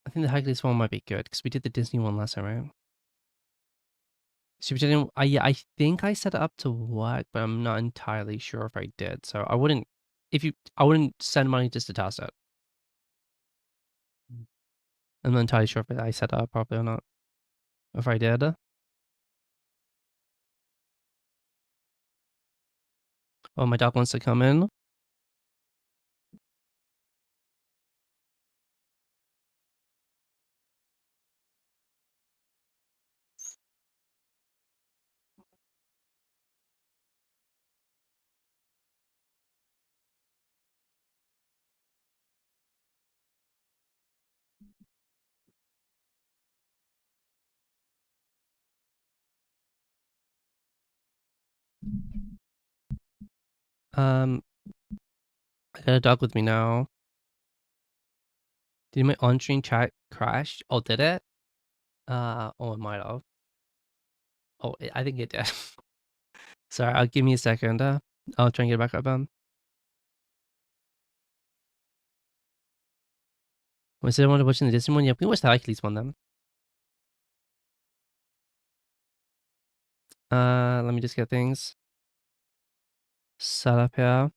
I think the Hercules one might be good because we did the Disney one last time, right? Super Chat. Yeah, I think I set it up to work, but I'm not entirely sure if I did. So I wouldn't send money just to toss it. I'm not entirely sure if I set it up properly or not. If I did. Oh, my dog wants to come in. I got a dog with me now. Did my on-stream chat crash? Oh, did it? Oh, it might have. Oh, I think it did. Sorry, I'll give me a second. I'll try and get it back up. Was anyone watching the Disney one? Yeah, we can watch the Hercules one then. Let me just get things set up here.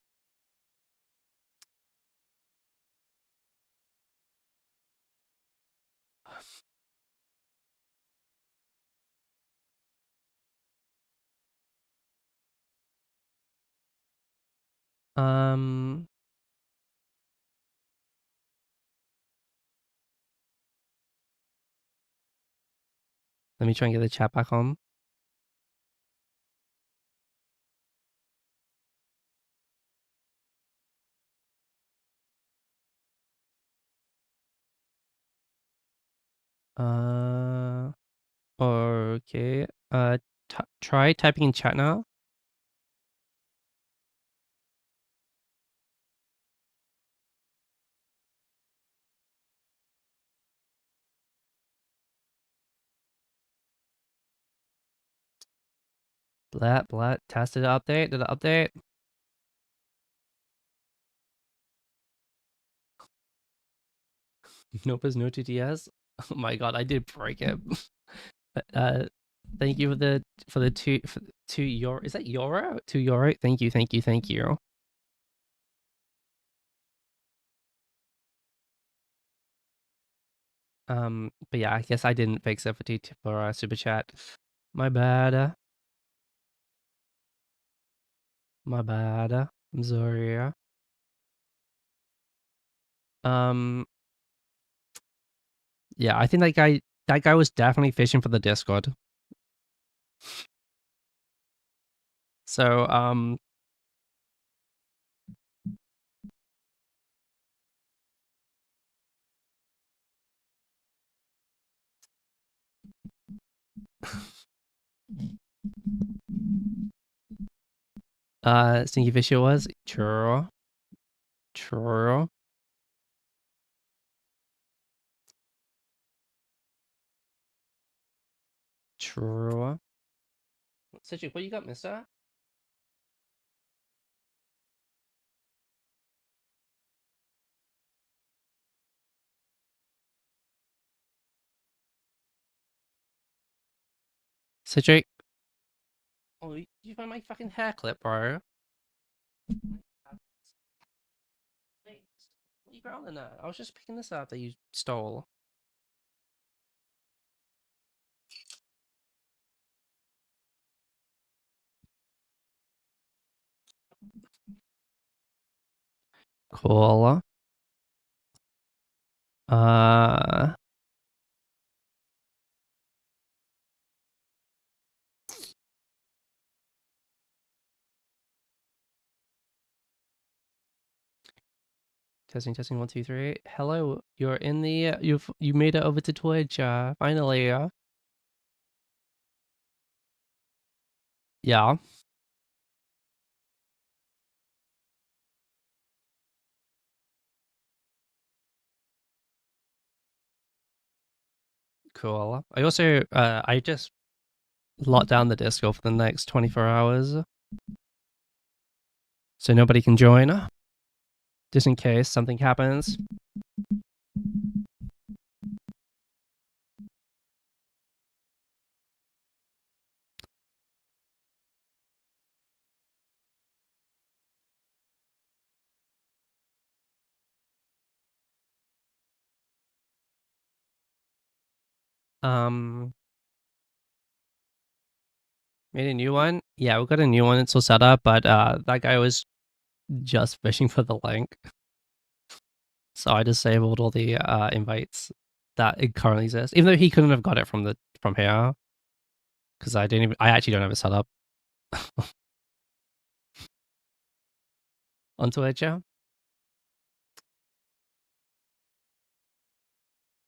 Um, Let me try and get the chat back on. Okay. Try typing in chat now. Blat. Tested update. Did it update? Nope, is no TTS. Oh my god, I did break it. Thank you for the two euro. Is that euro? €2. Thank you. But yeah, I guess I didn't fix it for super chat. My bad. My bad. I'm sorry. Um, yeah, I think that guy was definitely fishing for the Discord. So Stinky Fisher was true. Cedric, what you got, mister? Cedric? Oh, you find my fucking hair clip, bro? Thanks. What are you growling at? I was just picking this up that you stole. Cool. Uh, testing 1 2 3. Hello, you're in the you made it over to Twitch. Finally. Yeah. Cool. I also I just locked down the Discord for the next 24 hours, so nobody can join, just in case something happens. Made a new one. Yeah, we got a new one. It's all set up, but that guy was just fishing for the link, so I disabled all the invites that it currently exists, even though he couldn't have got it from here, because I actually don't have it set up on Twitch. Yeah.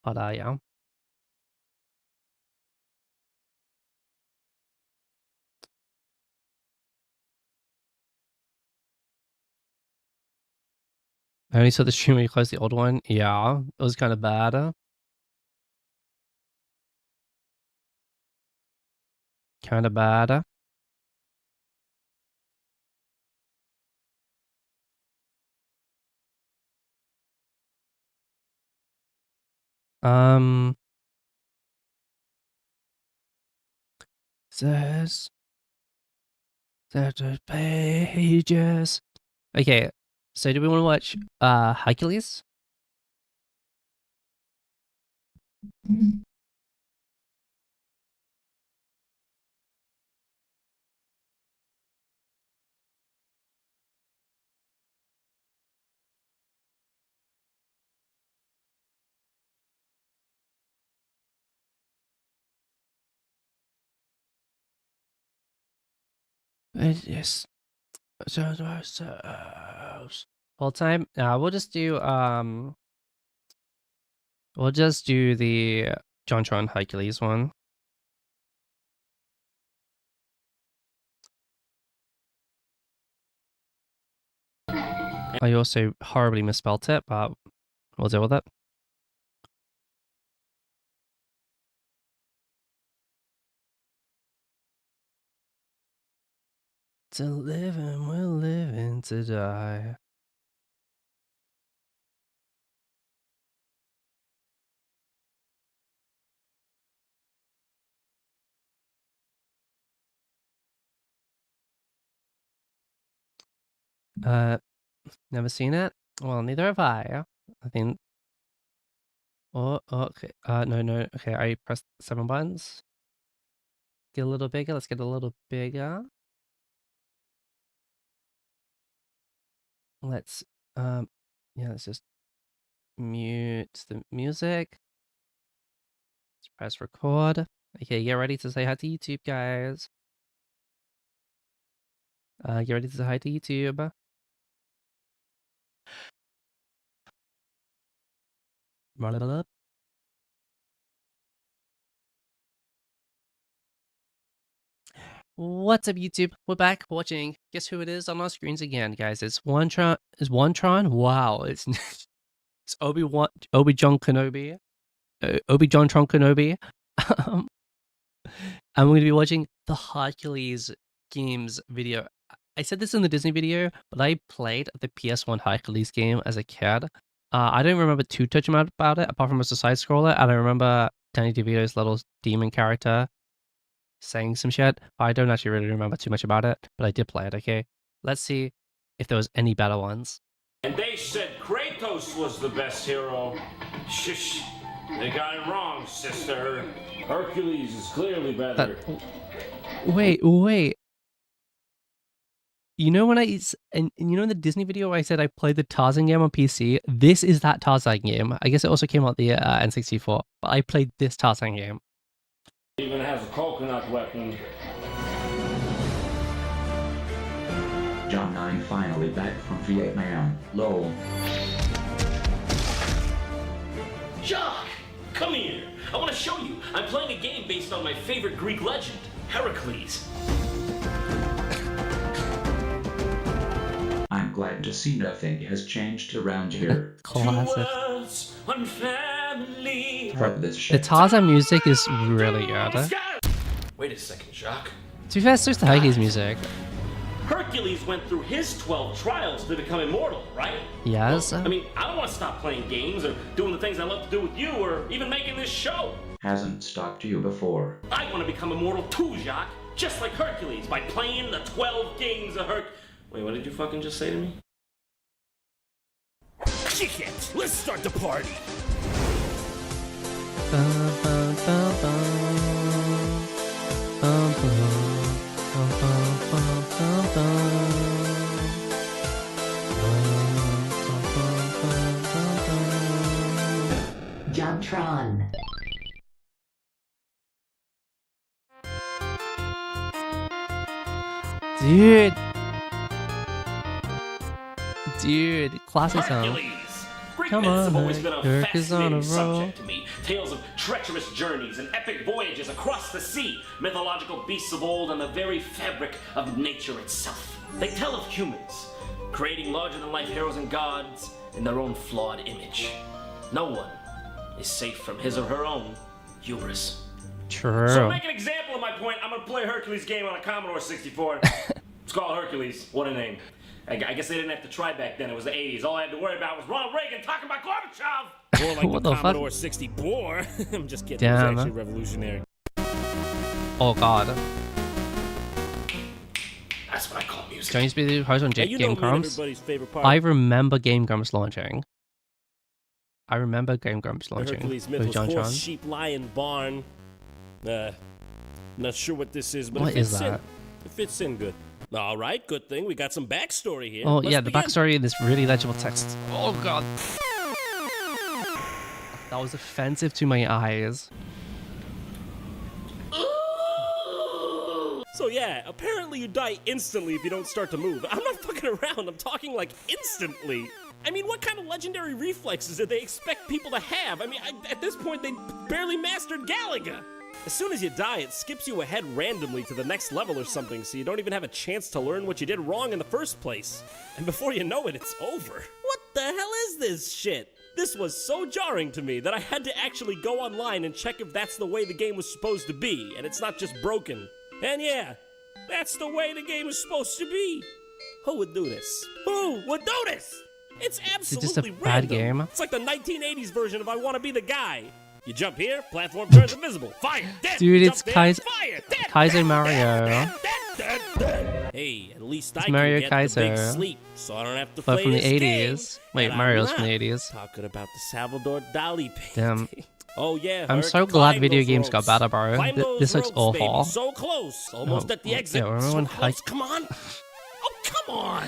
But yeah. I only saw the stream when you closed the old one. Yeah, it was kind of bad. Kind of bad. Says the pages. Okay, so do we want to watch Hercules? Yes. Full time. We'll just do the JonTron Hercules one. I also horribly misspelled it, but we'll deal with it. To live and we're living to die. Never seen it? Well, neither have I. I think. Oh, okay. No. Okay, I pressed 7 buttons. Get a little bigger. Let's get a little bigger. Let's, yeah, let's just mute the music. Let's press record. Okay, get ready to say hi to YouTube, guys. Get ready to say hi to YouTube. Roll it up. What's up, YouTube? We're back watching. Guess who it is on our screens again, guys? It's OneTron. Is OneTron? Wow, it's it's Obi-Wan Kenobi. Obi-Wan Kenobi. And we're going to be watching the Hercules games video. I said this in the Disney video, but I played the PS1 Hercules game as a kid. I don't remember too much about it, apart from as a side scroller. And I remember Danny DeVito's little demon character saying some shit. But I don't actually really remember too much about it, but I did play it, okay? Let's see if there was any better ones. And they said Kratos was the best hero. Shush. They got it wrong, sister. Hercules is clearly better. Wait. You know when and you know in the Disney video I said I played the Tarzan game on PC? This is that Tarzan game. I guess it also came out the N64, but I played this Tarzan game. It even has a coconut weapon. John 9 finally back from Vietnam. Lol. Jock, come here. I want to show you. I'm playing a game based on my favorite Greek legend, Heracles. I'm glad to see nothing has changed around here. Classic. One family. Fuck this The shit. Tarzan music is really good. Wait a second, Jock. To be fair, so is the Hercules music. Hercules went through his 12 trials to become immortal, right? Yes. Well, I mean, I don't want to stop playing games or doing the things I love to do with you or even making this show. Hasn't stopped you before. I want to become immortal too, Jock. Just like Hercules, by playing the 12 games of Wait, what did you fucking just say to me? Kick it! Let's start the party! JonTron. Dude, classic song. Hercules! Greek Come myths on, have always been a Hercules on a fascinating roll. subject to me. Tales of treacherous journeys and epic voyages across the sea, mythological beasts of old, and the very fabric of nature itself. They tell of humans, creating larger-than-life heroes and gods in their own flawed image. No one is safe from his or her own hubris. True. So to make an example of my point, I'm gonna play Hercules game on a Commodore 64. It's called Hercules. What a name. I guess they didn't have to try back then. It was the 80s. All I had to worry about was Ronald Reagan talking about Gorbachev. More like What the the fuck? Commodore 64. I'm just kidding. Damn. It was actually revolutionary. Oh god. That's what I call music. Don't you be the host on Hey, you know Game me and Grumps? everybody's favorite part. I remember Game Grumps launching. I remember Game Grumps The launching. Hercules myth With was John horse, Tron. sheep, lion, barn. Not sure what this is, but What it fits is that? in. It fits in good. All right, good thing. We got some backstory here. Oh Let's yeah, the begin. backstory in this really legible text. Oh god. That was offensive to my eyes. So yeah, apparently you die instantly if you don't start to move. I'm not fucking around. I'm talking like instantly. I mean, what kind of legendary reflexes did they expect people to have? I mean, at this point, they barely mastered Galaga. As soon as you die, it skips you ahead randomly to the next level or something, so you don't even have a chance to learn what you did wrong in the first place. And before you know it, it's over. What the hell is this shit? This was so jarring to me that I had to actually go online and check if that's the way the game was supposed to be, and it's not just broken. And yeah, that's the way the game is supposed to be. Who would do this? Who would do this? It's absolutely just a random. bad game? It's like the 1980s version of I Want to Be the Guy. You jump here, platform turns invisible. Fire! Dead! Dude, it's Jump there, fire! Dead! Kaiser Mario. Dead! Hey, at least I Mario can get the big Kaiser. sleep, so I don't have to But play from the this game. 80s. Wait, And I'm Mario's not from the 80s. talking about the Salvador Dali painting. Damn. Oh yeah, I'm Herc, so glad climb video those games got ropes. better, bro. Climb those This looks ropes, baby. awful. So close, almost at the yeah, exit. remember So when close. Come on. Oh, come on.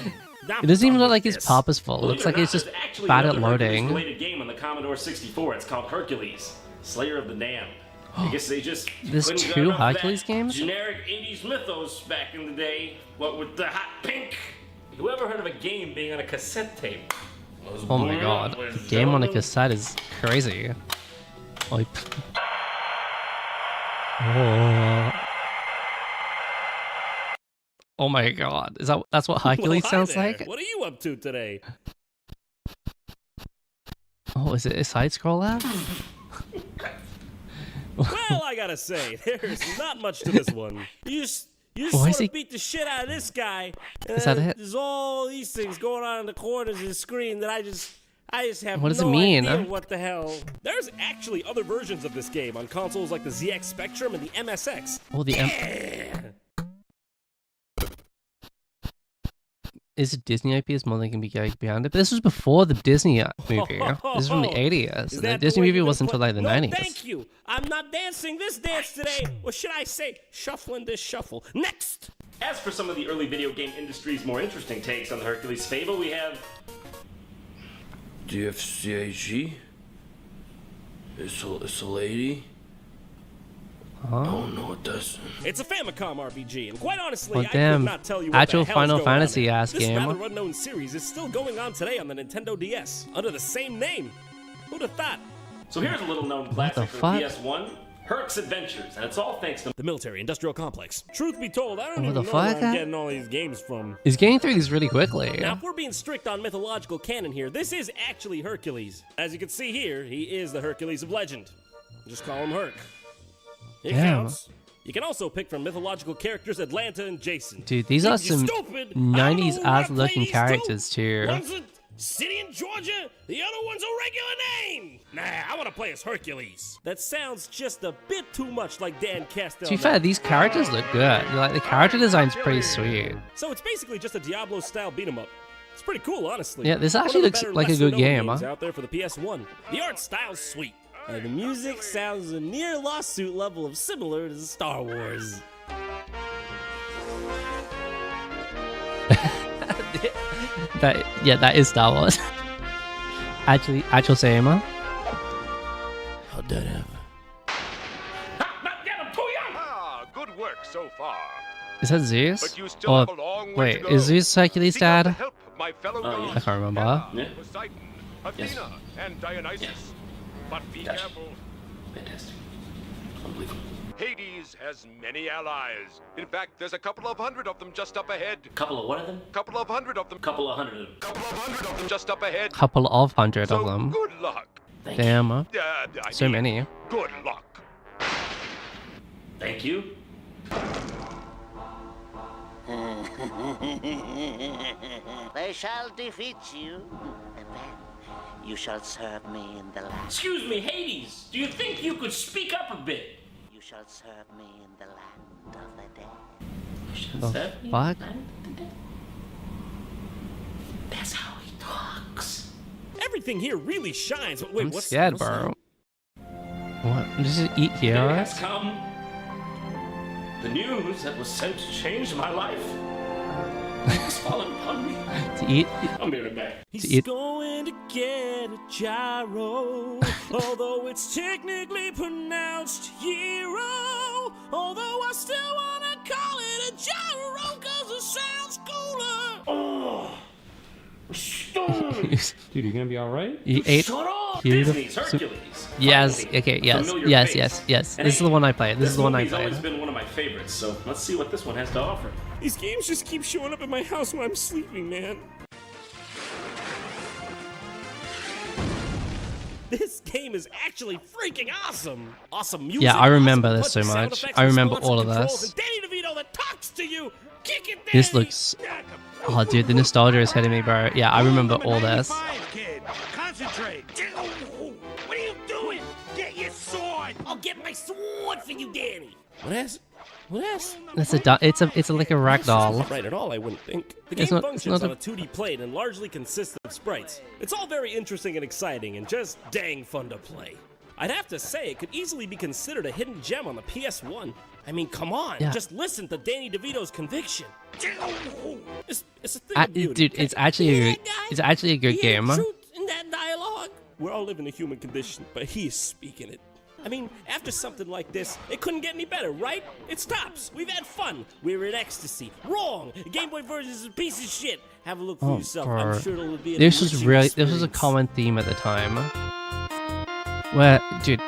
It doesn't even look like it's it's purposeful. It looks like it's just bad at loading. Related game on the Commodore 64. It's called Hercules, Slayer of the Damned. I guess they just There's couldn't get 2 enough of Hercules that games? generic 80s mythos back in the day. What with the hot pink? Whoever heard of a game being on a cassette tape? Oh my god. A game on a cassette is crazy. Like. Oh. Oh my god. That's what Hercules Well, hi sounds there. like? What are you up to today? Oh, is it a side scroller? Well, I gotta say, there's not much to this one. You just Why sort is he- of beat the shit out of this guy. Is that it? There's all these things going on in the corners of the screen that I just have What does no it mean? idea what the hell. There's actually other versions of this game on consoles like the ZX Spectrum and the MSX. Oh, the Is it Disney IP? Is more than can be going behind it? But this was before the Disney movie. This is from the 80s. Is The that Disney way movie you're gonna wasn't until play- like the no, 90s. Thank you. I'm not dancing this dance today. Or should I say, shuffling this shuffle. Next! As for some of the early video game industry's more interesting takes on the Hercules fable, we have DFCAG? It's a lady? Huh? Oh no, it doesn't. It's a Famicom RPG, and quite honestly, Well, I damn. could not tell you what Actual the hell's Final going on Fantasy there. ass This game. rather unknown series is still going on today on the Nintendo DS under the same name. Who'd have thought? So here's a little known the classic from fuck? PS1, Herc's Adventures, and it's all thanks to The military industrial complex. Truth be told, I don't What even the know where fuck? I'm getting all these games from. He's getting through these really quickly. Now, if we're being strict on mythological canon here, this is actually Hercules. As you can see here, he is the Hercules of legend. Just call him Herc. It Damn. counts. You can also pick from mythological characters Atlanta and Jason. Dude, these You are some stupid. I don't 90s know who I ass play looking these characters too. One's a city in Georgia, the other one's a regular name. Nah, I want to play as Hercules. That sounds just a bit too much like Dan Castellano. To be fair, these characters look good. Like the character design's pretty sweet. So it's basically just a Diablo-style beat 'em up. It's pretty cool, honestly. Yeah, this One of actually the looks better, like a good lesser-known game, games huh? out there for the PS1. The art style's sweet, and the music sounds a near lawsuit level of similar to Star Wars. That is Star Wars. Actual same, huh? How'd that happen? Not get him too young! Ah, good work so far. Is that Zeus? But you still Or have a long way wait, to go. is Zeus Hercules' Seek out the dad? help of my fellow Oh, gods. yeah. I can't remember. Hera, Yeah. Poseidon, Athena, Yes. and Dionysus. Yes. But be Gotcha. careful. Fantastic. Unbelievable. Hades has many allies. In fact, there's a couple of hundred of them just up ahead. Couple of what of them? Couple of hundred of them. Couple of hundred of them. Couple of hundred of them just up ahead. Couple of hundred So of them. good luck. Thank you. Damn, huh? I So mean, many. Good luck. Thank you. I shall defeat you, and then you shall serve me in the land. Excuse me, Hades. Do you think you could speak up a bit? You shall serve me in the land of the dead. The fuck? That's how he talks. Everything here really shines, but wait, I'm what's scared, what's bro. What? Does it eat Here has heroes? come the news that was sent to change my life. It's fallen upon me. To eat? I'll be right back. He's it- going to get a gyro, although it's technically pronounced hero. Although I still wanna call it a gyro, cause it sounds cooler. Oh, doing? Dude, you gonna be all right? You ate. Shut up! Cute. Disney's Hercules. Yes. Finally, Okay. Yes. familiar Yes. face. Yes. And This is hey, the one I played. This is the one I movie's always played. been one of my favorites, so let's see what this one has to offer. These games just keep showing up at my house when I'm sleeping, man. This game is actually freaking awesome! Awesome music. Yeah, I remember awesome this so punch, sound much. effects, I remember responsive all of controls, this. And Danny DeVito that talks to you. Kick it, This Danny! looks. Oh, dude, the nostalgia is hitting me, bro. Yeah, I remember all this. Kid. Concentrate. What are you doing? Get your sword! I'll get my sword for you, Danny! What is? What is? It's like a rag doll. Not right at all, I wouldn't think. The It's game not- it's functions not on a 2D plane and largely consists of sprites. It's all very interesting and exciting and just dang fun to play. I'd have to say it could easily be considered a hidden gem on the PS1. I mean, come on, Yeah. just listen to Danny DeVito's conviction. It's a thing of beauty. Dude, it's actually Hear a, that guy? it's actually a good He had game. truth in that dialogue. We're all living a human condition, but he is speaking it. I mean, after something like this, it couldn't get any better, right? It stops. We've had fun. We're in ecstasy. Wrong. The Game Boy version is a piece of shit. Have a look for Oh, yourself. bro. I'm sure it'll be an This was enriching really this was a experience. common theme at the time. Where, dude,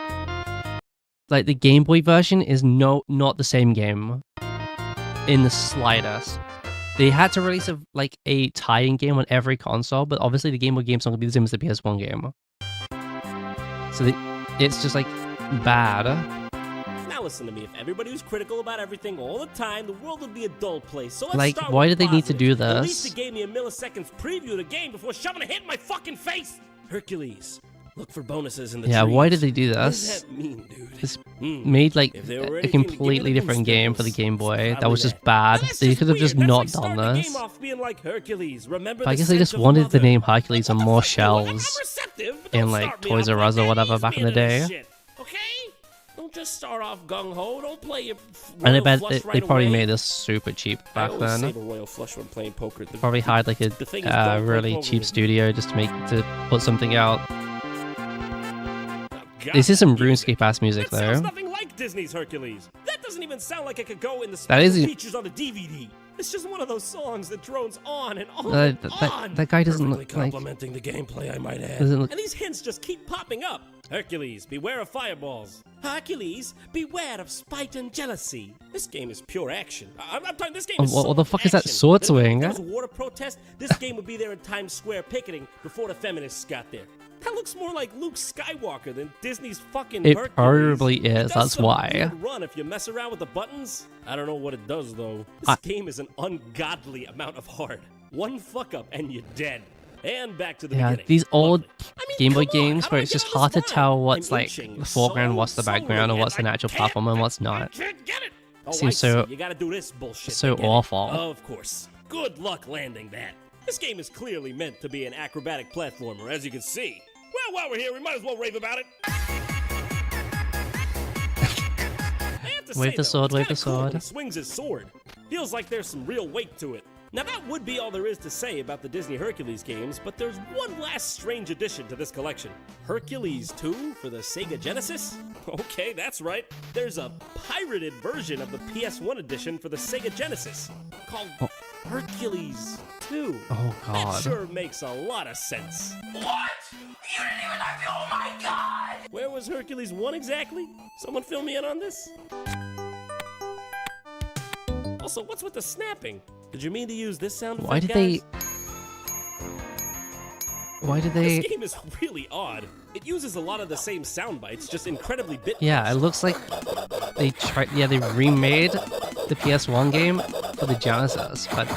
like the Game Boy version is not the same game in the slightest. They had to release a tie-in game on every console, but obviously the Game Boy game's not gonna be the same as the PS1 game. So it's just like bad. Now listen to me. If everybody was critical about everything all the time, the world would be a dull place. So let's Like, start why with did they need to do positives. At least this? it gave me a milliseconds preview of the game before shoving a hit in my fucking face. Hercules. Look for bonuses in the Yeah, trees. why did they do What does this? that mean, dude? This Hmm. made like If they were a anything to give me the completely different game for the goosebumps, Game Boy. That probably was just that. bad. Now, that's They could have just weird. not That's like done starting the this. game off being like Hercules. Remember But I the guess they scent just of a wanted the mother. name Hercules on What the more fuck, dude? Like, I'm shelves receptive, but in don't like start me Toys off R Us or like whatever that. back in Ease the me into day. this shit, okay? Don't just start off gung ho. Don't play your And I royal bet flush they right probably away. made this super cheap I back always then. save a royal flush when playing poker. Probably hired like the thing is, don't play really poker cheap with- studio just to put something out. God, This is some music. RuneScape ass music That sounds though. nothing like Disney's Hercules. That doesn't even sound like it could go in the That special isn't- features on the DVD. It's just one of those songs that drones on and on That- and that- on. that guy doesn't Perfectly look like- complimenting the gameplay, I might add. Doesn't look- And these hints just keep popping up. Hercules, beware of fireballs. Hercules, beware of spite and jealousy. This game is pure action. I'm talking. This game Oh, is what so the much fuck is that action sword if swing? there was a water protest, this game would be there in Times Square picketing before the feminists got there. That looks more like Luke Skywalker than Disney's fucking It Hercules. probably It is, does that's some why. weird run if you mess around with the buttons. I don't know what it does though. This game is an ungodly amount of hard. One fuck up and you're dead. And back to the Yeah, beginning. these old Lovely. I mean, Game Boy come on, games how where do I it's get just on this hard to ride? tell what's I'm like inching the foreground, what's the slowly, background, and what's and the I actual can't- platform, and what's I not. can't get it. Oh, Seems I so- see. You gotta do this bullshit. so I get it. awful. Of course. Good luck landing that. This game is clearly meant to be an acrobatic platformer, as you can see. Well, while we're here, we might as well rave about it. I have to Wave say, the though, sword, it's wave the kinda cool when sword. he swings his sword. Feels like there's some real weight to it. Now that would be all there is to say about the Disney Hercules games, but there's one last strange addition to this collection. Hercules 2 for the Sega Genesis? Okay, that's right. There's a pirated version of the PS1 edition for the Sega Genesis called Hercules 2. Oh That god. sure makes a lot of sense. What? You didn't even have to, oh my god! Where was Hercules 1 exactly? Someone fill me in on this? Also, what's with the snapping? Did you mean to use this sound effect, Why did guys? they This game is really odd. It uses a lot of the same sound bites, just incredibly bit. Yeah, it looks like they remade the PS1 game for the Genesis, but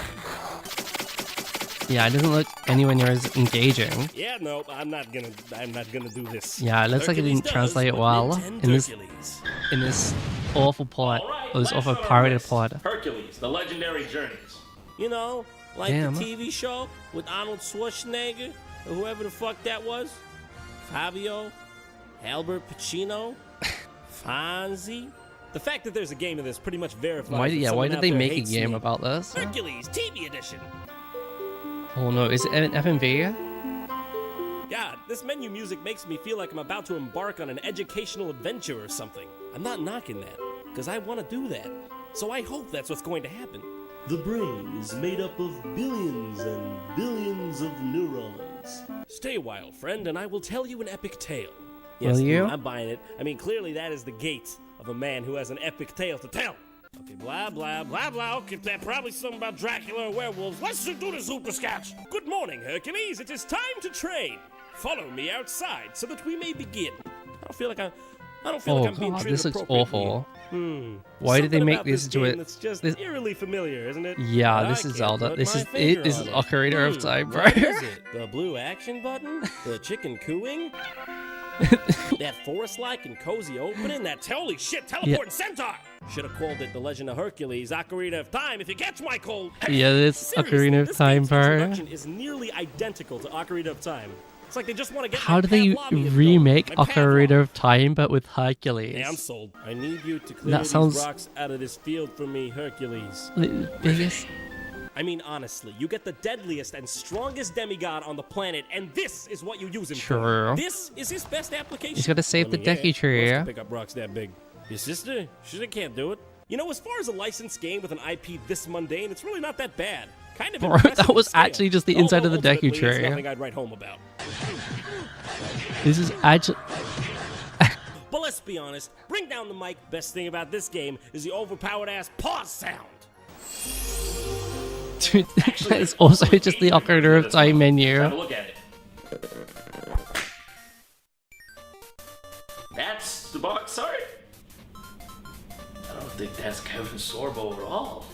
yeah, it doesn't look anywhere near as engaging. Yeah, no, I'm not gonna do this. Yeah, it looks like it Hercules didn't does translate what well Nintendo in this Hercules. in this awful port, All right, or this last awful on our pirated list, port. Hercules, the legendary journeys. You know, like Damn. the TV show with Arnold Schwarzenegger or whoever the fuck that was. Fabio, Albert Pacino, Fonzie. The fact that there's a game of this pretty much verifies. Why that did someone they out there make a hates game me. about this? Hercules TV edition? Oh no, is it an FMV? God, this menu music makes me feel like I'm about to embark on an educational adventure or something. I'm not knocking that, because I want to do that. So I hope that's what's going to happen. The brain is made up of billions and billions of neurons. Stay a while, friend, and I will tell you an epic tale. Yes, Will you? I'm buying it. I mean, clearly that is the gate of a man who has an epic tale to tell. Okay, blah, blah, blah, blah. Okay, that's probably something about Dracula or werewolves. Let's do this hooperskatch. Good morning, Hercules. It is time to train. Follow me outside so that we may begin. I don't feel like I'm being God, treated this looks appropriately. awful. Why did they Something make about this into it? That's just This- eerily familiar, isn't it? Yeah, But this I is can't Zelda. put This my is finger it. This is on Ocarina of Time, bro. What is it? The blue action button? The chicken cooing? That forest-like and cozy opening? That holy shit, teleporting centaur! Should have called it The Legend of Hercules, Ocarina of Time, if you catch my cold. Yeah, this Seriously, Ocarina of this Time game's part. introduction is nearly identical to Ocarina of Time. It's like they just want to get How my do they Pavlovian going, remake my Ocarina Pavlov. of Time but with Hercules? Hey, I'm sold. I need you to clear That these sounds- rocks out of this field for me, Hercules. The biggest. I mean, honestly, you get the deadliest and strongest demigod on the planet, and this is what you use him True. for. This is his best application. He's gotta save the yeah, Deku Tree. who else can pick up rocks that big? Your sister? She can't do it. You know, as far as a licensed game with an IP this mundane, it's really not that bad. Kind of Bro, impressive that in was scale. actually just the inside of the Although Deku ultimately, it's Tree. nothing I'd write home about. This is actually. But let's be honest, bring down the mic. Best thing about this game is the overpowered ass pause sound. Dude, it's also just the Ocarina of Time Have a menu. look at it. That's the box art? I don't think that's Kevin Sorbo at all.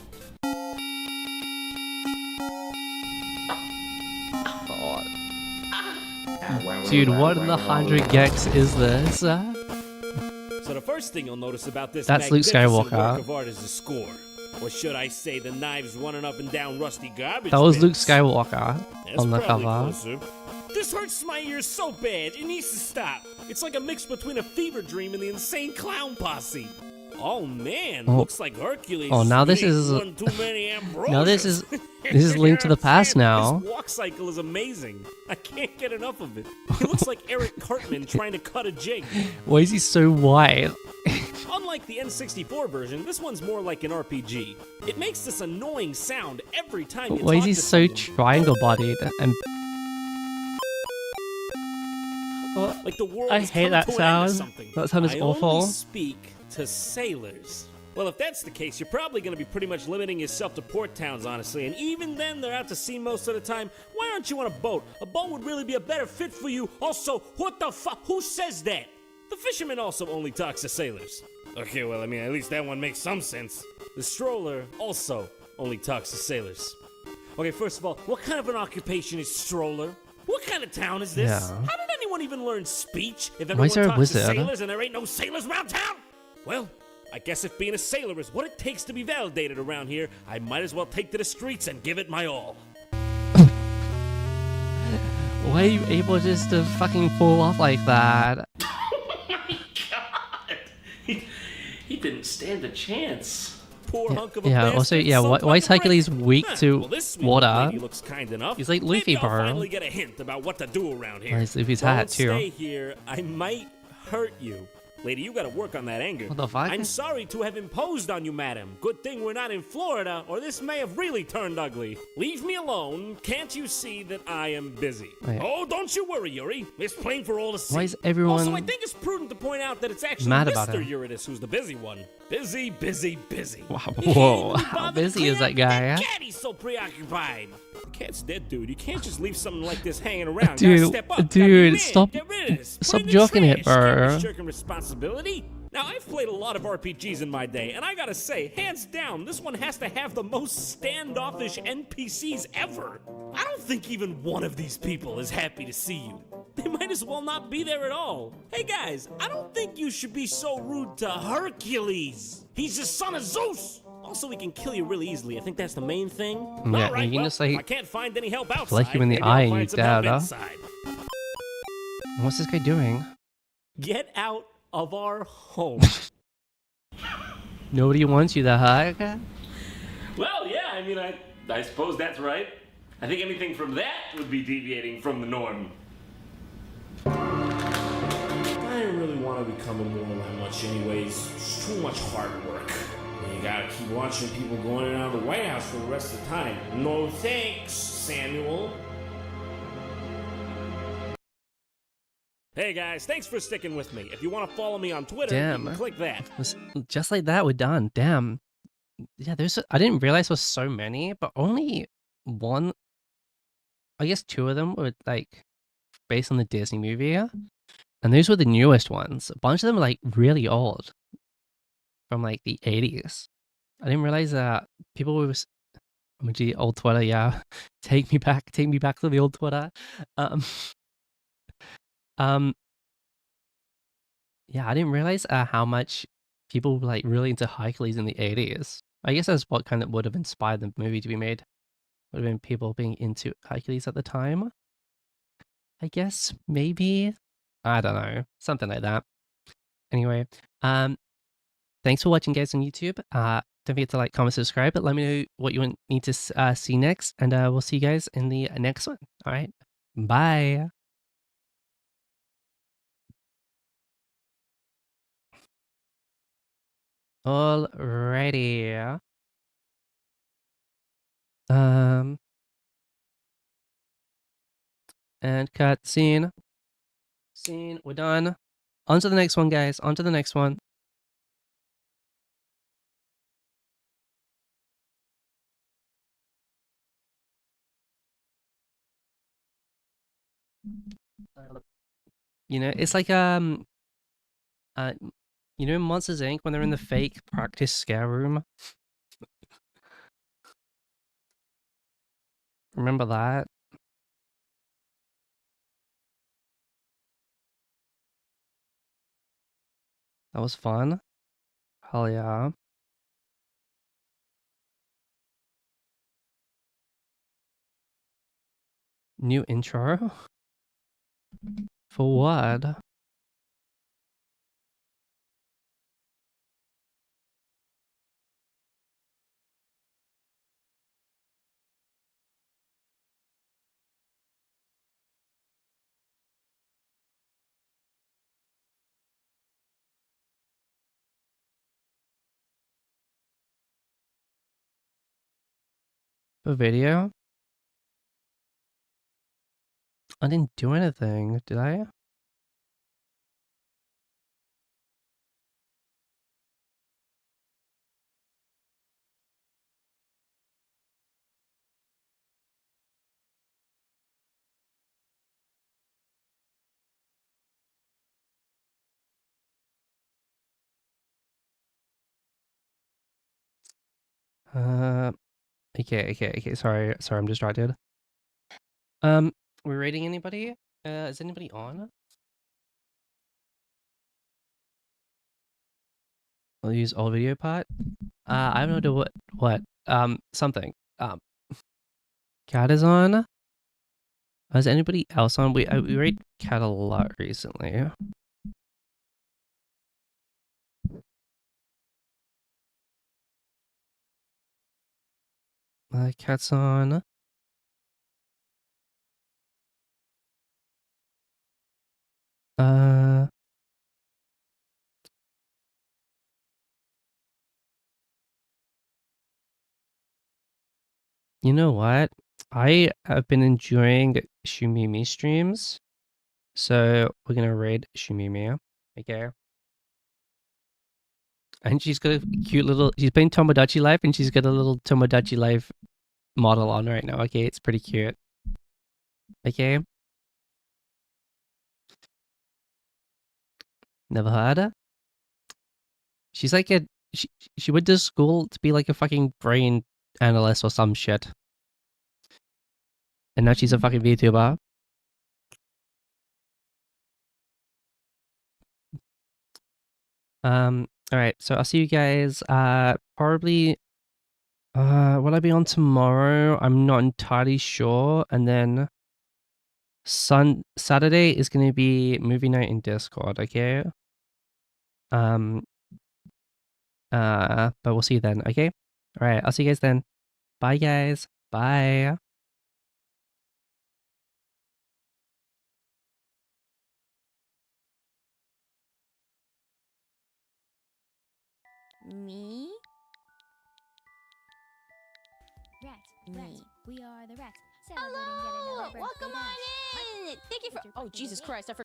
Dude, what in the 100 gex is this? So the first thing you'll notice about this That's Luke magnificent Skywalker. work of art is the score. Or should I say the knives running up and down rusty garbage That was Luke bins. Skywalker That's on the probably cover. closer. This hurts my ears so bad, it needs to stop. It's like a mix between a fever dream and the insane clown posse. Oh man, Oh. looks like Hercules. Oh, now this ate is- one too many Now this is ambrosias. this is linked to the past now. This walk cycle is amazing. I can't get enough of it. He looks like Eric Cartman trying to cut a jig. Why is he so white? Unlike the N64 version, this one's more like an RPG. It makes this annoying sound every time you Why is talk he to so someone. triangle bodied? And Like the world I has hate come that to an end or sound. something. That sound is I awful. only speak to sailors. Well, if that's the case, you're probably going to be pretty much limiting yourself to port towns, honestly. And even then, they're out to sea most of the time. Why aren't you on a boat? A boat would really be a better fit for you. Also, what the fuck? Who says that? The fisherman also only talks to sailors. Okay, well, I mean, at least that one makes some sense. The stroller also only talks to sailors. Okay, first of all, what kind of an occupation is stroller? What kind of town is this? Yeah. How did anyone even learn speech if Why everyone is there a talks to wizard? sailors and there ain't no sailors around town? Well, I guess if being a sailor is what it takes to be validated around here, I might as well take to the streets and give it my all. why are you able just to fucking fall off like that? Oh my god! He didn't stand a chance. Poor hunk of a Yeah, bastard, also, yeah, soaked why like is a brick. Hercules weak Huh, to well, this sweet water? lady looks kind enough. He's like Luffy, Maybe I'll bro. finally get a hint about what to do around here. Where's Luffy's Don't hat, too? stay here. I might hurt you. Lady, you gotta work on that anger. What the fuck? I'm sorry to have imposed on you, madam. Good thing we're not in Florida, or this may have really turned ugly. Leave me alone. Can't you see that I am busy? Wait. Oh, don't you worry, Yuri. It's plain for all to see. Why is everyone Also, I think it's prudent to point out that it's actually mad about Mr. him? Eurydice who's the busy one. Busy, busy, busy. Wow, He can't whoa, even how bother to busy clean is that up guy, huh? cat, he's so preoccupied. The cat's dead, dude. You can't just leave something like this hanging around. Dude, Gotta step up. Gotta dude, be a man. stop- Get rid of this. Put stop it in the joking it, trash. Can't bro. be shirking responsibility. Now, I've played a lot of RPGs in my day, and I gotta say, hands down, this one has to have the most standoffish NPCs ever. I don't think even one of these people is happy to see you. They might as well not be there at all. Hey guys, I don't think you should be so rude to Hercules. He's the son of Zeus. Also, he can kill you really easily. I think that's the main thing. Yeah, All right, you can well, just, like, if I can't find any help outside, flick him in the maybe eye I'll and find you're some help dead, huh? inside. What's this guy doing? Get out of our home. Nobody wants you to hug? Well, yeah, I mean, I suppose that's right. I think anything from that would be deviating from the norm. I didn't really want to become immortal that much anyways. It's too much hard work. You gotta keep watching people going in and out of the White House for the rest of the time. No thanks, Samuel. Hey guys, thanks for sticking with me. If you want to follow me on Twitter, you Damn. can click that. Just like that, we're done. Damn. Yeah, I didn't realize there was so many, but only one. I guess two of them were like based on the Disney movie, and those were the newest ones. A bunch of them are like really old, from like the 80s. I didn't realize that people were. Oh, gee, old Twitter, yeah. Take me back to the old Twitter. Um, um, yeah, I didn't realize how much people were like really into Hercules in the 80s. I guess that's what kind of would have inspired the movie to be made. Would have been people being into Hercules at the time. I guess maybe, I don't know, something like that. Anyway, thanks for watching, guys, on YouTube. Don't forget to like, comment, subscribe. But let me know what you want me to see next, and we'll see you guys in the next one. All right, bye. Alrighty. And cut scene. We're done. On to the next one, guys. On to the next one. You know, it's like you know, Monsters Inc. when they're in the fake practice scare room. Remember that? That was fun. Hell yeah. New intro? For what? A video? I didn't do anything, did I? Uh, okay. Sorry, I'm distracted. We're rating anybody? Is anybody on? I'll use all video part. I don't know what. Something. Cat is on. Is anybody else on? We rate Cat a lot recently. Cat's on. You know what? I have been enjoying Shumimi streams, so we're gonna raid Shumimi. Okay. And she's got a cute little. She's playing Tomodachi Life, and she's got a little Tomodachi Life model on right now. Okay, it's pretty cute. Okay. Never heard her. She's like a. She went to school to be like a fucking brain analyst or some shit, and now she's a fucking VTuber. All right. So I'll see you guys. Probably. Will I be on tomorrow? I'm not entirely sure. And then Saturday is going to be movie night in Discord. Okay. But we'll see you then. Okay. All right. I'll see you guys then. Bye, guys. Bye. Me? Rats. Me. We are the rats. Hello! Welcome on in! Thank you for. Oh, Jesus Christ, I forgot.